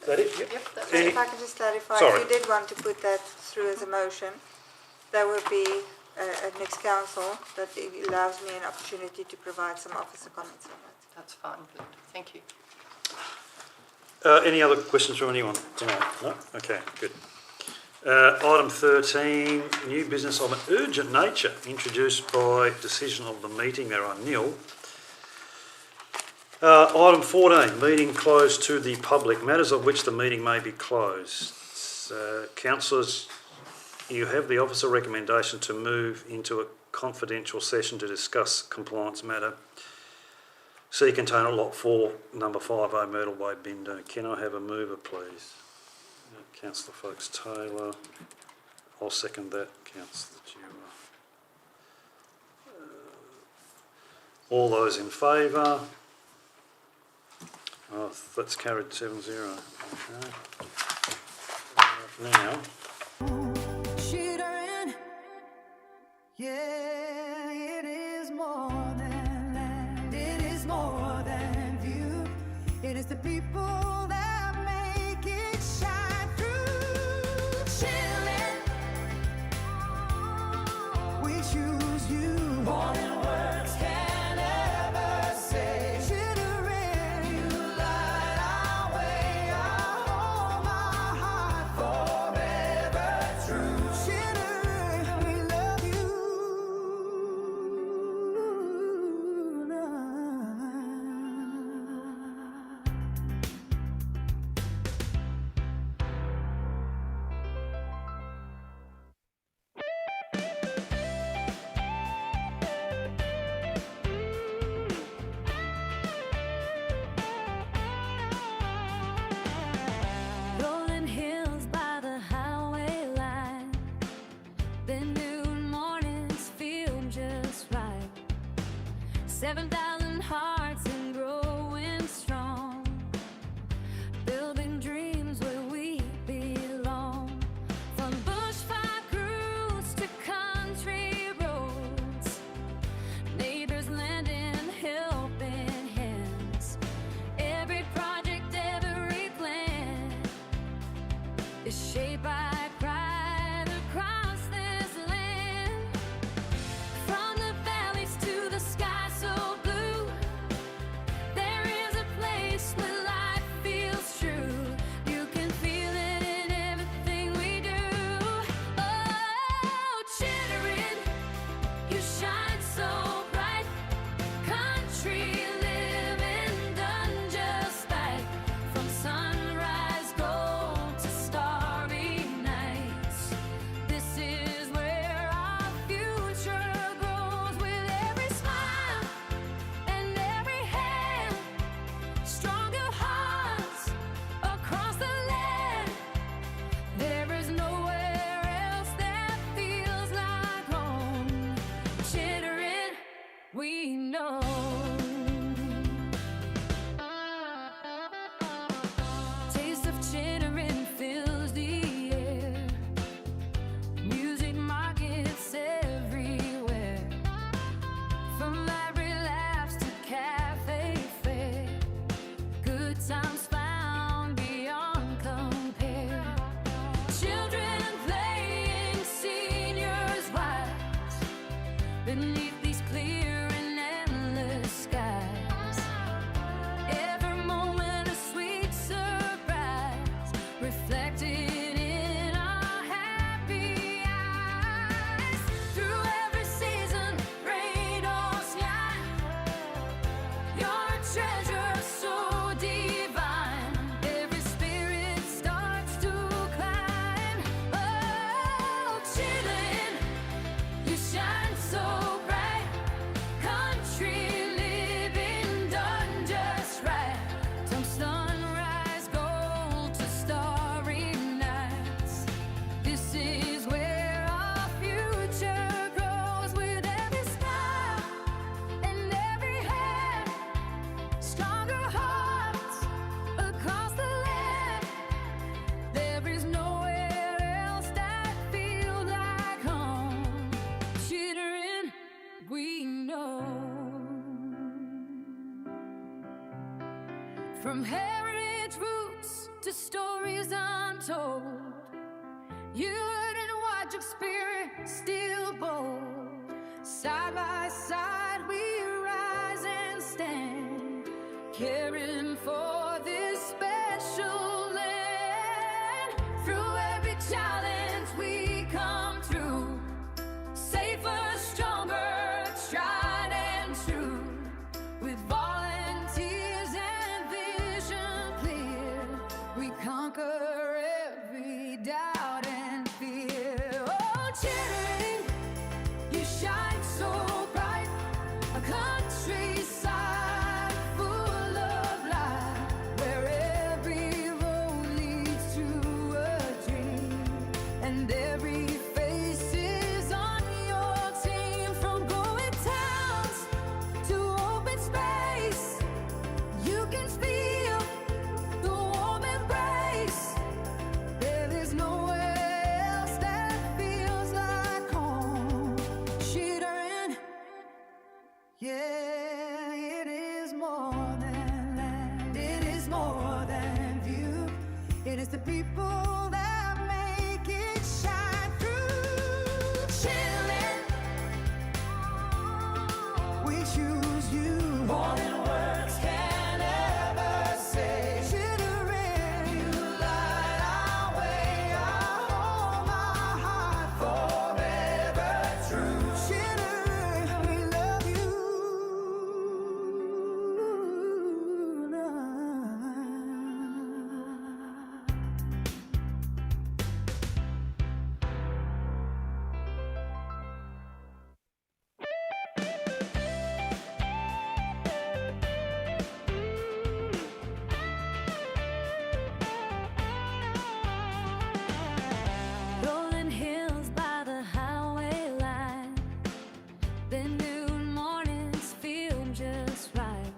Is that it? Yep. Yep, that's Any- If I can just clarify, Sorry. if you did want to put that through as a motion, there would be at next council that it allows me an opportunity to provide some officer comments on that. That's fine, good. Thank you. Any other questions from anyone tonight? No? Okay, good. Item 13, new business of an urgent nature, introduced by decision of the meeting. There are nil. Item 14, meeting closed to the public, matters of which the meeting may be closed. Councillors, you have the officer recommendation to move into a confidential session to discuss compliance matter. C container lot 4, number 50 Myrtle Way, Bindoon. Can I have a mover, please? Councillor Fox-Taylor. I'll second that. Councillor Dewar. All those in favour? Oh, that's carried 7-0. Okay. Now, Chittering, yeah, it is more than land, it is more than view, it is the people that make it shine through. Chilling, we choose you. More than words can ever say. Chittering, you light our way, our home, our heart, forever true. Chittering, we love you. Rolling hills by the highway line, the noon mornings feel just right. 7,000 hearts and growing strong, building dreams where we belong. From bushfire crews to country roads, neighbors lending helping hands. Every project, every plan is shaped by pride across this land. From the valleys to the sky so blue, there is a place where life feels true. You can feel it in everything we do. Oh, Chittering, you shine so bright. Country living done just right. From sunrise gold to starry nights, this is where our future grows. With every smile and every we know. Taste of Chittering fills the air. Music markets everywhere. From library labs to cafe fare. Good times found beyond compare. Children playing, seniors wise. Beneath these clear and endless skies. Every moment a sweet surprise. Reflected in our happy eyes. Through every season, rain or shine. You're a treasure so divine. Every spirit starts to climb. Oh, Chittering, you shine so bright. Country living done just right. From sunrise gold to starry nights. This is where our future grows. With every smile and every hand. Stronger hearts across the land. There is nowhere else that feels like home. Chittering, we know. From heritage roots to stories untold, you didn't watch your spirit still bold. Side by side we rise and stand, caring for this special land. Through every challenge we come through, safer, stronger, tried and true. With volunteers and vision clear, we conquer every doubt and fear. Oh, Chittering, you shine so bright. A countryside full of light, where every road leads to a dream, and every face is on your team. From glowing towns to open space, you can feel the warm embrace. There is nowhere else that feels like home. Chittering, yeah, it is more than land. It is more than view. It is the people that make it shine through. Chillin', we choose you. More than words can ever say. Chittering, you light our way, our home, our heart, forever true. Chittering, we love you. Rolling hills by the highway line. The noon mornings feel just right.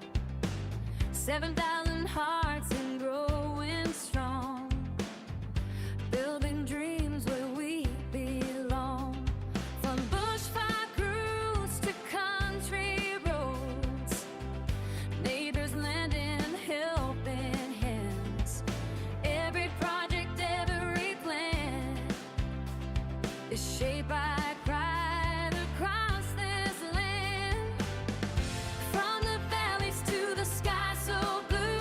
7,000 hearts and growing strong. Building dreams where we belong. From bushfire crews to country roads. Neighbors lending helping hands. Every project, every plan is shaped by pride across this land. From the valleys to the sky so blue.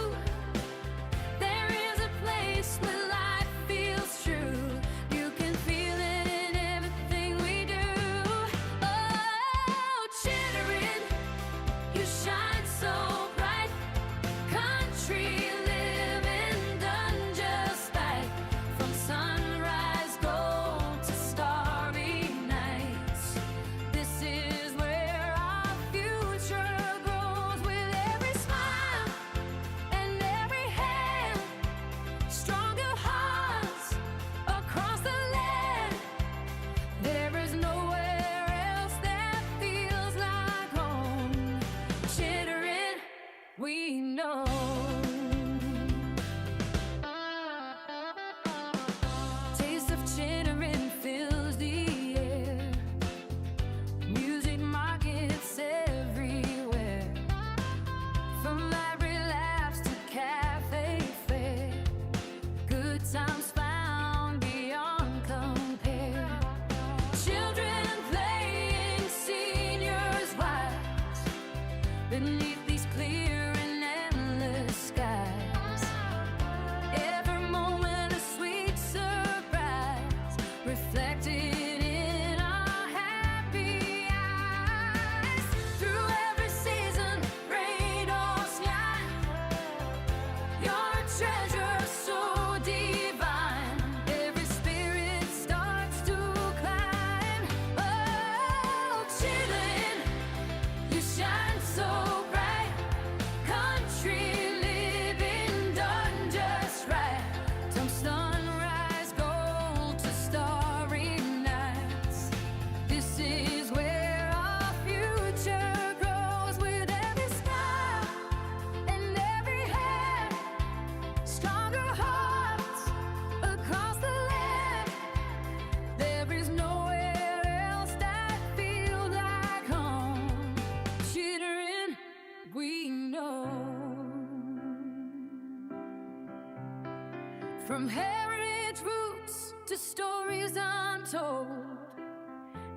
From heritage roots to stories untold,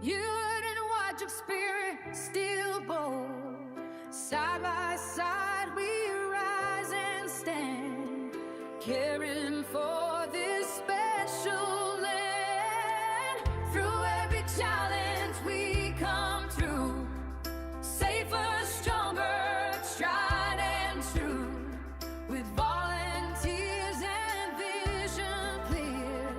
you didn't watch your spirit still bold. Side by side we rise and stand, caring for this special land. Through every challenge we come through, safer, stronger, tried and true. With volunteers and vision clear,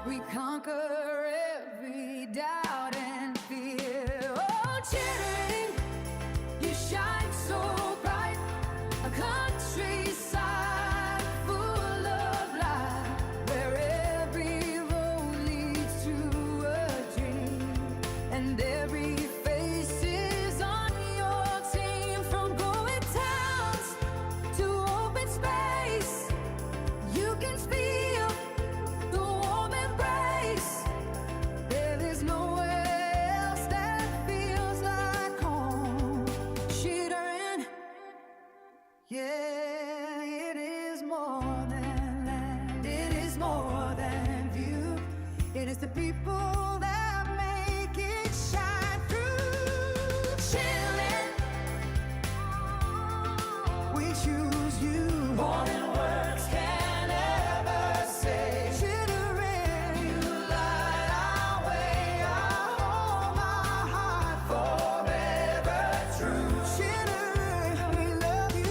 we conquer every doubt and fear. Oh, Chittering, you shine so bright, a countryside full of light, where every road leads to a dream, and every face is on your team. From going towns to open space, you can feel the warm embrace. There is nowhere else that feels like home. Chittering, yeah, it is more than land, it is more than view. It is the people that make it shine through. Chillin', we choose you more than words can ever say. Chittering, you light our way, our home, our heart, forever true. Chittering, we love you.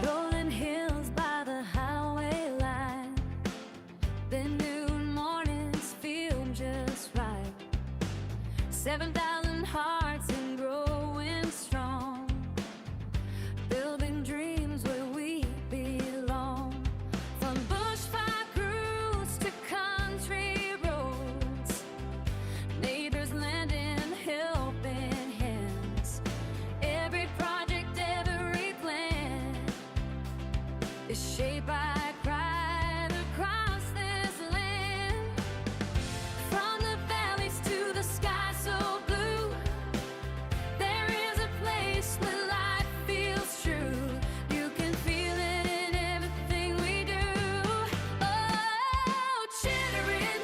Rolling hills by the highway line, the noon mornings feel just right. 7,000 hearts and growing strong, building dreams where we belong. From bushfire crews to country roads, neighbors lending helping hands. Every project, every plan is shaped by pride across this land. From the valleys to the sky so blue, there is a place where life feels true. You can feel it in everything we do. Oh, Chittering,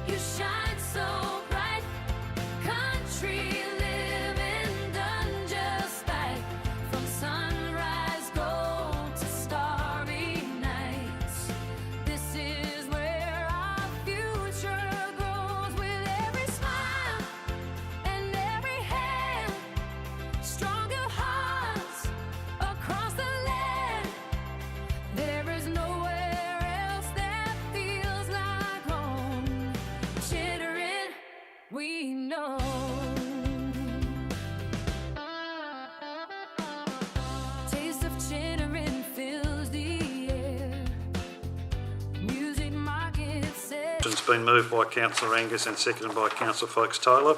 you shine so bright. Country living done just right. From sunrise gold to starry nights, this is where our future grows. With every smile and every hand, stronger hearts across the land. There is nowhere else that feels like home. Chittering, we know. Taste of Chittering fills the air. Music market says. It's been moved by Councillor Angus and seconded by Councillor Foulkes Taylor.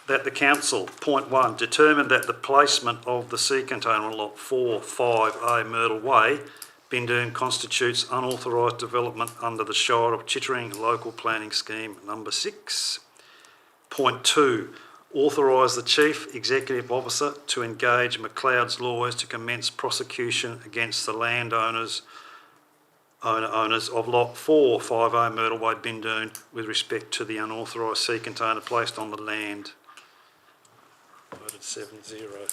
That the council, point 1, determine that the placement of the sea container on lot 4-5A Myrtle Way, Bindoon, constitutes unauthorised development under the Shire of Chittering Local Planning Scheme number 6. Point 2, authorise the Chief Executive Officer to engage McLeod's lawyers to commence prosecution against the landowners owners of lot 4-5A Myrtle Way, Bindoon, with respect to the unauthorised sea container placed on the land. Voted 7-0.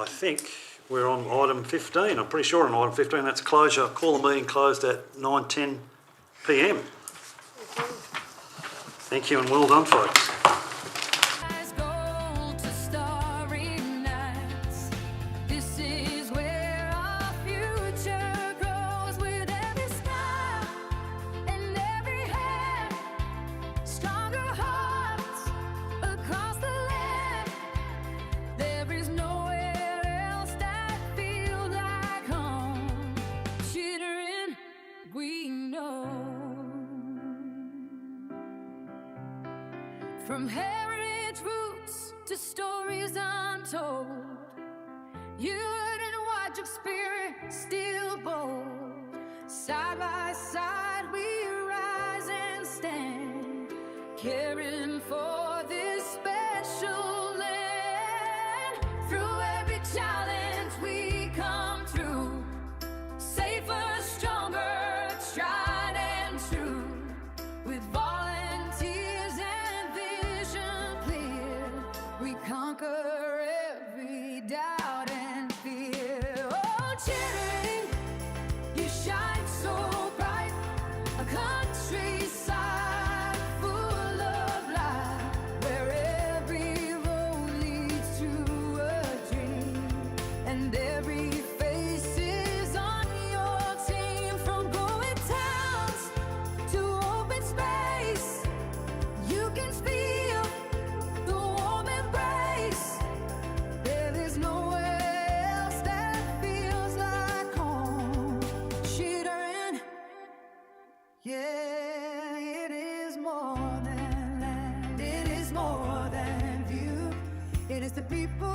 I think we're on item 15. I'm pretty sure on item 15 that's closure. I call the meeting closed at 9:10 p.m. Thank you and well done, folks. Eyes gold to starry nights. This is where our future grows. With every smile and every hand, stronger hearts across the land. There is nowhere else that feels like home. Chittering, we know. From heritage roots to stories untold, you and watch your spirit still bold. Side by side we rise and stand, caring for this special land. Through every challenge we come through, safer, stronger, tried and true. With volunteers and vision clear, we conquer every doubt and fear. Oh, Chittering, you shine so bright, a countryside full of light, where every road leads to a dream, and every face is on your team. From growing towns to open space, you can feel the warm embrace. There is nowhere else that feels like home. Chittering, yeah, it is more than land, it is more than view. It is the people